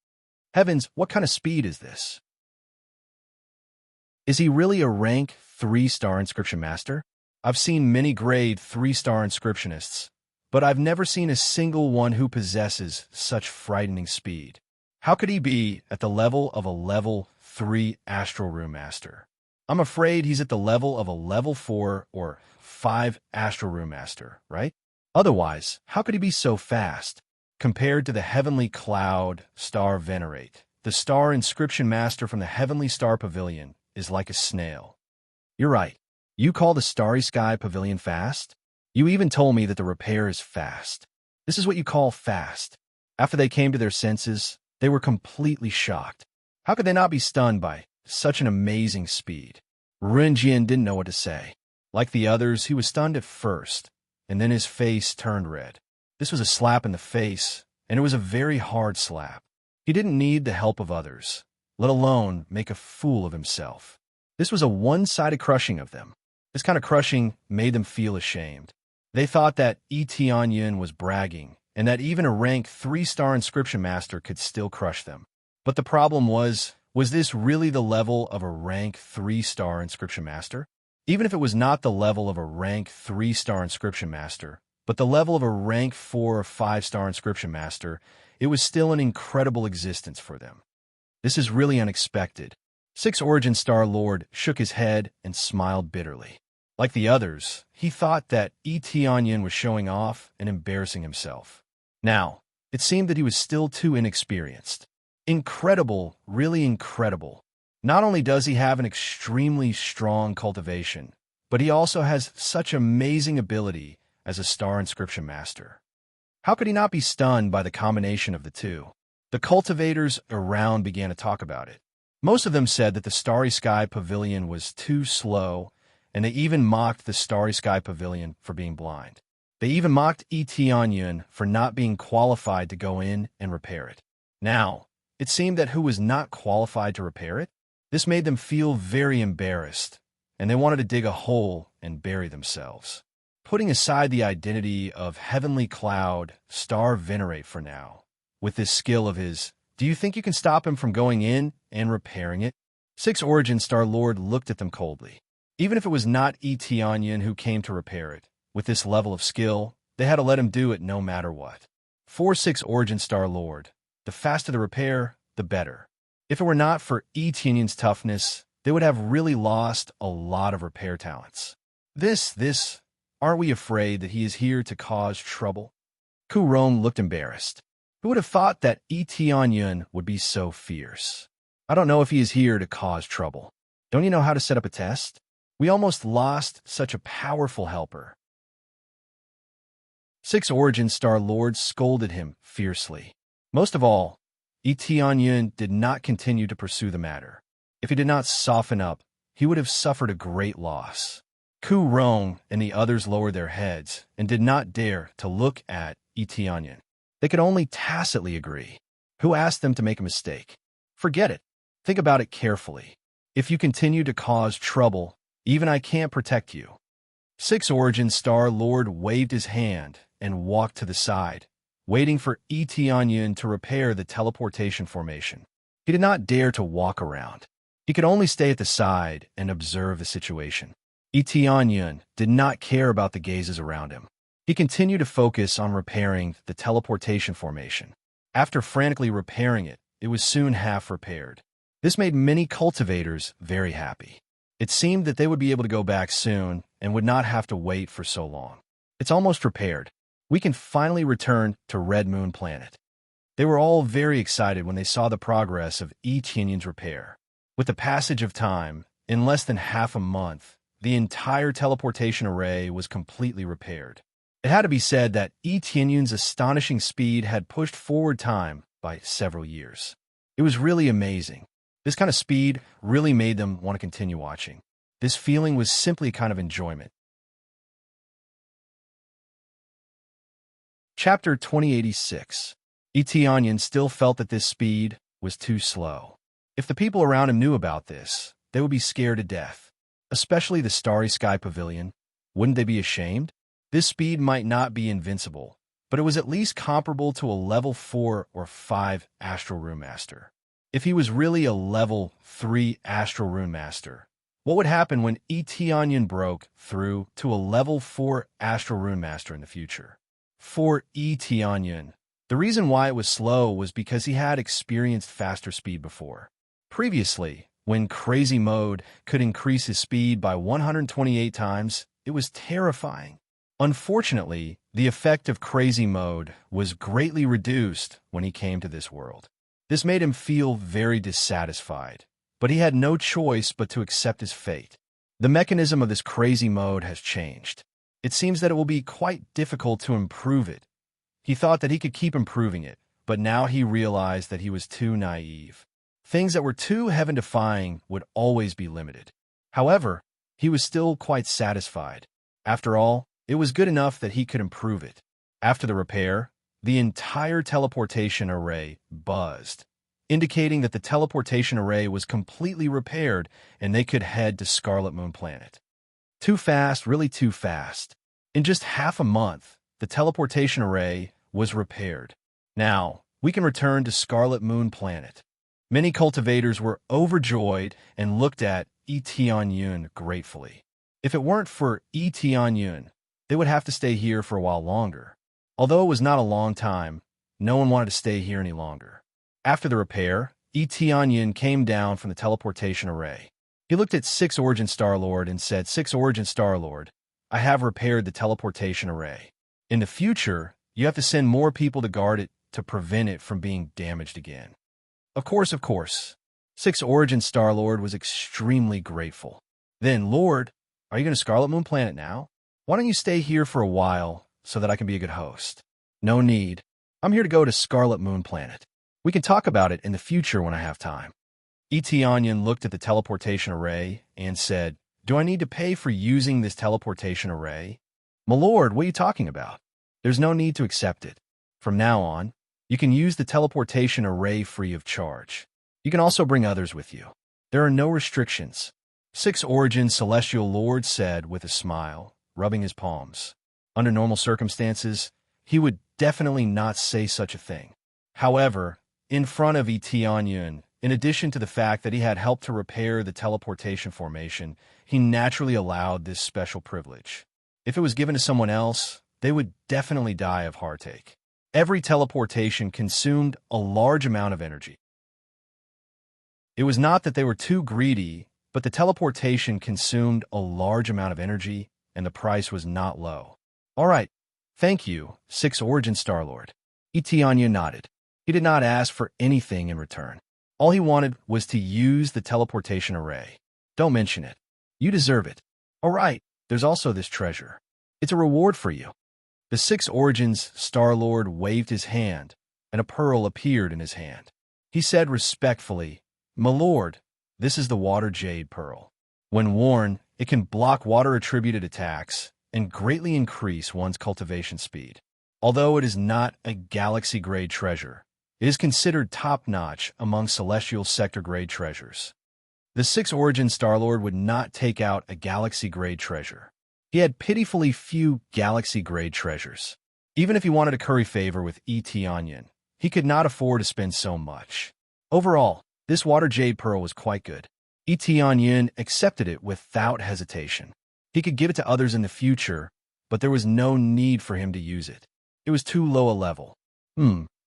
Heavens, what kind of speed is this? Is he really a rank 3-star inscription master? I've seen many grade 3-star inscriptionists, but I've never seen a single one who possesses such frightening speed. How could he be at the level of a level 3 astral room master? I'm afraid he's at the level of a level 4 or 5 astral room master, right? Otherwise, how could he be so fast? Compared to the heavenly cloud star venerate, the star inscription master from the heavenly star pavilion is like a snail. You're right. You call the Starry Sky Pavilion fast? You even told me that the repair is fast. This is what you call fast. After they came to their senses, they were completely shocked. How could they not be stunned by such an amazing speed? Renjian didn't know what to say. Like the others, he was stunned at first, and then his face turned red. This was a slap in the face, and it was a very hard slap. He didn't need the help of others, let alone make a fool of himself. This was a one-sided crushing of them. This kind of crushing made them feel ashamed. They thought that Tianyin was bragging, and that even a rank 3-star inscription master could still crush them. But the problem was this really the level of a rank 3-star inscription master? Even if it was not the level of a rank 3-star inscription master, but the level of a rank 4 or 5-star inscription master, it was still an incredible existence for them. This is really unexpected. 6th Origin Star Lord shook his head and smiled bitterly. Like the others, he thought that Tianyin was showing off and embarrassing himself. Now, it seemed that he was still too inexperienced. Incredible, really incredible. Not only does he have an extremely strong cultivation, but he also has such amazing ability as a star inscription master. How could he not be stunned by the combination of the two? The cultivators around began to talk about it. Most of them said that the Starry Sky Pavilion was too slow, and they even mocked the Starry Sky Pavilion for being blind. They even mocked Tianyun for not being qualified to go in and repair it. Now, it seemed that who was not qualified to repair it? This made them feel very embarrassed, and they wanted to dig a hole and bury themselves. Putting aside the identity of Heavenly Cloud, Star Venerate for now, with this skill of his, do you think you can stop him from going in and repairing it? Six Origin Star Lord looked at them coldly. Even if it was not Tianyun who came to repair it, with this level of skill, they had to let him do it no matter what. 4-6 Origin Star Lord. The faster the repair, the better. If it were not for Tianyun's toughness, they would have really lost a lot of repair talents. Aren't we afraid that he is here to cause trouble? Ku Rong looked embarrassed. Who would have thought that Tianyun would be so fierce? I don't know if he is here to cause trouble. Don't you know how to set up a test? We almost lost such a powerful helper. 6 Origin Star Lord scolded him fiercely. Most of all, Tianyun did not continue to pursue the matter. If he did not soften up, he would have suffered a great loss. Ku Rong and the others lowered their heads and did not dare to look at Tianyun. They could only tacitly agree. Who asked them to make a mistake? Forget it. Think about it carefully. If you continue to cause trouble, even I can't protect you. 6 Origin Star Lord waved his hand and walked to the side, waiting for Tianyun to repair the teleportation formation. He did not dare to walk around. He could only stay at the side and observe the situation. Tianyun did not care about the gazes around him. He continued to focus on repairing the teleportation formation. After frantically repairing it, it was soon half repaired. This made many cultivators very happy. It seemed that they would be able to go back soon and would not have to wait for so long. It's almost repaired. We can finally return to Red Moon Planet. They were all very excited when they saw the progress of Tianyun's repair. With the passage of time, in less than half a month, the entire teleportation array was completely repaired. It had to be said that Tianyun's astonishing speed had pushed forward time by several years. It was really amazing. This kind of speed really made them want to continue watching. This feeling was simply a kind of enjoyment. Chapter 2086. Tianyun still felt that this speed was too slow. If the people around him knew about this, they would be scared to death. Especially the Starry Sky Pavilion. Wouldn't they be ashamed? This speed might not be invincible, but it was at least comparable to a level 4 or 5 Astral Rune Master. If he was really a level 3 Astral Rune Master, what would happen when Tianyun broke through to a level 4 Astral Rune Master in the future? For Tianyun, the reason why it was slow was because he had experienced faster speed before. Previously, when Crazy Mode could increase his speed by 128 times, it was terrifying. Unfortunately, the effect of Crazy Mode was greatly reduced when he came to this world. This made him feel very dissatisfied, but he had no choice but to accept his fate. The mechanism of this Crazy Mode has changed. It seems that it will be quite difficult to improve it. He thought that he could keep improving it, but now he realized that he was too naive. Things that were too heaven-defying would always be limited. However, he was still quite satisfied. After all, it was good enough that he could improve it. After the repair, the entire teleportation array buzzed, indicating that the teleportation array was completely repaired and they could head to Scarlet Moon Planet. Too fast, really too fast. In just half a month, the teleportation array was repaired. Now, we can return to Scarlet Moon Planet. Many cultivators were overjoyed and looked at Tianyun gratefully. If it weren't for Tianyun, they would have to stay here for a while longer. Although it was not a long time, no one wanted to stay here any longer. After the repair, Tianyun came down from the teleportation array. He looked at 6 Origin Star Lord and said, 6 Origin Star Lord, I have repaired the teleportation array. In the future, you have to send more people to guard it to prevent it from being damaged again. Of course. 6 Origin Star Lord was extremely grateful. Then, Lord, are you going to Scarlet Moon Planet now? Why don't you stay here for a while so that I can be a good host? No need. I'm here to go to Scarlet Moon Planet. We can talk about it in the future when I have time. Etionyan looked at the teleportation array and said, Do I need to pay for using this teleportation array? My lord, what are you talking about? There's no need to accept it. From now on, you can use the teleportation array free of charge. You can also bring others with you. There are no restrictions. Six Origin Celestial Lord said with a smile, rubbing his palms. Under normal circumstances, he would definitely not say such a thing. However, in front of Etionyan, in addition to the fact that he had helped to repair the teleportation formation, he naturally allowed this special privilege. If it was given to someone else, they would definitely die of heartache. Every teleportation consumed a large amount of energy. It was not that they were too greedy, but the teleportation consumed a large amount of energy, and the price was not low. All right, thank you, Six Origin Starlord. Etionyan nodded. He did not ask for anything in return. All he wanted was to use the teleportation array. Don't mention it. You deserve it. All right, there's also this treasure. It's a reward for you. The Six Origins Starlord waved his hand, and a pearl appeared in his hand. He said respectfully, My lord, this is the Water Jade Pearl. When worn, it can block water-attributed attacks and greatly increase one's cultivation speed. Although it is not a galaxy-grade treasure, it is considered top-notch among celestial sector-grade treasures. The Six Origin Starlord would not take out a galaxy-grade treasure. He had pitifully few galaxy-grade treasures. Even if he wanted to curry favor with Etionyan, he could not afford to spend so much. Overall, this Water Jade Pearl was quite good. Etionyan accepted it without hesitation. He could give it to others in the future, but there was no need for him to use it. It was too low a level.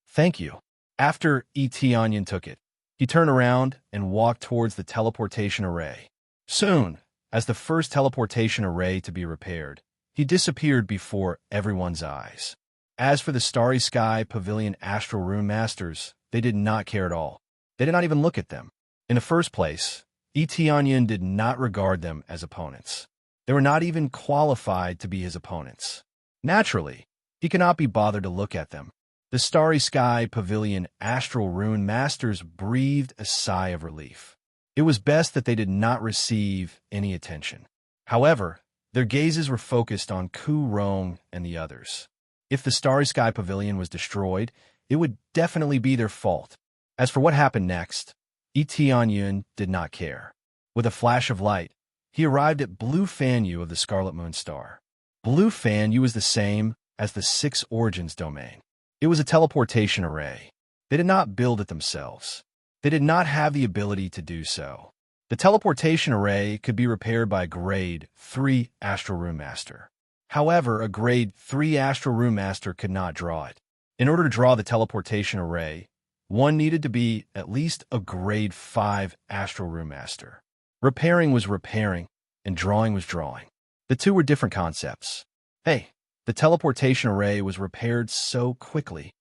Thank you. After Etionyan took it, he turned around and walked towards the teleportation array. Soon, as the first teleportation array to be repaired, he disappeared before everyone's eyes. As for the Starry Sky Pavilion Astral Rune Masters, they did not care at all. They did not even look at them. In the first place, Etionyan did not regard them as opponents. They were not even qualified to be his opponents. Naturally, he could not be bothered to look at them. The Starry Sky Pavilion Astral Rune Masters breathed a sigh of relief. It was best that they did not receive any attention. However, their gazes were focused on Ku Rong and the others. If the Starry Sky Pavilion was destroyed, it would definitely be their fault. As for what happened next, Etionyan did not care. With a flash of light, he arrived at Blue Fanyu of the Scarlet Moon Star. Blue Fanyu was the same as the Six Origins domain. It was a teleportation array. They did not build it themselves. They did not have the ability to do so. The teleportation array could be repaired by a Grade 3 Astral Rune Master. However, a Grade 3 Astral Rune Master could not draw it. In order to draw the teleportation array, one needed to be at least a Grade 5 Astral Rune Master. Repairing was repairing, and drawing was drawing. The two were different concepts. Hey, the teleportation array was repaired so quickly.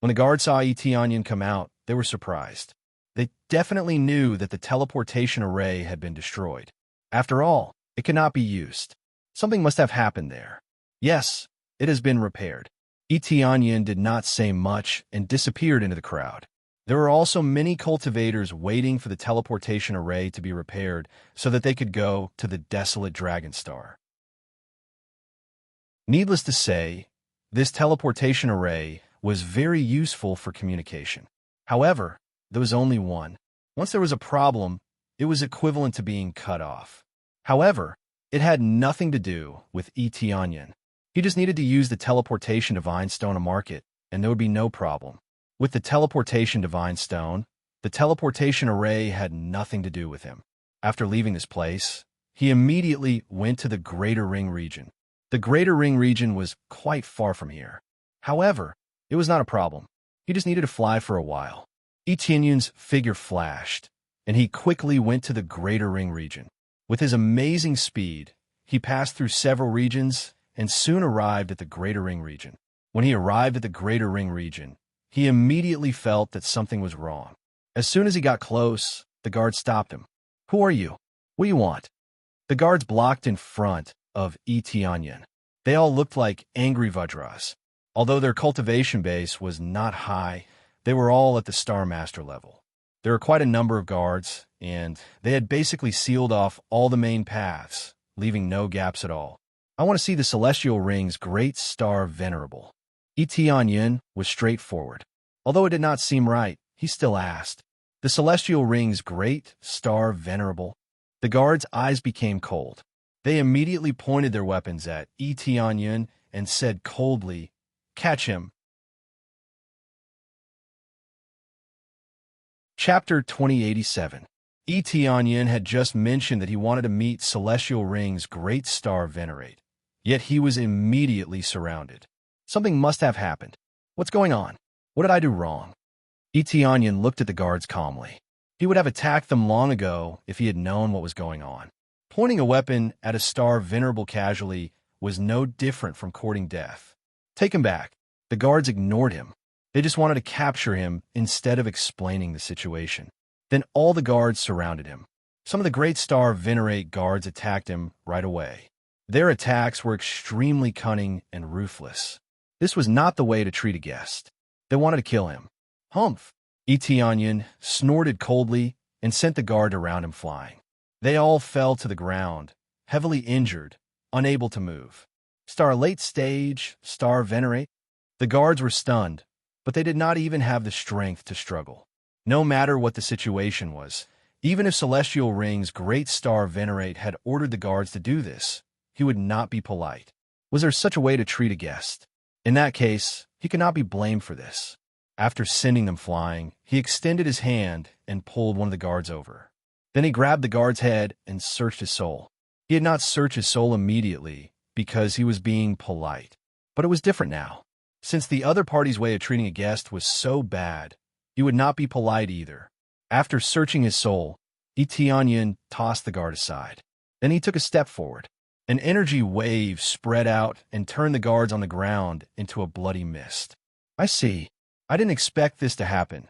When the guards saw Etionyan come out, they were surprised. They definitely knew that the teleportation array had been destroyed. After all, it could not be used. Something must have happened there. Yes, it has been repaired. Etionyan did not say much and disappeared into the crowd. There were also many cultivators waiting for the teleportation array to be repaired so that they could go to the desolate Dragon Star. Needless to say, this teleportation array was very useful for communication. However, there was only one. Once there was a problem, it was equivalent to being cut off. However, it had nothing to do with Etionyan. He just needed to use the teleportation Divine Stone to market, and there would be no problem. With the teleportation Divine Stone, the teleportation array had nothing to do with him. After leaving this place, he immediately went to the Greater Ring region. The Greater Ring region was quite far from here. However, it was not a problem. He just needed to fly for a while. Etionyan's figure flashed, and he quickly went to the Greater Ring region. With his amazing speed, he passed through several regions and soon arrived at the Greater Ring region. When he arrived at the Greater Ring region, he immediately felt that something was wrong. As soon as he got close, the guard stopped him. Who are you? What do you want? The guards blocked in front of Etionyan. They all looked like angry Vajras. Although their cultivation base was not high, they were all at the Star Master level. There were quite a number of guards, and they had basically sealed off all the main paths, leaving no gaps at all. I want to see the Celestial Ring's Great Star Venerable. Tianyin was straightforward. Although it did not seem right, he still asked, "The Celestial Ring's Great Star Venerable?" The guards' eyes became cold. They immediately pointed their weapons at Tianyin and said coldly, "Catch him." Chapter 2087. Tianyin had just mentioned that he wanted to meet Celestial Ring's Great Star Venerate, yet he was immediately surrounded. Something must have happened. What's going on? What did I do wrong? Tianyin looked at the guards calmly. He would have attacked them long ago if he had known what was going on. Pointing a weapon at a Star Venerable casually was no different from courting death. Take him back. The guards ignored him. They just wanted to capture him instead of explaining the situation. Then all the guards surrounded him. Some of the Great Star Venerate guards attacked him right away. Their attacks were extremely cunning and ruthless. This was not the way to treat a guest. They wanted to kill him. Humph! Tianyin snorted coldly and sent the guard around him flying. They all fell to the ground, heavily injured, unable to move. Star late stage, Star Venerate? The guards were stunned, but they did not even have the strength to struggle. No matter what the situation was, even if Celestial Ring's Great Star Venerate had ordered the guards to do this, he would not be polite. Was there such a way to treat a guest? In that case, he could not be blamed for this. After sending them flying, he extended his hand and pulled one of the guards over. Then he grabbed the guard's head and searched his soul. He had not searched his soul immediately because he was being polite. But it was different now. Since the other party's way of treating a guest was so bad, he would not be polite either. After searching his soul, Tianyin tossed the guard aside. Then he took a step forward. An energy wave spread out and turned the guards on the ground into a bloody mist. I see. I didn't expect this to happen.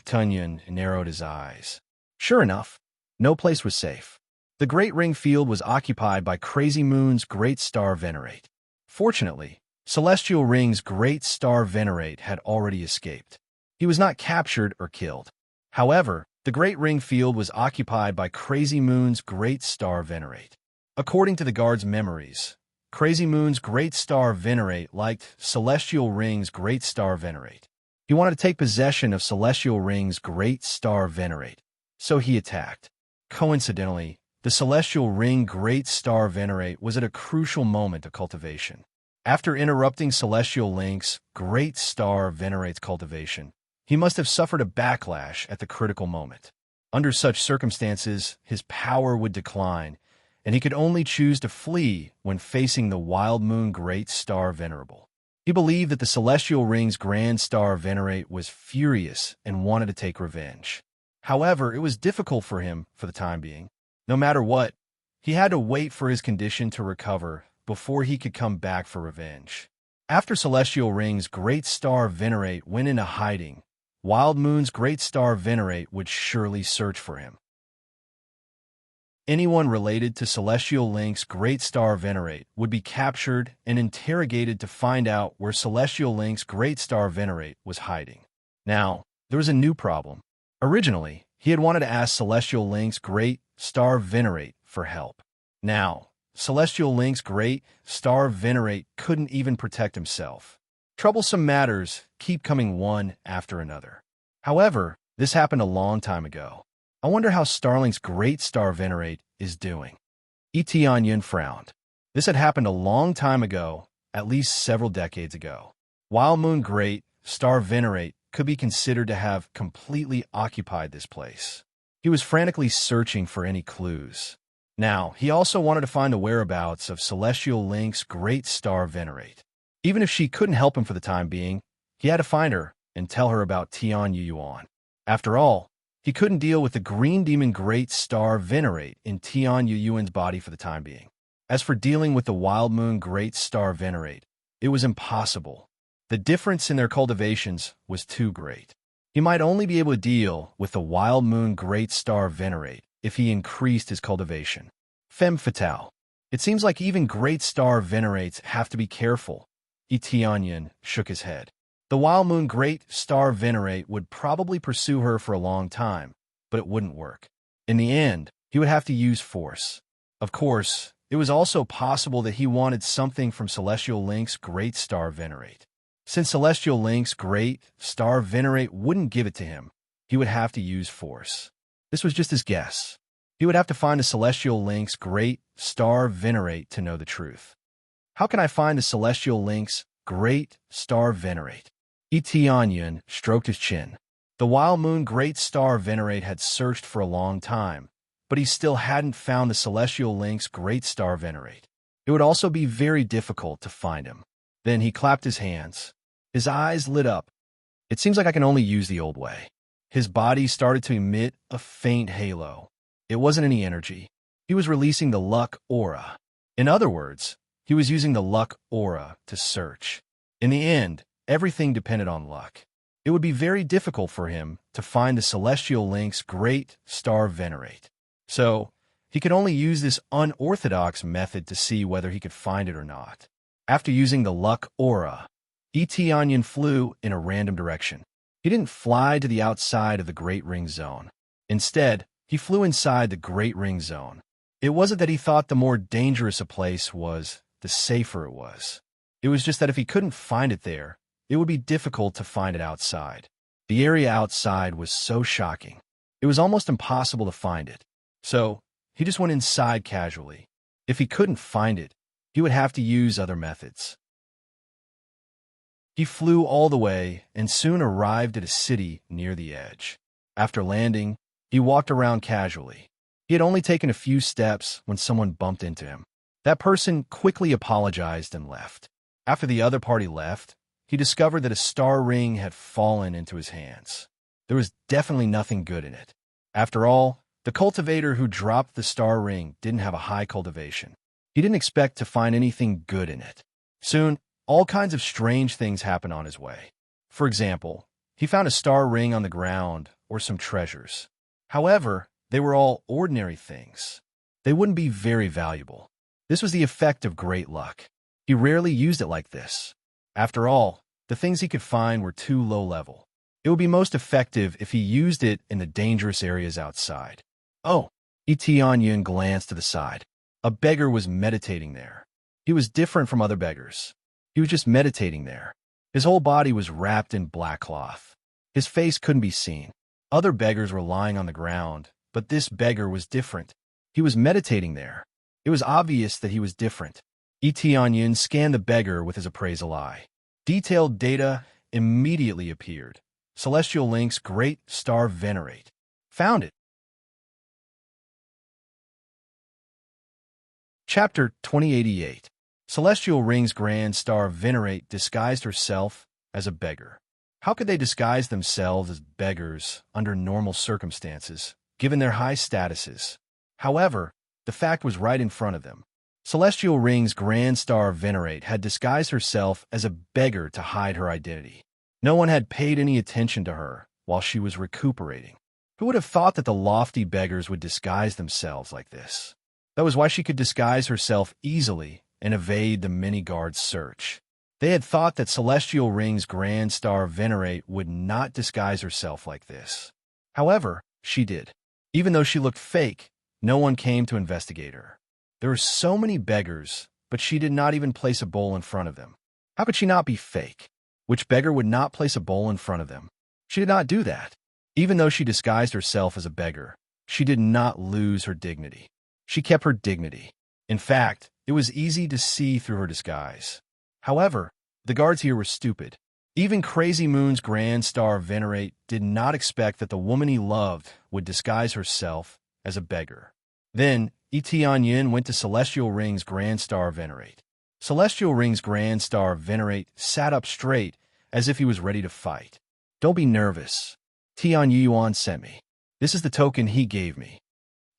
Tunyon narrowed his eyes. Sure enough, no place was safe. The Great Ring Field was occupied by Crazy Moon's Great Star Venerate. Fortunately, Celestial Ring's Great Star Venerate had already escaped. He was not captured or killed. However, the Great Ring Field was occupied by Crazy Moon's Great Star Venerate. According to the guard's memories, Crazy Moon's Great Star Venerate liked Celestial Ring's Great Star Venerate. He wanted to take possession of Celestial Ring's Great Star Venerate, so he attacked. Coincidentally, the Celestial Ring Great Star Venerate was at a crucial moment of cultivation. After interrupting Celestial Link's Great Star Venerate's cultivation, he must have suffered a backlash at the critical moment. Under such circumstances, his power would decline, and he could only choose to flee when facing the Wild Moon Great Star Venerable. He believed that the Celestial Ring's Grand Star Venerate was furious and wanted to take revenge. However, it was difficult for him for the time being. No matter what, he had to wait for his condition to recover before he could come back for revenge. After Celestial Ring's Great Star Venerate went into hiding, Wild Moon's Great Star Venerate would surely search for him. Anyone related to Celestial Link's Great Star Venerate would be captured and interrogated to find out where Celestial Link's Great Star Venerate was hiding. Now, there was a new problem. Originally, he had wanted to ask Celestial Link's Great Star Venerate for help. Now, Celestial Link's Great Star Venerate couldn't even protect himself. Troublesome matters keep coming one after another. However, this happened a long time ago. I wonder how Starlink's Great Star Venerate is doing. Tianyin frowned. This had happened a long time ago, at least several decades ago. Wild Moon Great Star Venerate could be considered to have completely occupied this place. He was frantically searching for any clues. Now, he also wanted to find the whereabouts of Celestial Link's Great Star Venerate. Even if she couldn't help him for the time being, he had to find her and tell her about Tianyuan. After all, he couldn't deal with the Green Demon Great Star Venerate in Tianyuan's body for the time being. As for dealing with the Wild Moon Great Star Venerate, it was impossible. The difference in their cultivations was too great. He might only be able to deal with the Wild Moon Great Star Venerate if he increased his cultivation. Femme fatale. It seems like even Great Star Venerates have to be careful, Tianyin shook his head. The wild moon great star venerate would probably pursue her for a long time, but it wouldn't work. In the end, he would have to use force. Of course, it was also possible that he wanted something from Celestial Link's great star venerate. Since Celestial Link's great star venerate wouldn't give it to him, he would have to use force. This was just his guess. He would have to find the Celestial Link's great star venerate to know the truth. How can I find the Celestial Link's great star venerate? Tianyin stroked his chin. The wild moon great star venerate had searched for a long time, but he still hadn't found the Celestial Link's great star venerate. It would also be very difficult to find him. Then he clapped his hands. His eyes lit up. It seems like I can only use the old way. His body started to emit a faint halo. It wasn't any energy. He was releasing the luck aura. In other words, he was using the luck aura to search. In the end, everything depended on luck. It would be very difficult for him to find the Celestial Link's great star venerate. So, he could only use this unorthodox method to see whether he could find it or not. After using the luck aura, Tianyin flew in a random direction. He didn't fly to the outside of the Great Ring Zone. Instead, he flew inside the Great Ring Zone. It wasn't that he thought the more dangerous a place was, the safer it was. It was just that if he couldn't find it there, it would be difficult to find it outside. The area outside was so shocking. It was almost impossible to find it. So, he just went inside casually. If he couldn't find it, he would have to use other methods. He flew all the way and soon arrived at a city near the edge. After landing, he walked around casually. He had only taken a few steps when someone bumped into him. That person quickly apologized and left. After the other party left, he discovered that a star ring had fallen into his hands. There was definitely nothing good in it. After all, the cultivator who dropped the star ring didn't have a high cultivation. He didn't expect to find anything good in it. Soon, all kinds of strange things happened on his way. For example, he found a star ring on the ground or some treasures. However, they were all ordinary things. They wouldn't be very valuable. This was the effect of great luck. He rarely used it like this. After all, the things he could find were too low level. It would be most effective if he used it in the dangerous areas outside. Oh, Tianyin glanced to the side. A beggar was meditating there. He was different from other beggars. He was just meditating there. His whole body was wrapped in black cloth. His face couldn't be seen. Other beggars were lying on the ground, but this beggar was different. He was meditating there. It was obvious that he was different. Tianyin scanned the beggar with his appraisal eye. Detailed data immediately appeared. Celestial Link's great star venerate. Found it. Chapter 2088. Celestial Ring's grand star venerate disguised herself as a beggar. How could they disguise themselves as beggars under normal circumstances, given their high statuses? However, the fact was right in front of them. Celestial Ring's grand star venerate had disguised herself as a beggar to hide her identity. No one had paid any attention to her while she was recuperating. Who would have thought that the lofty beggars would disguise themselves like this? That was why she could disguise herself easily and evade the many-guards' search. They had thought that Celestial Ring's grand star venerate would not disguise herself like this. However, she did. Even though she looked fake, no one came to investigate her. There were so many beggars, but she did not even place a bowl in front of them. How could she not be fake? Which beggar would not place a bowl in front of them? She did not do that. Even though she disguised herself as a beggar, she did not lose her dignity. She kept her dignity. In fact, it was easy to see through her disguise. However, the guards here were stupid. Even Crazy Moon's grand star venerate did not expect that the woman he loved would disguise herself as a beggar. Then, Tianyin went to Celestial Ring's grand star venerate. Celestial Ring's grand star venerate sat up straight as if he was ready to fight. Don't be nervous. Tianyuan sent me. This is the token he gave me.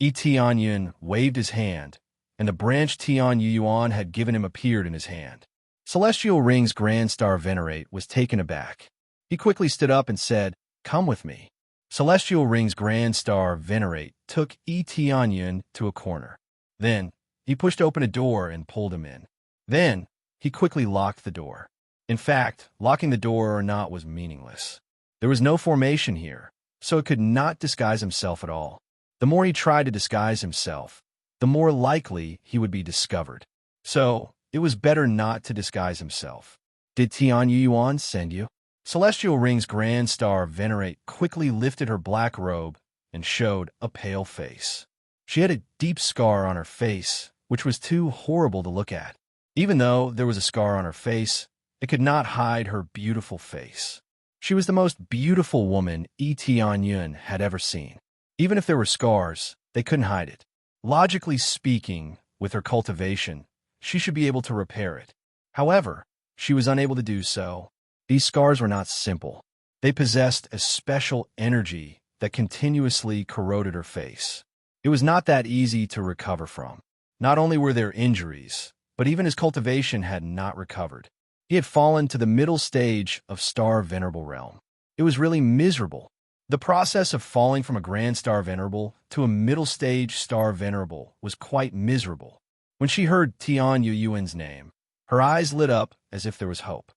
Tianyin waved his hand, and the branch Tianyuan had given him appeared in his hand. Celestial Ring's grand star venerate was taken aback. He quickly stood up and said, "Come with me." Celestial Ring's grand star venerate took Tianyin to a corner. Then, he pushed open a door and pulled him in. Then, he quickly locked the door. In fact, locking the door or not was meaningless. There was no formation here, so it could not disguise himself at all. The more he tried to disguise himself, the more likely he would be discovered. So, it was better not to disguise himself. Did Tian Yuan send you? Celestial Ring's Grand Star Venerate quickly lifted her black robe and showed a pale face. She had a deep scar on her face, which was too horrible to look at. Even though there was a scar on her face, it could not hide her beautiful face. She was the most beautiful woman Yi Tianyun had ever seen. Even if there were scars, they couldn't hide it. Logically speaking, with her cultivation, she should be able to repair it. However, she was unable to do so. These scars were not simple. They possessed a special energy that continuously corroded her face. It was not that easy to recover from. Not only were there injuries, but even his cultivation had not recovered. He had fallen to the middle stage of Star Venerable realm. It was really miserable. The process of falling from a Grand Star Venerable to a middle stage Star Venerable was quite miserable. When she heard Tian Yuan's name, her eyes lit up as if there was hope.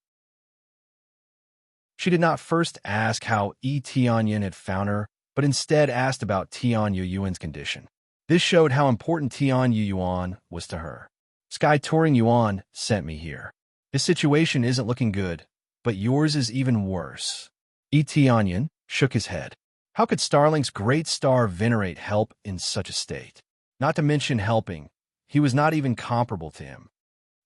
She did not first ask how Yi Tianyun had found her, but instead asked about Tian Yuan's condition. This showed how important Tian Yuan was to her. Sky Touring Yuan sent me here. His situation isn't looking good, but yours is even worse. Yi Tianyun shook his head. How could Starlink's Great Star Venerate help in such a state? Not to mention helping, he was not even comparable to him.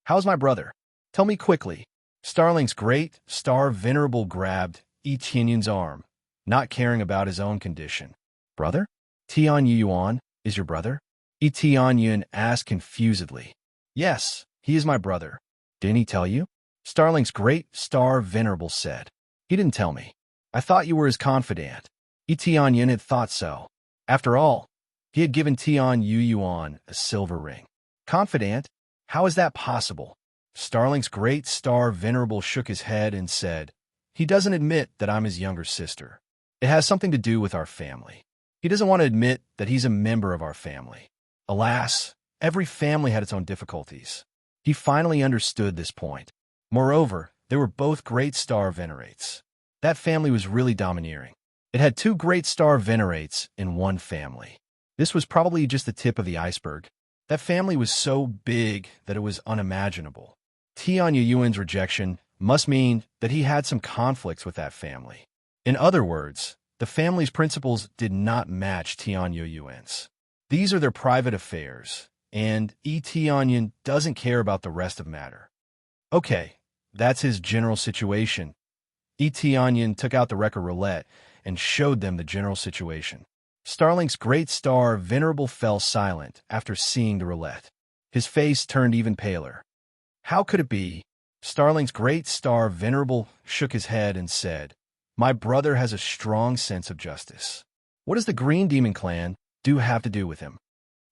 How's my brother? Tell me quickly. Starlink's Great Star Venerable grabbed Yi Tianyun's arm, not caring about his own condition. Brother? Tian Yuan is your brother? Yi Tianyun asked confusedly. Yes, he is my brother. Didn't he tell you? Starlink's Great Star Venerable said. He didn't tell me. I thought you were his confidant. Yi Tianyun had thought so. After all, he had given Tian Yuan a silver ring. Confidant? How is that possible? Starlink's Great Star Venerable shook his head and said, he doesn't admit that I'm his younger sister. It has something to do with our family. He doesn't want to admit that he's a member of our family. Alas, every family had its own difficulties. He finally understood this point. Moreover, they were both Great Star Venerates. That family was really domineering. It had 2 Great Star Venerates in one family. This was probably just the tip of the iceberg. That family was so big that it was unimaginable. Tian Yuan's rejection must mean that he had some conflicts with that family. In other words, the family's principles did not match Tian Yuan's. These are their private affairs, and Yi Tianyun doesn't care about the rest of matter. Okay, that's his general situation. Yi Tianyun took out the record roulette and showed them the general situation. Starlink's Great Star Venerable fell silent after seeing the roulette. His face turned even paler. How could it be? Starlink's Great Star Venerable shook his head and said, my brother has a strong sense of justice. What does the Green Demon Clan have to do with him?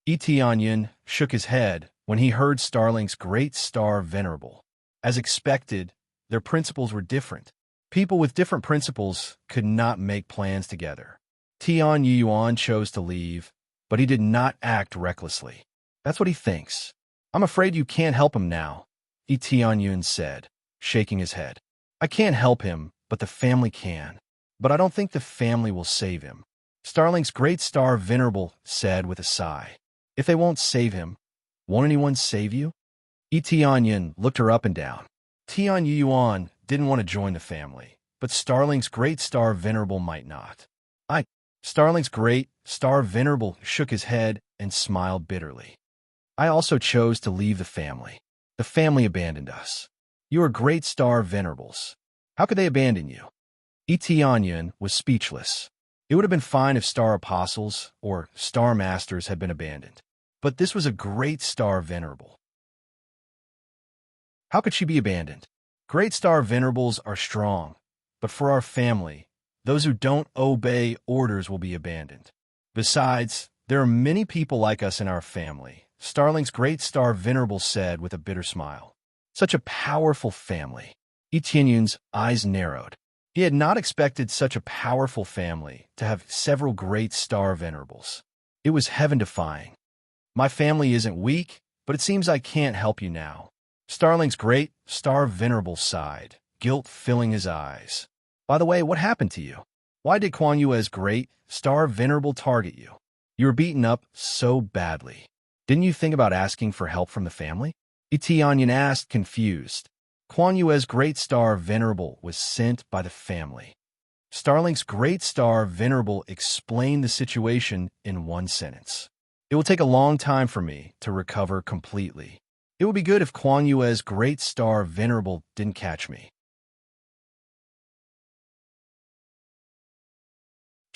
Yi Tianyun shook his head when he heard Starlink's Great Star Venerable. As expected, their principles were different. People with different principles could not make plans together. Tian Yuan chose to leave, but he did not act recklessly. That's what he thinks. I'm afraid you can't help him now, Yi Tianyun said, shaking his head. I can't help him, but the family can. But I don't think the family will save him. Starlink's Great Star Venerable said with a sigh. If they won't save him, won't anyone save you? Yi Tianyun looked her up and down. Tian Yuan didn't want to join the family, but Starlink's Great Star Venerable might not. Starlink's Great Star Venerable shook his head and smiled bitterly. I also chose to leave the family. The family abandoned us. You are Great Star Venerables. How could they abandon you? Yi Tianyun was speechless. It would have been fine if Star Apostles or Star Masters had been abandoned. But this was a Great Star Venerable. How could she be abandoned? Great Star Venerables are strong, but for our family, those who don't obey orders will be abandoned. Besides, there are many people like us in our family, Starlink's Great Star Venerable said with a bitter smile. Such a powerful family. Yi Tianyun's eyes narrowed. He had not expected such a powerful family to have several Great Star Venerables. It was heaven-defying. My family isn't weak, but it seems I can't help you now. Starlink's Great Star Venerable sighed guilt filling his eyes. By the way, what happened to you? Why did Kuan Yue's great star venerable target you? You were beaten up so badly. Didn't you think about asking for help from the family? Tianyan asked, confused. Kuan Yue's great star venerable was sent by the family. Starlink's great star venerable explained the situation in one sentence. It will take a long time for me to recover completely. It would be good if Kuan Yue's great star venerable didn't catch me.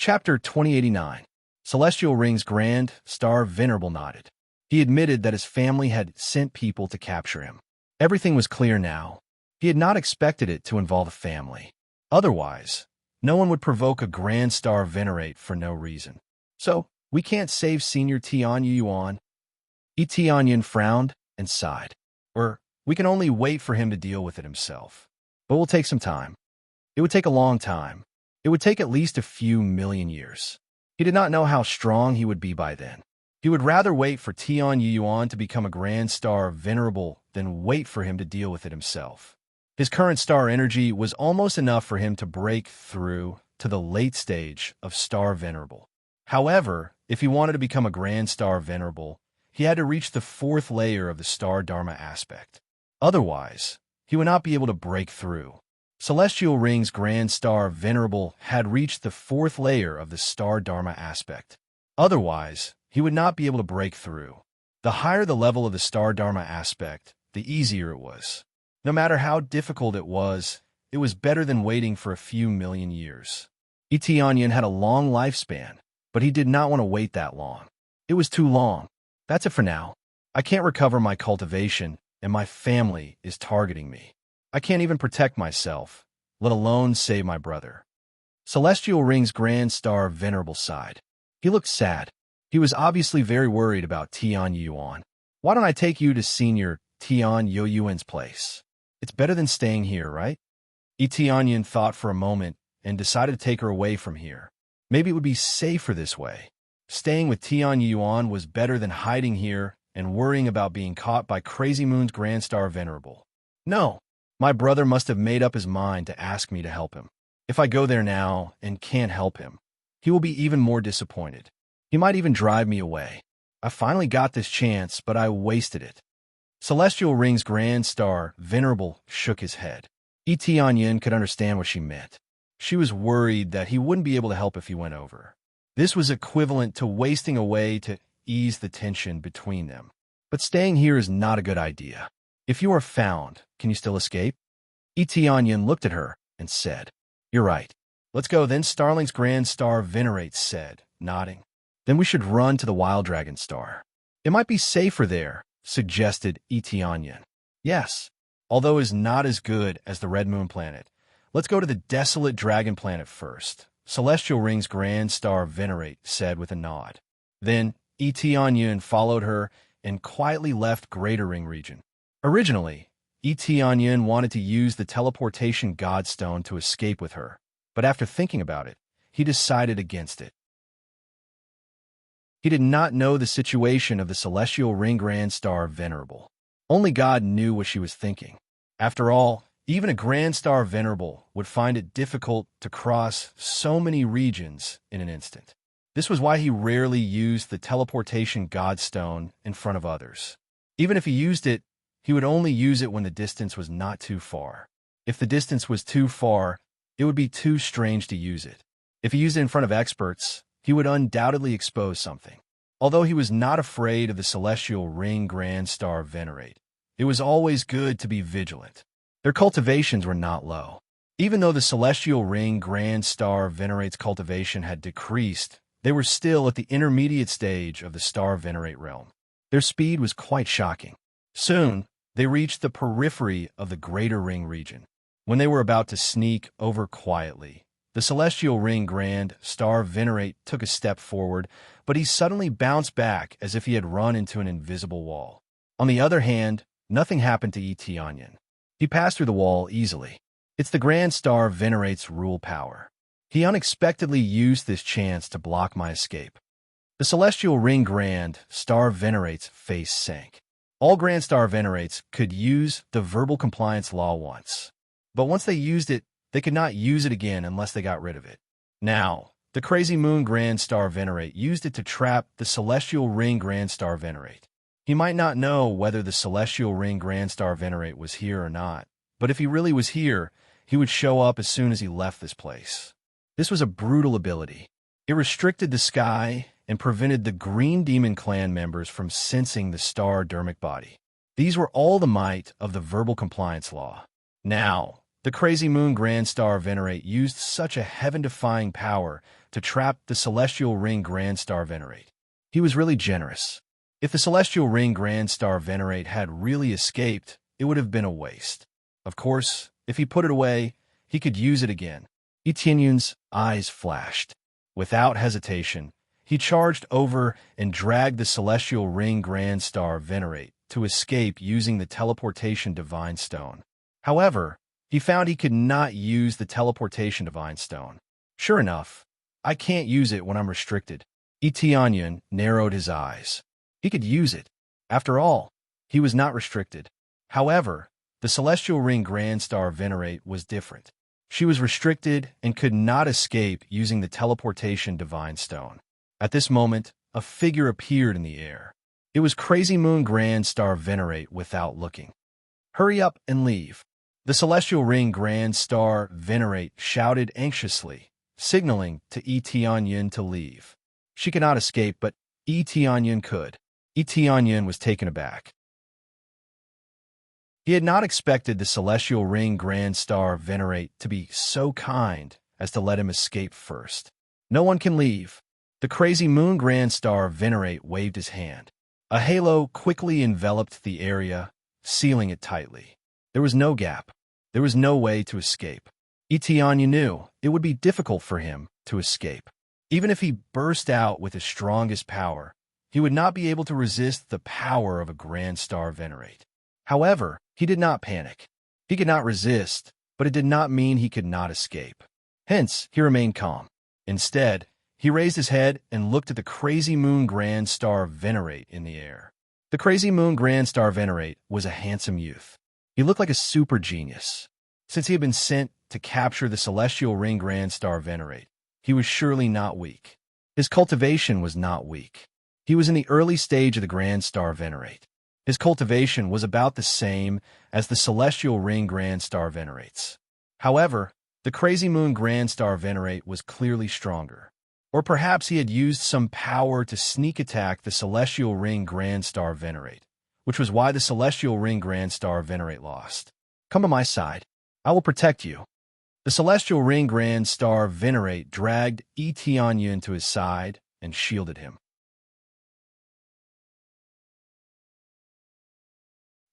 Chapter 2089. Celestial Ring's Grand Star Venerable nodded. He admitted that his family had sent people to capture him. Everything was clear now. He had not expected it to involve a family. Otherwise, no one would provoke a Grand Star Venerate for no reason. So, we can't save Senior Tian Yuan. Tianyan frowned and sighed. Or, we can only wait for him to deal with it himself. But we'll take some time. It would take a long time. It would take at least a few million years. He did not know how strong he would be by then. He would rather wait for Tian Yuan to become a Grand Star Venerable than wait for him to deal with it himself. His current star energy was almost enough for him to break through to the late stage of Star Venerable. However, if he wanted to become a Grand Star Venerable, he had to reach the 4th layer of the Star Dharma aspect. Otherwise, he would not be able to break through. Celestial Ring's Grand Star Venerable had reached the 4th layer of the Star Dharma aspect. Otherwise, he would not be able to break through. The higher the level of the Star Dharma aspect, the easier it was. No matter how difficult it was better than waiting for a few million years. Tianyan had a long lifespan, but he did not want to wait that long. It was too long. That's it for now. I can't recover my cultivation, and my family is targeting me. I can't even protect myself, let alone save my brother. Celestial Ring's Grand Star Venerable sighed. He looked sad. He was obviously very worried about Tian Yuan. Why don't I take you to Senior Tian Yuan's place? It's better than staying here, right? Tianyan thought for a moment and decided to take her away from here. Maybe it would be safer this way. Staying with Tian Yuan was better than hiding here and worrying about being caught by Crazy Moon's Grand Star Venerable. No, my brother must have made up his mind to ask me to help him. If I go there now and can't help him, he will be even more disappointed. He might even drive me away. I finally got this chance, but I wasted it. Celestial Ring's Grand Star Venerable shook his head. Tianyan could understand what she meant. She was worried that he wouldn't be able to help if he went over. This was equivalent to wasting away to ease the tension between them. But staying here is not a good idea. If you are found, can you still escape? Tianyan looked at her and said, You're right. Let's go. Then Starling's Grand Star Venerate said, nodding. Then we should run to the Wild Dragon Star. It might be safer there, suggested Tianyan. Yes, although is not as good as the Red Moon planet. Let's go to the Desolate Dragon planet first, Celestial Ring's Grand Star Venerate said with a nod. Then Tianyan followed her and quietly left Greater Ring region. Originally, Tianyan wanted to use the teleportation Godstone to escape with her, but after thinking about it, he decided against it. He did not know the situation of the Celestial Ring Grand Star Venerable. Only God knew what she was thinking. After all, even a Grand Star Venerable would find it difficult to cross so many regions in an instant. This was why he rarely used the teleportation Godstone in front of others. Even if he used it, he would only use it when the distance was not too far. If the distance was too far, it would be too strange to use it. If he used it in front of experts, he would undoubtedly expose something. Although he was not afraid of the Celestial Ring Grand Star Venerate, it was always good to be vigilant. Their cultivations were not low. Even though the Celestial Ring Grand Star Venerate's cultivation had decreased, they were still at the intermediate stage of the Star Venerate realm. Their speed was quite shocking. Soon, they reached the periphery of the Greater Ring region. When they were about to sneak over quietly, the Celestial Ring Grand Star Venerate took a step forward, but he suddenly bounced back as if he had run into an invisible wall. On the other hand, nothing happened to Tianyan. He passed through the wall easily. It's the Grand Star Venerate's rule power. He unexpectedly used this chance to block my escape. The Celestial Ring Grand Star Venerate's face sank. All Grand Star Venerates could use the verbal compliance law once. But once they used it, they could not use it again unless they got rid of it. Now, the crazy moon grand star Venerate used it to trap the celestial ring grand star Venerate. He might not know whether the celestial ring grand star Venerate was here or not, but if he really was here, he would show up as soon as he left this place. This was a brutal ability. It restricted the sky and prevented the Green Demon clan members from sensing the star dermic body. These were all the might of the verbal compliance law. Now, the crazy moon grand star Venerate used such a heaven-defying power to trap the celestial ring grand star Venerate. He was really generous. If the celestial ring grand star Venerate had really escaped, it would have been a waste. Of course, if he put it away, he could use it again. Etienne's eyes flashed. Without hesitation, he charged over and dragged the celestial ring grand star Venerate to escape using the teleportation divine stone. However, he found he could not use the teleportation divine stone. Sure enough, I can't use it when I'm restricted. Etienne narrowed his eyes. He could use it. After all, he was not restricted. However, the celestial ring grand star Venerate was different. She was restricted and could not escape using the teleportation divine stone. At this moment, a figure appeared in the air. It was Crazy Moon Grand Star Venerate without looking. "Hurry up and leave." The celestial ring Grand Star Venerate shouted anxiously, signaling to Etienne to leave. She could not escape, but Etienne could. Etienne was taken aback. He had not expected the celestial ring Grand Star Venerate to be so kind as to let him escape first. "No one can leave." The crazy moon Grand Star Venerate waved his hand. A halo quickly enveloped the area, sealing it tightly. There was no gap. There was no way to escape. Etienne knew it would be difficult for him to escape. Even if he burst out with his strongest power, he would not be able to resist the power of a Grand Star Venerate. However, he did not panic. He could not resist, but it did not mean he could not escape. Hence, he remained calm. Instead, he raised his head and looked at the crazy moon Grand Star Venerate in the air. The crazy moon Grand Star Venerate was a handsome youth. He looked like a super genius. Since he had been sent to capture the celestial ring Grand Star Venerate, he was surely not weak. His cultivation was not weak. He was in the early stage of the Grand Star Venerate. His cultivation was about the same as the celestial ring Grand Star Venerates. However, the crazy moon Grand Star Venerate was clearly stronger. Or perhaps he had used some power to sneak attack the celestial ring Grand Star Venerate, which was why the celestial ring Grand Star Venerate lost. "Come to my side. I will protect you." The celestial ring Grand Star Venerate dragged Etienne to his side and shielded him.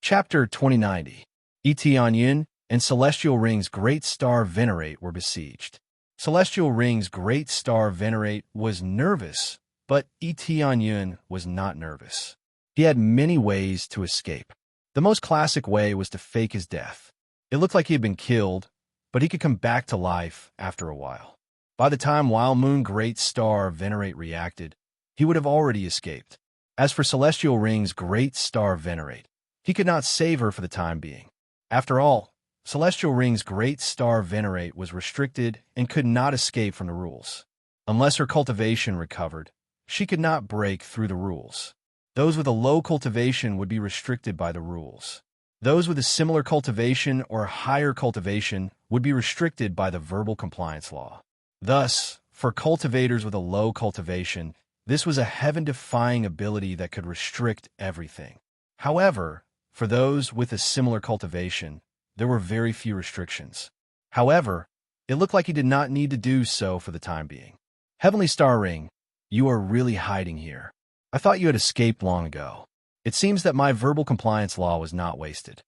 Chapter 2090. Etienne and Celestial Ring's Great Star Venerate were besieged. Celestial Ring's Great Star Venerate was nervous, but Etienne was not nervous. He had many ways to escape. The most classic way was to fake his death. It looked like he had been killed, but he could come back to life after a while. By the time Wild Moon Great Star Venerate reacted, he would have already escaped. As for Celestial Ring's Great Star Venerate, he could not save her for the time being. After all, Celestial Ring's Great Star Venerate was restricted and could not escape from the rules. Unless her cultivation recovered, she could not break through the rules. Those with a low cultivation would be restricted by the rules. Those with a similar cultivation or higher cultivation would be restricted by the verbal compliance law. Thus, for cultivators with a low cultivation, this was a heaven-defying ability that could restrict everything. However, for those with a similar cultivation, there were very few restrictions. However, it looked like he did not need to do so for the time being. "Heavenly Star Ring, you are really hiding here. I thought you had escaped long ago. It seems that my verbal compliance law was not wasted."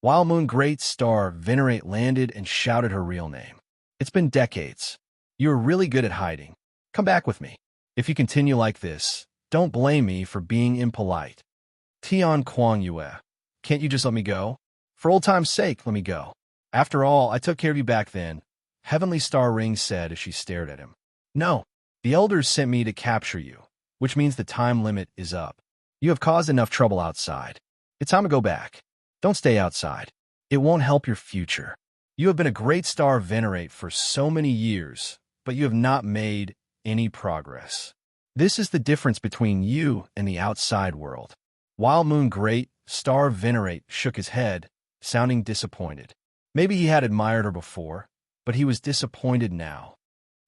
Wild Moon Great Star Venerate landed and shouted her real name. "It's been decades. You are really good at hiding. Come back with me. If you continue like this, don't blame me for being impolite. Tian Kuang Yue, can't you just let me go? For old time's sake, let me go. After all, I took care of you back then," Heavenly Star Ring said as she stared at him. "No, the elders sent me to capture you, which means the time limit is up. You have caused enough trouble outside. It's time to go back. Don't stay outside. It won't help your future." You have been a great star venerate for so many years, but you have not made any progress. This is the difference between you and the outside world. While Moon Great, Star Venerate shook his head, sounding disappointed. Maybe he had admired her before, but he was disappointed now.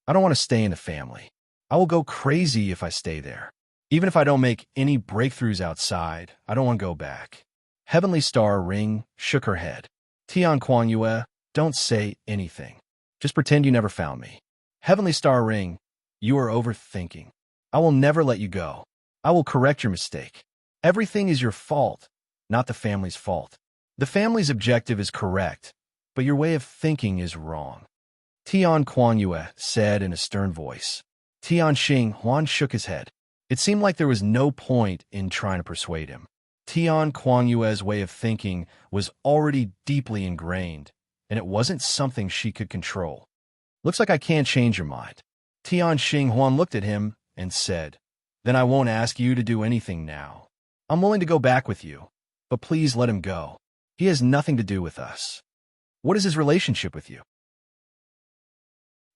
I don't want to stay in the family. I will go crazy if I stay there. Even if I don't make any breakthroughs outside, I don't want to go back. Heavenly Star Ring shook her head. Tian Kuan Yue, don't say anything. Just pretend you never found me. Heavenly Star Ring, you are overthinking. I will never let you go. I will correct your mistake. Everything is your fault, not the family's fault. The family's objective is correct, but your way of thinking is wrong. Tian Kuan Yue said in a stern voice. Tian Xing Huan shook his head. It seemed like there was no point in trying to persuade him. Tian Kuan Yue's way of thinking was already deeply ingrained, and it wasn't something she could control. Looks like I can't change your mind. Tian Xing Huan looked at him and said, Then I won't ask you to do anything now. I'm willing to go back with you, but please let him go. He has nothing to do with us. What is his relationship with you?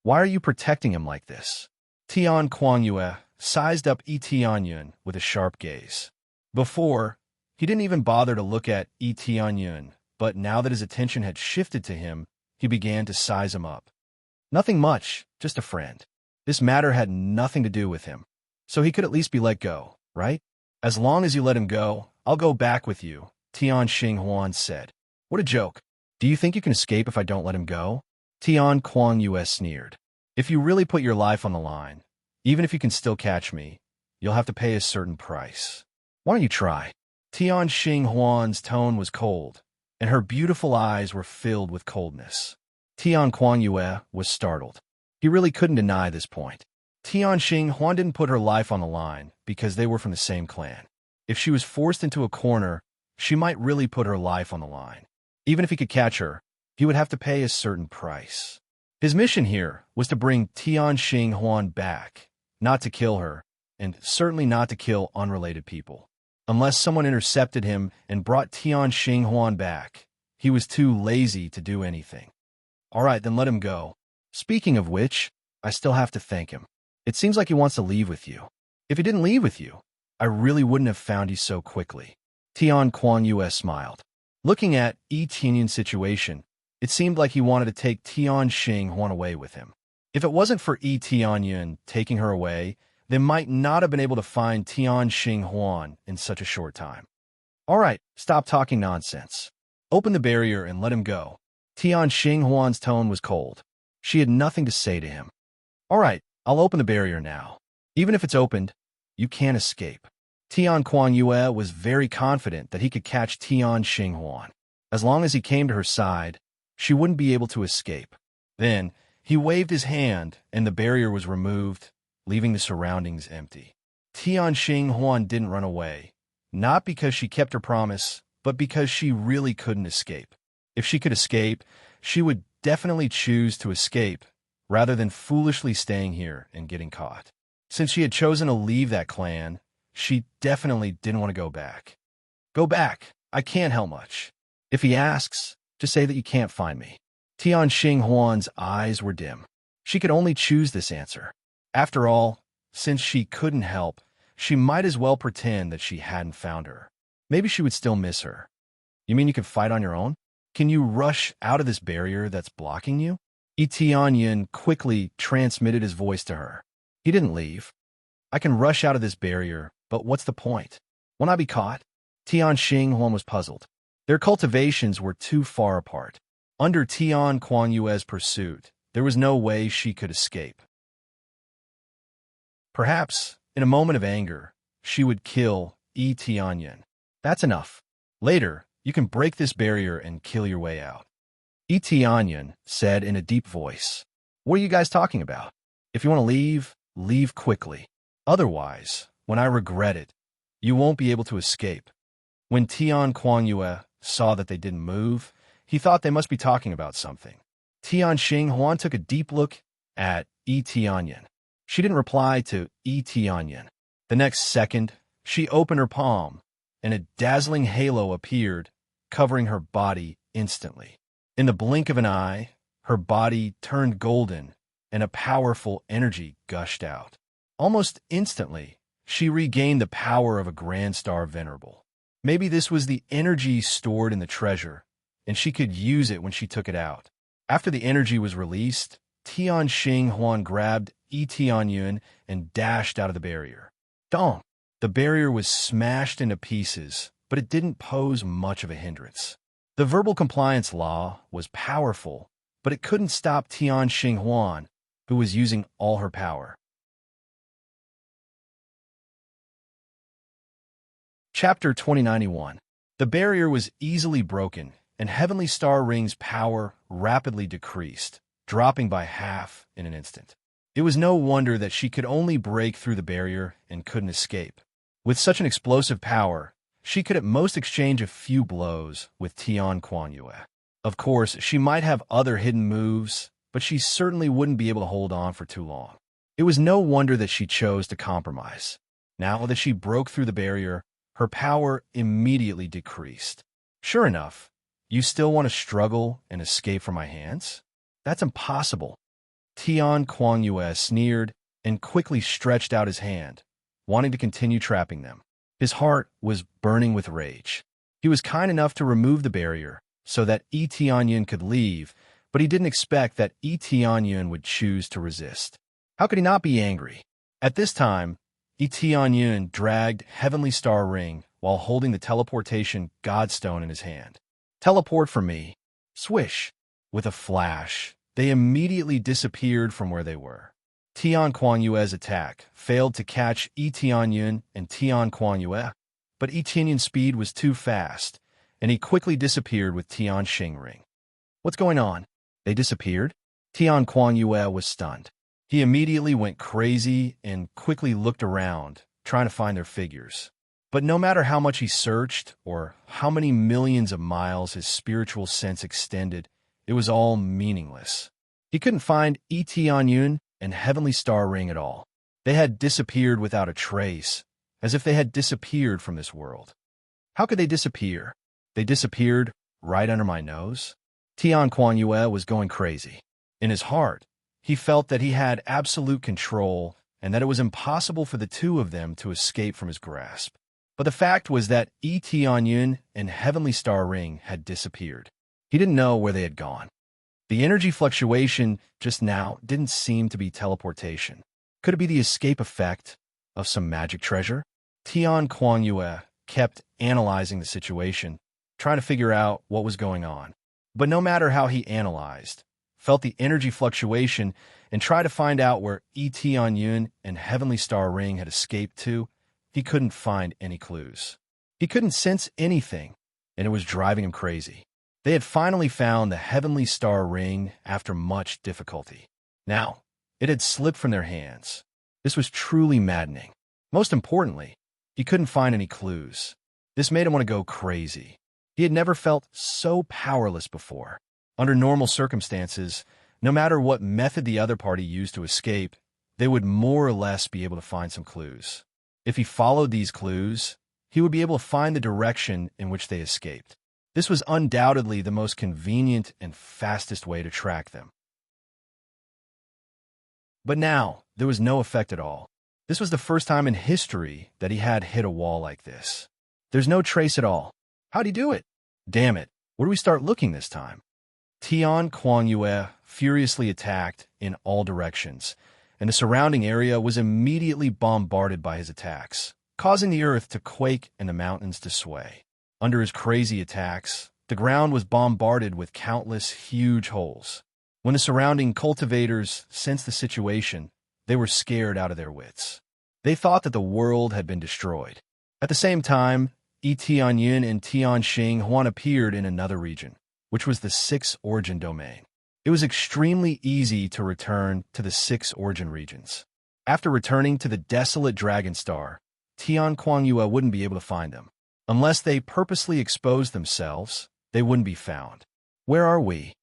Why are you protecting him like this? Tian Kuan Yue sized up Yi Tianyun with a sharp gaze. Before, he didn't even bother to look at Yi Tianyun, but now that his attention had shifted to him, he began to size him up. Nothing much, just a friend. This matter had nothing to do with him, so he could at least be let go, right? As long as you let him go, I'll go back with you, Tian Xing Huan said. What a joke. Do you think you can escape if I don't let him go? Tian Kuan Yue sneered. If you really put your life on the line, even if you can still catch me, you'll have to pay a certain price. Why don't you try? Tian Xing Huan's tone was cold, and her beautiful eyes were filled with coldness. Tian Kuan Yue was startled. He really couldn't deny this point. Tian Xing Huan didn't put her life on the line because they were from the same clan. If she was forced into a corner, she might really put her life on the line. Even if he could catch her, he would have to pay a certain price. His mission here was to bring Tian Xing Huan back, not to kill her, and certainly not to kill unrelated people. Unless someone intercepted him and brought Tian Xing Huan back, he was too lazy to do anything. All right, then let him go. Speaking of which, I still have to thank him. It seems like he wants to leave with you. If he didn't leave with you, I really wouldn't have found you so quickly. Tian Kuan Yue smiled. Looking at Yi Tianyun's situation, it seemed like he wanted to take Tian Xing Huan away with him. If it wasn't for Yi Tianyun taking her away, they might not have been able to find Tian Xing Huan in such a short time. All right, stop talking nonsense. Open the barrier and let him go. Tian Xing Huan's tone was cold. She had nothing to say to him. All right, I'll open the barrier now. Even if it's opened, you can't escape. Tian Kuan Yue was very confident that he could catch Tian Xing Huan. As long as he came to her side, she wouldn't be able to escape. Then, he waved his hand, and the barrier was removed, leaving the surroundings empty. Tian Xing Huan didn't run away, not because she kept her promise, but because she really couldn't escape. If she could escape, she would definitely choose to escape, rather than foolishly staying here and getting caught. Since she had chosen to leave that clan, she definitely didn't want to go back. Go back. I can't help much. If he asks, just say that you can't find me. Tian Xing Huan's eyes were dim. She could only choose this answer. After all, since she couldn't help, she might as well pretend that she hadn't found her. Maybe she would still miss her. You mean you can fight on your own? Can you rush out of this barrier that's blocking you? Yi Tianyun quickly transmitted his voice to her. He didn't leave. I can rush out of this barrier, but what's the point? Won't I be caught? Tian Xing Huan was puzzled. Their cultivations were too far apart. Under Tian Kuan Yue's pursuit, there was no way she could escape. Perhaps, in a moment of anger, she would kill Yi Tianyun. That's enough. Later, you can break this barrier and kill your way out. Yi Tianyun said in a deep voice. What are you guys talking about? If you want to leave, leave quickly. Otherwise, when I regret it, you won't be able to escape. When Tian Kuan Yue saw that they didn't move, he thought they must be talking about something. Tian Xing Huan took a deep look at Yi Tianyun. She didn't reply to Yi Tianyun. The next second, she opened her palm, and a dazzling halo appeared, covering her body instantly. In the blink of an eye, her body turned golden, and a powerful energy gushed out. Almost instantly, she regained the power of a Grand Star Venerable. Maybe this was the energy stored in the treasure, and she could use it when she took it out. After the energy was released, Tian Xing Huan grabbed Yi Tianyun and dashed out of the barrier. Dong! The barrier was smashed into pieces, but it didn't pose much of a hindrance. The verbal compliance law was powerful, but it couldn't stop Tian Xing Huan, who was using all her power. Chapter 2091. The barrier was easily broken, and Heavenly Star Ring's power rapidly decreased, dropping by half in an instant. It was no wonder that she could only break through the barrier and couldn't escape. With such an explosive power, she could at most exchange a few blows with Tian Kuan-Yue. Of course, she might have other hidden moves, but she certainly wouldn't be able to hold on for too long. It was no wonder that she chose to compromise. Now that she broke through the barrier, her power immediately decreased. Sure enough, you still want to struggle and escape from my hands? That's impossible. Tian Kuan-Yue sneered and quickly stretched out his hand, wanting to continue trapping them. His heart was burning with rage. He was kind enough to remove the barrier so that Yi Tianyun could leave, but he didn't expect that Yi Tianyun would choose to resist. How could he not be angry? At this time, Yi Tianyun dragged Heavenly Star Ring while holding the teleportation Godstone in his hand. Teleport for me. Swish. With a flash, they immediately disappeared from where they were. Tian Kuan-Yue's attack failed to catch Yi Tianyun and Tian Kuan-Yue, but Yi Tianyun's speed was too fast, and he quickly disappeared with Tian Xing Ring. What's going on? They disappeared? Tian Kuan-Yue was stunned. He immediately went crazy and quickly looked around, trying to find their figures. But no matter how much he searched, or how many millions of miles his spiritual sense extended, it was all meaningless. He couldn't find Yi Tianyun and Heavenly Star Ring at all. They had disappeared without a trace, as if they had disappeared from this world. How could they disappear? They disappeared right under my nose? Tian Kuan-Yue was going crazy. In his heart, he felt that he had absolute control and that it was impossible for the two of them to escape from his grasp. But the fact was that Yi Tianyun and Heavenly Star Ring had disappeared. He didn't know where they had gone. The energy fluctuation just now didn't seem to be teleportation. Could it be the escape effect of some magic treasure? Tian Kuan-Yue kept analyzing the situation, trying to figure out what was going on. But no matter how he analyzed, felt the energy fluctuation, and tried to find out where Yi Tianyun and Heavenly Star Ring had escaped to, he couldn't find any clues. He couldn't sense anything, and it was driving him crazy. They had finally found the Heavenly Star Ring after much difficulty. Now, it had slipped from their hands. This was truly maddening. Most importantly, he couldn't find any clues. This made him want to go crazy. He had never felt so powerless before. Under normal circumstances, no matter what method the other party used to escape, they would more or less be able to find some clues. If he followed these clues, he would be able to find the direction in which they escaped. This was undoubtedly the most convenient and fastest way to track them. But now, there was no effect at all. This was the first time in history that he had hit a wall like this. There's no trace at all. How'd he do it? Damn it, where do we start looking this time? Tian Kuan-Yue furiously attacked in all directions, and the surrounding area was immediately bombarded by his attacks, causing the earth to quake and the mountains to sway. Under his crazy attacks, the ground was bombarded with countless huge holes. When the surrounding cultivators sensed the situation, they were scared out of their wits. They thought that the world had been destroyed. At the same time, Yi Tianyun and Tian Xing Huan appeared in another region, which was the 6th origin domain. It was extremely easy to return to the 6 origin regions. After returning to the desolate Dragon Star, Tian Kuan-Yue wouldn't be able to find them. Unless they purposely exposed themselves, they wouldn't be found. Where are we?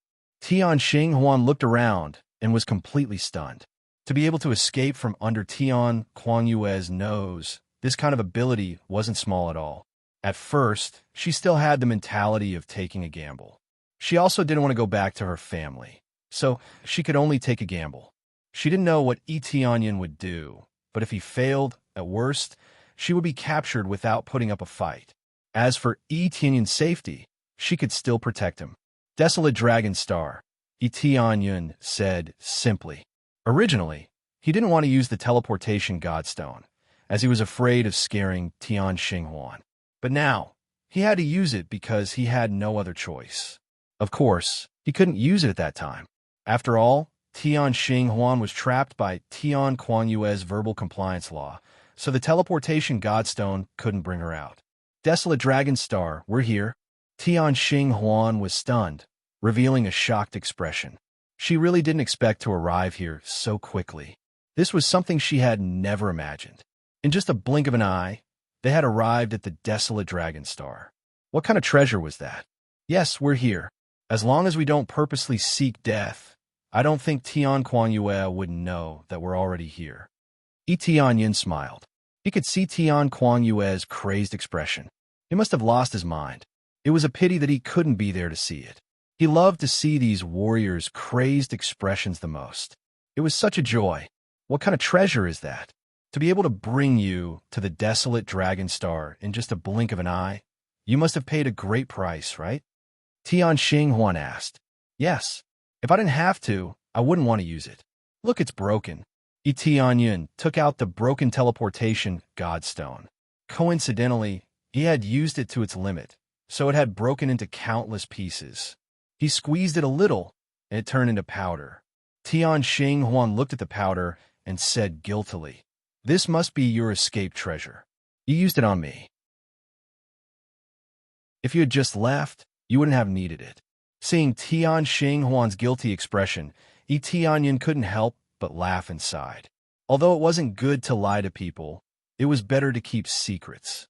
Tian Xing Huan looked around and was completely stunned. To be able to escape from under Tian Kuan-Yue's nose, this kind of ability wasn't small at all. At first, she still had the mentality of taking a gamble. She also didn't want to go back to her family, so she could only take a gamble. She didn't know what Etianyan would do, but if he failed, at worst, she would be captured without putting up a fight. As for Etianyan's safety, she could still protect him. Desolate Dragon Star, Etianyan said simply. Originally, he didn't want to use the teleportation godstone, as he was afraid of scaring Tian Xinghuan. But now, he had to use it because he had no other choice. Of course, he couldn't use it at that time. After all, Tian Xinghuan was trapped by Tian Kuan-Yue's verbal compliance law, so the teleportation godstone couldn't bring her out. Desolate Dragon Star, we're here. Tian Xinghuan was stunned, revealing a shocked expression. She really didn't expect to arrive here so quickly. This was something she had never imagined. In just a blink of an eye, they had arrived at the Desolate Dragon Star. What kind of treasure was that? Yes, we're here. As long as we don't purposely seek death, I don't think Tian Kuan-Yue would know that we're already here. Etianyan smiled. He could see Tian Kuan-Yue's crazed expression. He must have lost his mind. It was a pity that he couldn't be there to see it. He loved to see these warriors' crazed expressions the most. It was such a joy. What kind of treasure is that? To be able to bring you to the Desolate Dragon Star in just a blink of an eye? You must have paid a great price, right? Tian Xinghuan asked. Yes. If I didn't have to, I wouldn't want to use it. Look, it's broken. Etianyan took out the broken teleportation godstone. Coincidentally, he had used it to its limit, so it had broken into countless pieces. He squeezed it a little, and it turned into powder. Tian Xinghuan looked at the powder and said guiltily, "This must be your escape treasure. You used it on me. If you had just left, you wouldn't have needed it." Seeing Tian Xinghuan's guilty expression, Etianyan couldn't help but laugh inside. Although it wasn't good to lie to people, it was better to keep secrets.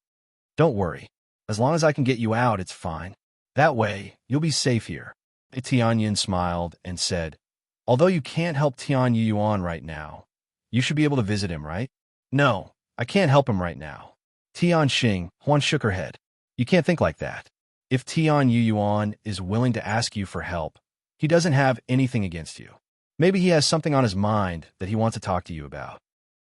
Don't worry. As long as I can get you out, it's fine. That way, you'll be safe here. Etianyan smiled and said, "Although you can't help Tian Yuan right now, you should be able to visit him, right?" "No, I can't help him right now." Tian Xinghuan shook her head. "You can't think like that. If Tian Yuan is willing to ask you for help, he doesn't have anything against you. Maybe he has something on his mind that he wants to talk to you about."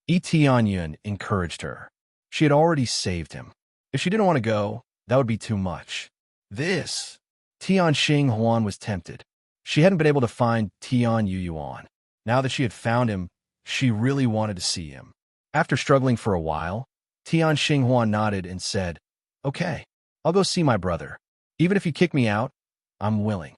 Etianyan encouraged her. She had already saved him. If she didn't want to go, that would be too much. Tian Xinghuan was tempted. She hadn't been able to find Tian Yuan. Now that she had found him, she really wanted to see him. After struggling for a while, Tian Xinghuan nodded and said, "Okay, I'll go see my brother. Even if you kick me out, I'm willing."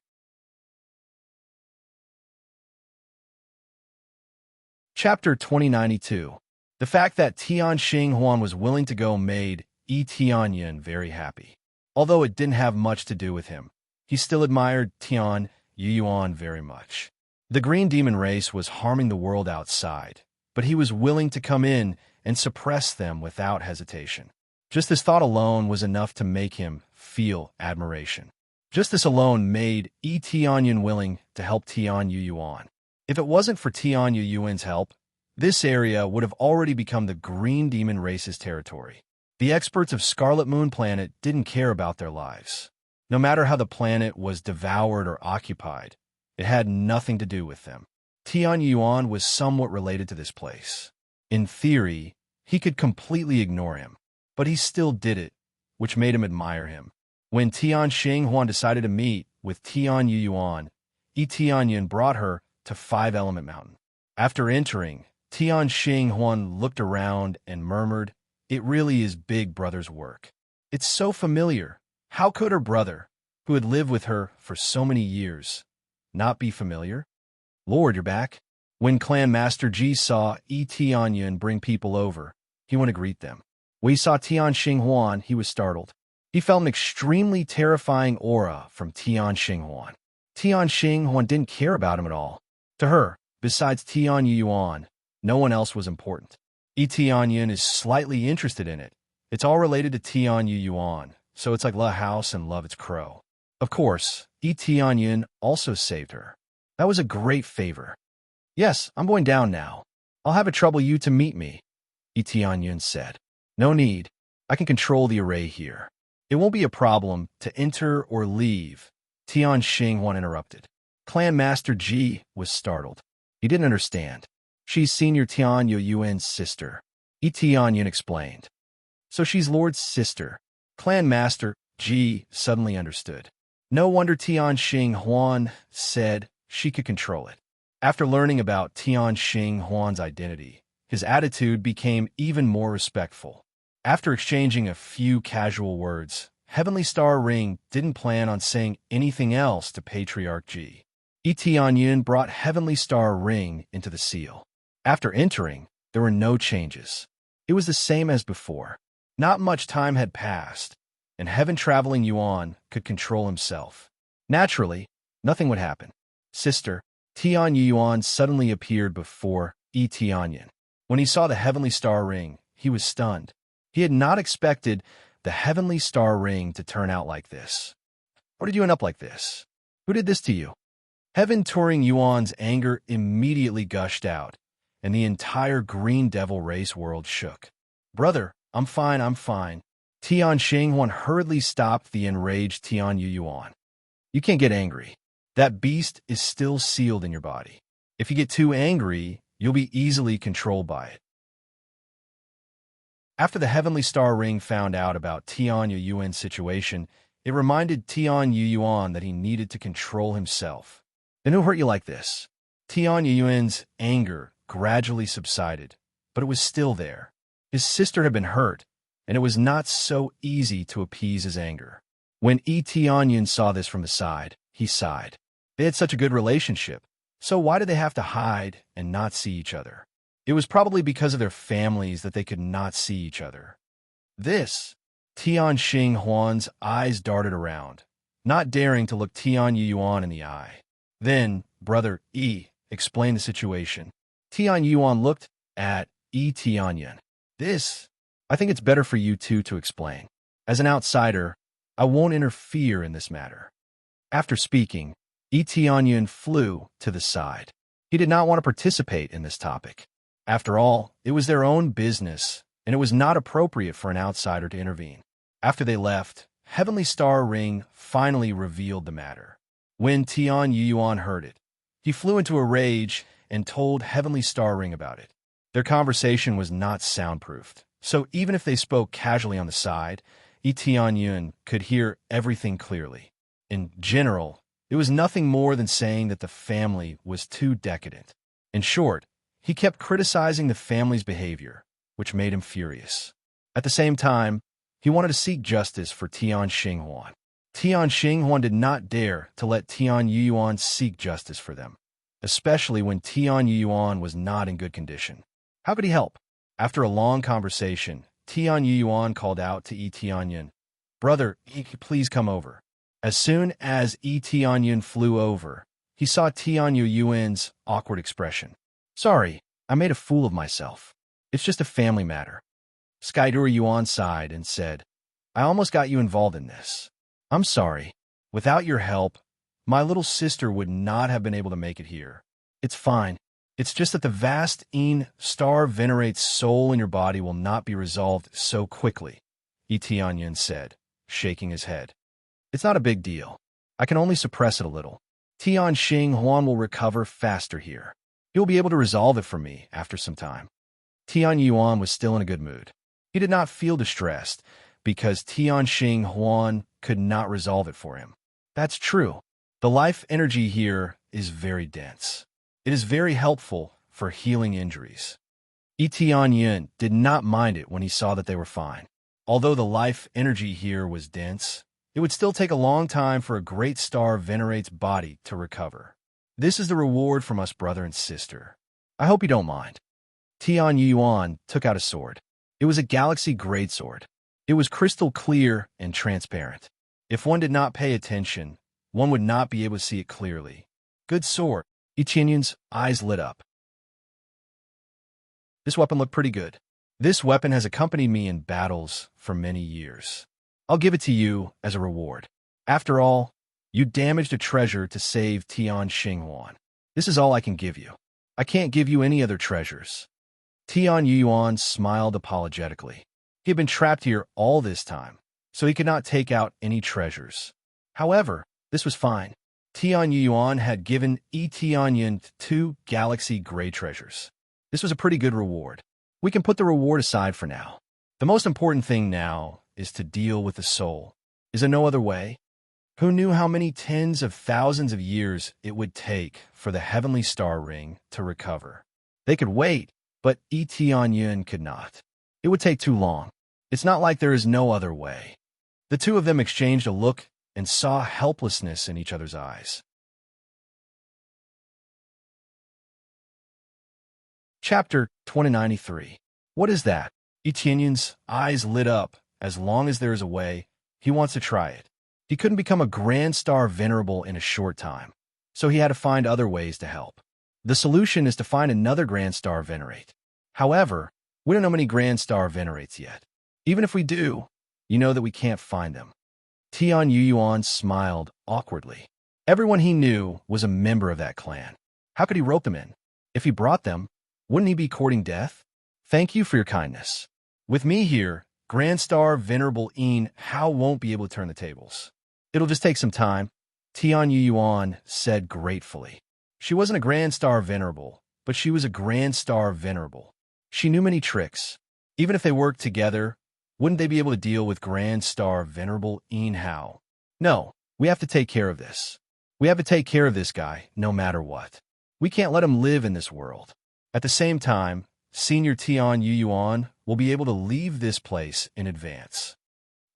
Chapter 2092. The fact that Tian Xinghuan was willing to go made Etianyan very happy. Although it didn't have much to do with him, he still admired Tian Yuan very much. The green demon race was harming the world outside, but he was willing to come in and suppress them without hesitation. Just this thought alone was enough to make him feel admiration. Just this alone made Etianyan willing to help Tian Yuan. If it wasn't for Tian Yuan's help, this area would have already become the green demon race's territory. The experts of Scarlet Moon Planet didn't care about their lives. No matter how the planet was devoured or occupied, it had nothing to do with them. Tian Yuan was somewhat related to this place. In theory, he could completely ignore him, but he still did it, which made him admire him. When Tian Xinghuan decided to meet with Tian Yuan, Etianyan brought her to Five Element Mountain. After entering, Tian Xinghuan looked around and murmured, "It really is Big Brother's work. It's so familiar. How could her brother, who had lived with her for so many years, not be familiar?" "Lord, you're back." When Clan Master Ji saw Etianyan bring people over, he went to greet them. When he saw Tian Xinghuan, he was startled. He felt an extremely terrifying aura from Tian Xinghuan. Tian Xinghuan didn't care about him at all. To her, besides Tian Yuan, no one else was important. Etianyan is slightly interested in it. It's all related to Tian Yuan, so it's like La House and Love Its Crow. Of course, Etianyan also saved her. That was a great favor. "Yes, I'm going down now. I'll have it trouble you to meet me," Etianyan said. "No need. I can control the array here. It won't be a problem to enter or leave Tian Xinghuan interrupted. Clan Master Ji was startled. He didn't understand. She's Senior Tian Yuan's sister. Tianyan explained. So she's Lord's sister. Clan Master Ji suddenly understood. No wonder Tian Xinghuan said she could control it. After learning about Tian Xinghuan's identity, his attitude became even more respectful. After exchanging a few casual words, Heavenly Star Ring didn't plan on saying anything else to Patriarch Ji. Tianyan brought Heavenly Star Ring into the seal. After entering, there were no changes. It was the same as before. Not much time had passed, and heaven-traveling Yuan could control himself. Naturally, nothing would happen. Sister, Tian Yuan suddenly appeared before Tianyan. When he saw the Heavenly Star Ring, he was stunned. He had not expected the Heavenly Star Ring to turn out like this. What did you end up like this? Who did this to you? Heaven Touring Yuan's anger immediately gushed out, and the entire Green Devil race world shook. Brother, I'm fine. Tian Xinghuan hurriedly stopped the enraged Tian Yuan. You can't get angry. That beast is still sealed in your body. If you get too angry, you'll be easily controlled by it. After the Heavenly Star Ring found out about Tian Yuan's situation, it reminded Tian Yuan that he needed to control himself. Then who hurt you like this? Tian Yuan's anger gradually subsided, but it was still there. His sister had been hurt, and it was not so easy to appease his anger. When Tianyan saw this from the side, he sighed. They had such a good relationship, so why did they have to hide and not see each other? It was probably because of their families that they could not see each other. Tian Xinghuan's eyes darted around, not daring to look Tian Yuan in the eye. Then, Brother explained the situation. Tian Yuan looked at Tianyan. I think it's better for you two to explain. As an outsider, I won't interfere in this matter. After speaking, Tianyan flew to the side. He did not want to participate in this topic. After all, it was their own business, and it was not appropriate for an outsider to intervene. After they left, Heavenly Star Ring finally revealed the matter. When Tian Yuan heard it, he flew into a rage and told Heavenly Star Ring about it. Their conversation was not soundproofed, so even if they spoke casually on the side, Tianyan could hear everything clearly. In general, it was nothing more than saying that the family was too decadent. In short, he kept criticizing the family's behavior, which made him furious. At the same time, he wanted to seek justice for Tian Xinghuan. Tian Xinghuan did not dare to let Tian Yuan seek justice for them, especially when Tian Yuan was not in good condition. How could he help? After a long conversation, Tian Yuan called out to Tianyan, Brother, please come over. As soon as Tianyan flew over, he saw Tian Yuan's awkward expression. Sorry, I made a fool of myself. It's just a family matter. Skydur Yuan sighed and said, I almost got you involved in this. I'm sorry. Without your help, my little sister would not have been able to make it here. It's fine. It's just that the vast star venerate's soul in your body will not be resolved so quickly, Tianyan said, shaking his head. It's not a big deal. I can only suppress it a little. Tian Xinghuan will recover faster here. He will be able to resolve it for me after some time. Tian Yuan was still in a good mood. He did not feel distressed because Tian Xinghuan could not resolve it for him. That's true. The life energy here is very dense. It is very helpful for healing injuries. Tianyan did not mind it when he saw that they were fine. Although the life energy here was dense, it would still take a long time for a great star venerate's body to recover. This is the reward from us, brother and sister. I hope you don't mind. Tian Yuan took out a sword. It was a galaxy greatsword. It was crystal clear and transparent. If one did not pay attention, one would not be able to see it clearly. Good sword. Tianyan's eyes lit up. This weapon looked pretty good. This weapon has accompanied me in battles for many years. I'll give it to you as a reward. After all, you damaged a treasure to save Tian Xinghuan. This is all I can give you. I can't give you any other treasures. Tian Yuan smiled apologetically. He had been trapped here all this time, so he could not take out any treasures. However, This was fine. Tian Yuan had given Tianyan 2 galaxy gray treasures. This was a pretty good reward. We can put the reward aside for now. The most important thing now is to deal with the soul. Is there no other way? Who knew how many tens of thousands of years it would take for the heavenly star ring to recover? They could wait, but Tianyan could not. It would take too long. It's not like there is no other way. The two of them exchanged a look and saw helplessness in each other's eyes. Chapter 2093. What is that? Tianyan's eyes lit up. As long as there is a way, he wants to try it. He couldn't become a Grand Star Venerable in a short time, so he had to find other ways to help. The solution is to find another Grand Star Venerate. However, we don't know many Grand Star Venerates yet. Even if we do, you know that we can't find them. Tian Yuan smiled awkwardly. Everyone he knew was a member of that clan. How could he rope them in? If he brought them, wouldn't he be courting death? Thank you for your kindness. With me here, Grand Star Venerable Een Hao won't be able to turn the tables. It'll just take some time, Tian Yuan said gratefully. She wasn't a Grand Star Venerable, but she was a Grand Star Venerable. She knew many tricks. Even if they worked together, wouldn't they be able to deal with Grand Star Venerable Een Hao? No, we have to take care of this. We have to take care of this guy, no matter what. We can't let him live in this world. At the same time, Senior Tian Yuan will be able to leave this place in advance.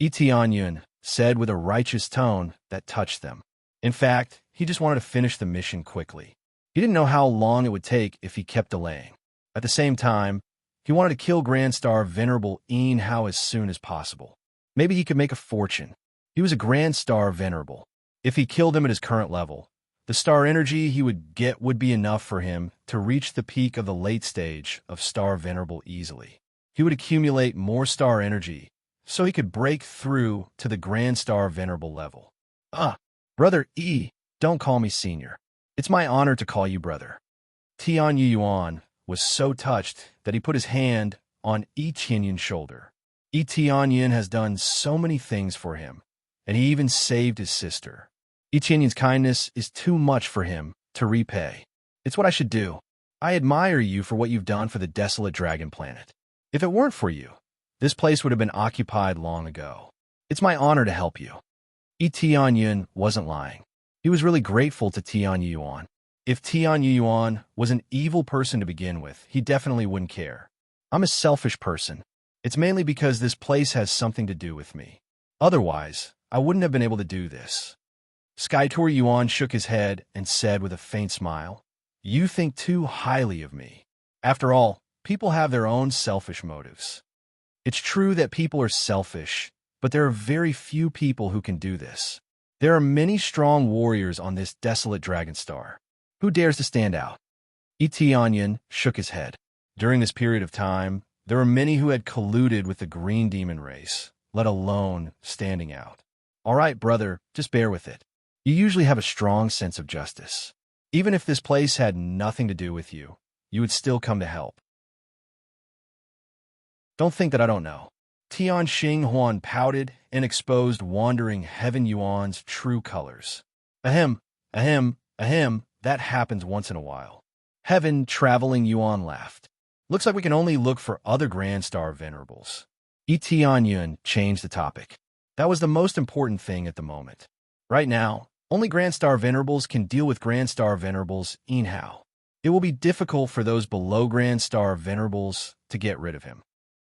Tianyun said with a righteous tone that touched them. In fact, he just wanted to finish the mission quickly. He didn't know how long it would take if he kept delaying. At the same time, he wanted to kill Grand Star Venerable Een Hao as soon as possible. Maybe he could make a fortune. He was a Grand Star Venerable. If he killed him at his current level, the star energy he would get would be enough for him to reach the peak of the late stage of Star Venerable easily. He would accumulate more star energy, so he could break through to the Grand Star Venerable level. Brother E, don't call me senior. It's my honor to call you brother. Tian Yuan was so touched that he put his hand on Tianyan's shoulder. Tianyan has done so many things for him, and he even saved his sister. Tianyan's kindness is too much for him to repay. It's what I should do. I admire you for what you've done for the desolate dragon planet. If it weren't for you, this place would have been occupied long ago. It's my honor to help you. Tianyan wasn't lying. He was really grateful to Tian Yuan. If Tian Yuan was an evil person to begin with, he definitely wouldn't care. I'm a selfish person. It's mainly because this place has something to do with me. Otherwise, I wouldn't have been able to do this. Skytour Yuan shook his head and said with a faint smile, "You think too highly of me. After all, people have their own selfish motives. It's true that people are selfish, but there are very few people who can do this. There are many strong warriors on this desolate dragon star. Who dares to stand out?" Tianyan shook his head. During this period of time, there were many who had colluded with the green demon race, let alone standing out. All right, brother, just bear with it. You usually have a strong sense of justice. Even if this place had nothing to do with you, you would still come to help. Don't think that I don't know. Tian Xinghuan pouted and exposed Wandering Heaven Yuan's true colors. Ahem, that happens once in a while. Heaven Traveling Yuan laughed. Looks like we can only look for other Grand Star Venerables. Tianyun changed the topic. That was the most important thing at the moment. Right now, only Grand Star Venerables can deal with Grand Star Venerables Een Hao. It will be difficult for those below Grand Star Venerables to get rid of him.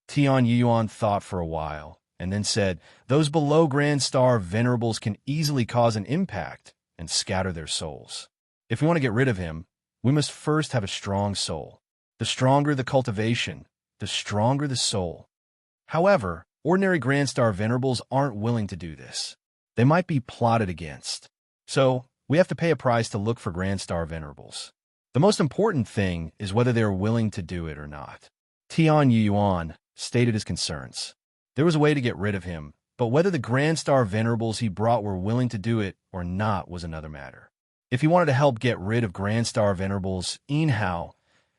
Tian Yuan thought for a while, and then said, those below Grand Star Venerables can easily cause an impact and scatter their souls. If we want to get rid of him, we must first have a strong soul. The stronger the cultivation, the stronger the soul. However, ordinary Grand Star Venerables aren't willing to do this. They might be plotted against. So, we have to pay a price to look for Grand Star Venerables. The most important thing is whether they are willing to do it or not. Tian Yuan stated his concerns. There was a way to get rid of him, but whether the Grand Star Venerables he brought were willing to do it or not was another matter. If he wanted to help get rid of Grand Star Venerables Een Hao,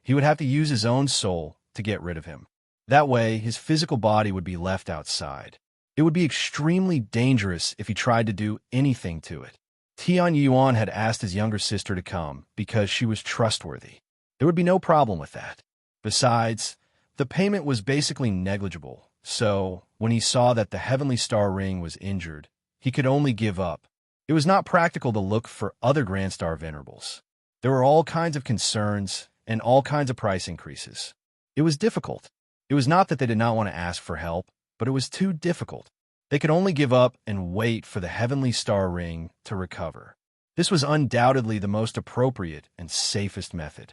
he would have to use his own soul to get rid of him. That way, his physical body would be left outside. It would be extremely dangerous if he tried to do anything to it. Tian Yuan had asked his younger sister to come because she was trustworthy. There would be no problem with that. Besides, the payment was basically negligible, so when he saw that the Heavenly Star Ring was injured, he could only give up. It was not practical to look for other Grand Star Venerables. There were all kinds of concerns and all kinds of price increases. It was difficult. It was not that they did not want to ask for help, but it was too difficult. They could only give up and wait for the Heavenly Star Ring to recover. This was undoubtedly the most appropriate and safest method.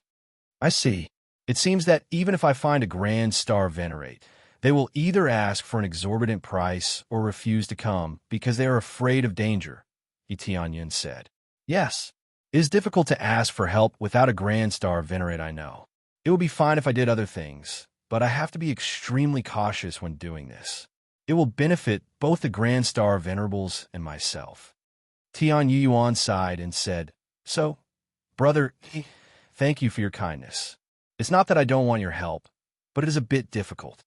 I see. It seems that even if I find a Grand Star Venerate, they will either ask for an exorbitant price or refuse to come because they are afraid of danger, Tianyin said. Yes, it is difficult to ask for help without a Grand Star Venerate, I know. It would be fine if I did other things, but I have to be extremely cautious when doing this. It will benefit both the Grand Star Venerables and myself. Tian Yuan sighed and said, So, brother, thank you for your kindness. It's not that I don't want your help, but it is a bit difficult.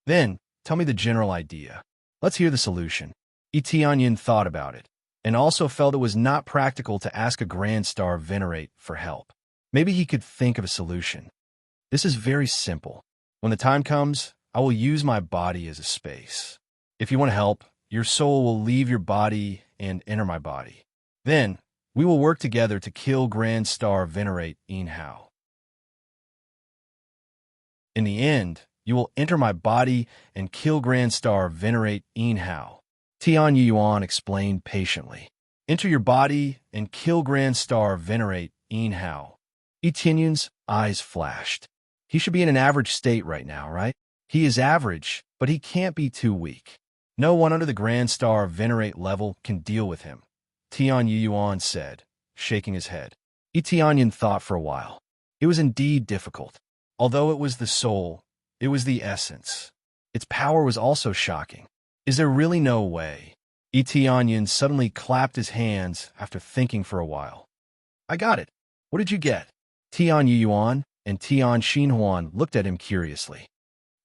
Then, tell me the general idea. Let's hear the solution. Tianyin thought about it, and also felt it was not practical to ask a Grand Star Venerate for help. Maybe he could think of a solution. This is very simple. When the time comes, I will use my body as a space. If you want to help, your soul will leave your body and enter my body. Then, we will work together to kill Grand Star Venerate Yin Hao. In the end, you will enter my body and kill Grand Star Venerate Yin Hao. Tian Yuan explained patiently. Enter your body and kill Grand Star Venerate Yin Hao. Tianyin's eyes flashed. He should be in an average state right now, right? He is average, but he can't be too weak. No one under the Grand Star Venerate level can deal with him, Tian Yuan said, shaking his head. Tianyin thought for a while. It was indeed difficult. Although it was the soul, it was the essence. Its power was also shocking. Is there really no way? Tianyin suddenly clapped his hands after thinking for a while. I got it. What did you get? Tian Yuan and Tian Xinhuan looked at him curiously.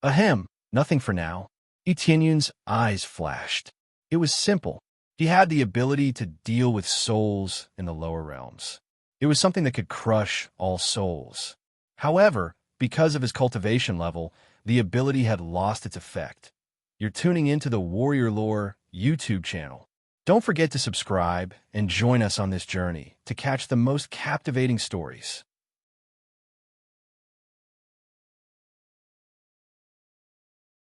Ahem, nothing for now. Tianyin's eyes flashed. It was simple. He had the ability to deal with souls in the lower realms. It was something that could crush all souls. However, because of his cultivation level, the ability had lost its effect. You're tuning into the Warrior Lore YouTube channel. Don't forget to subscribe and join us on this journey to catch the most captivating stories.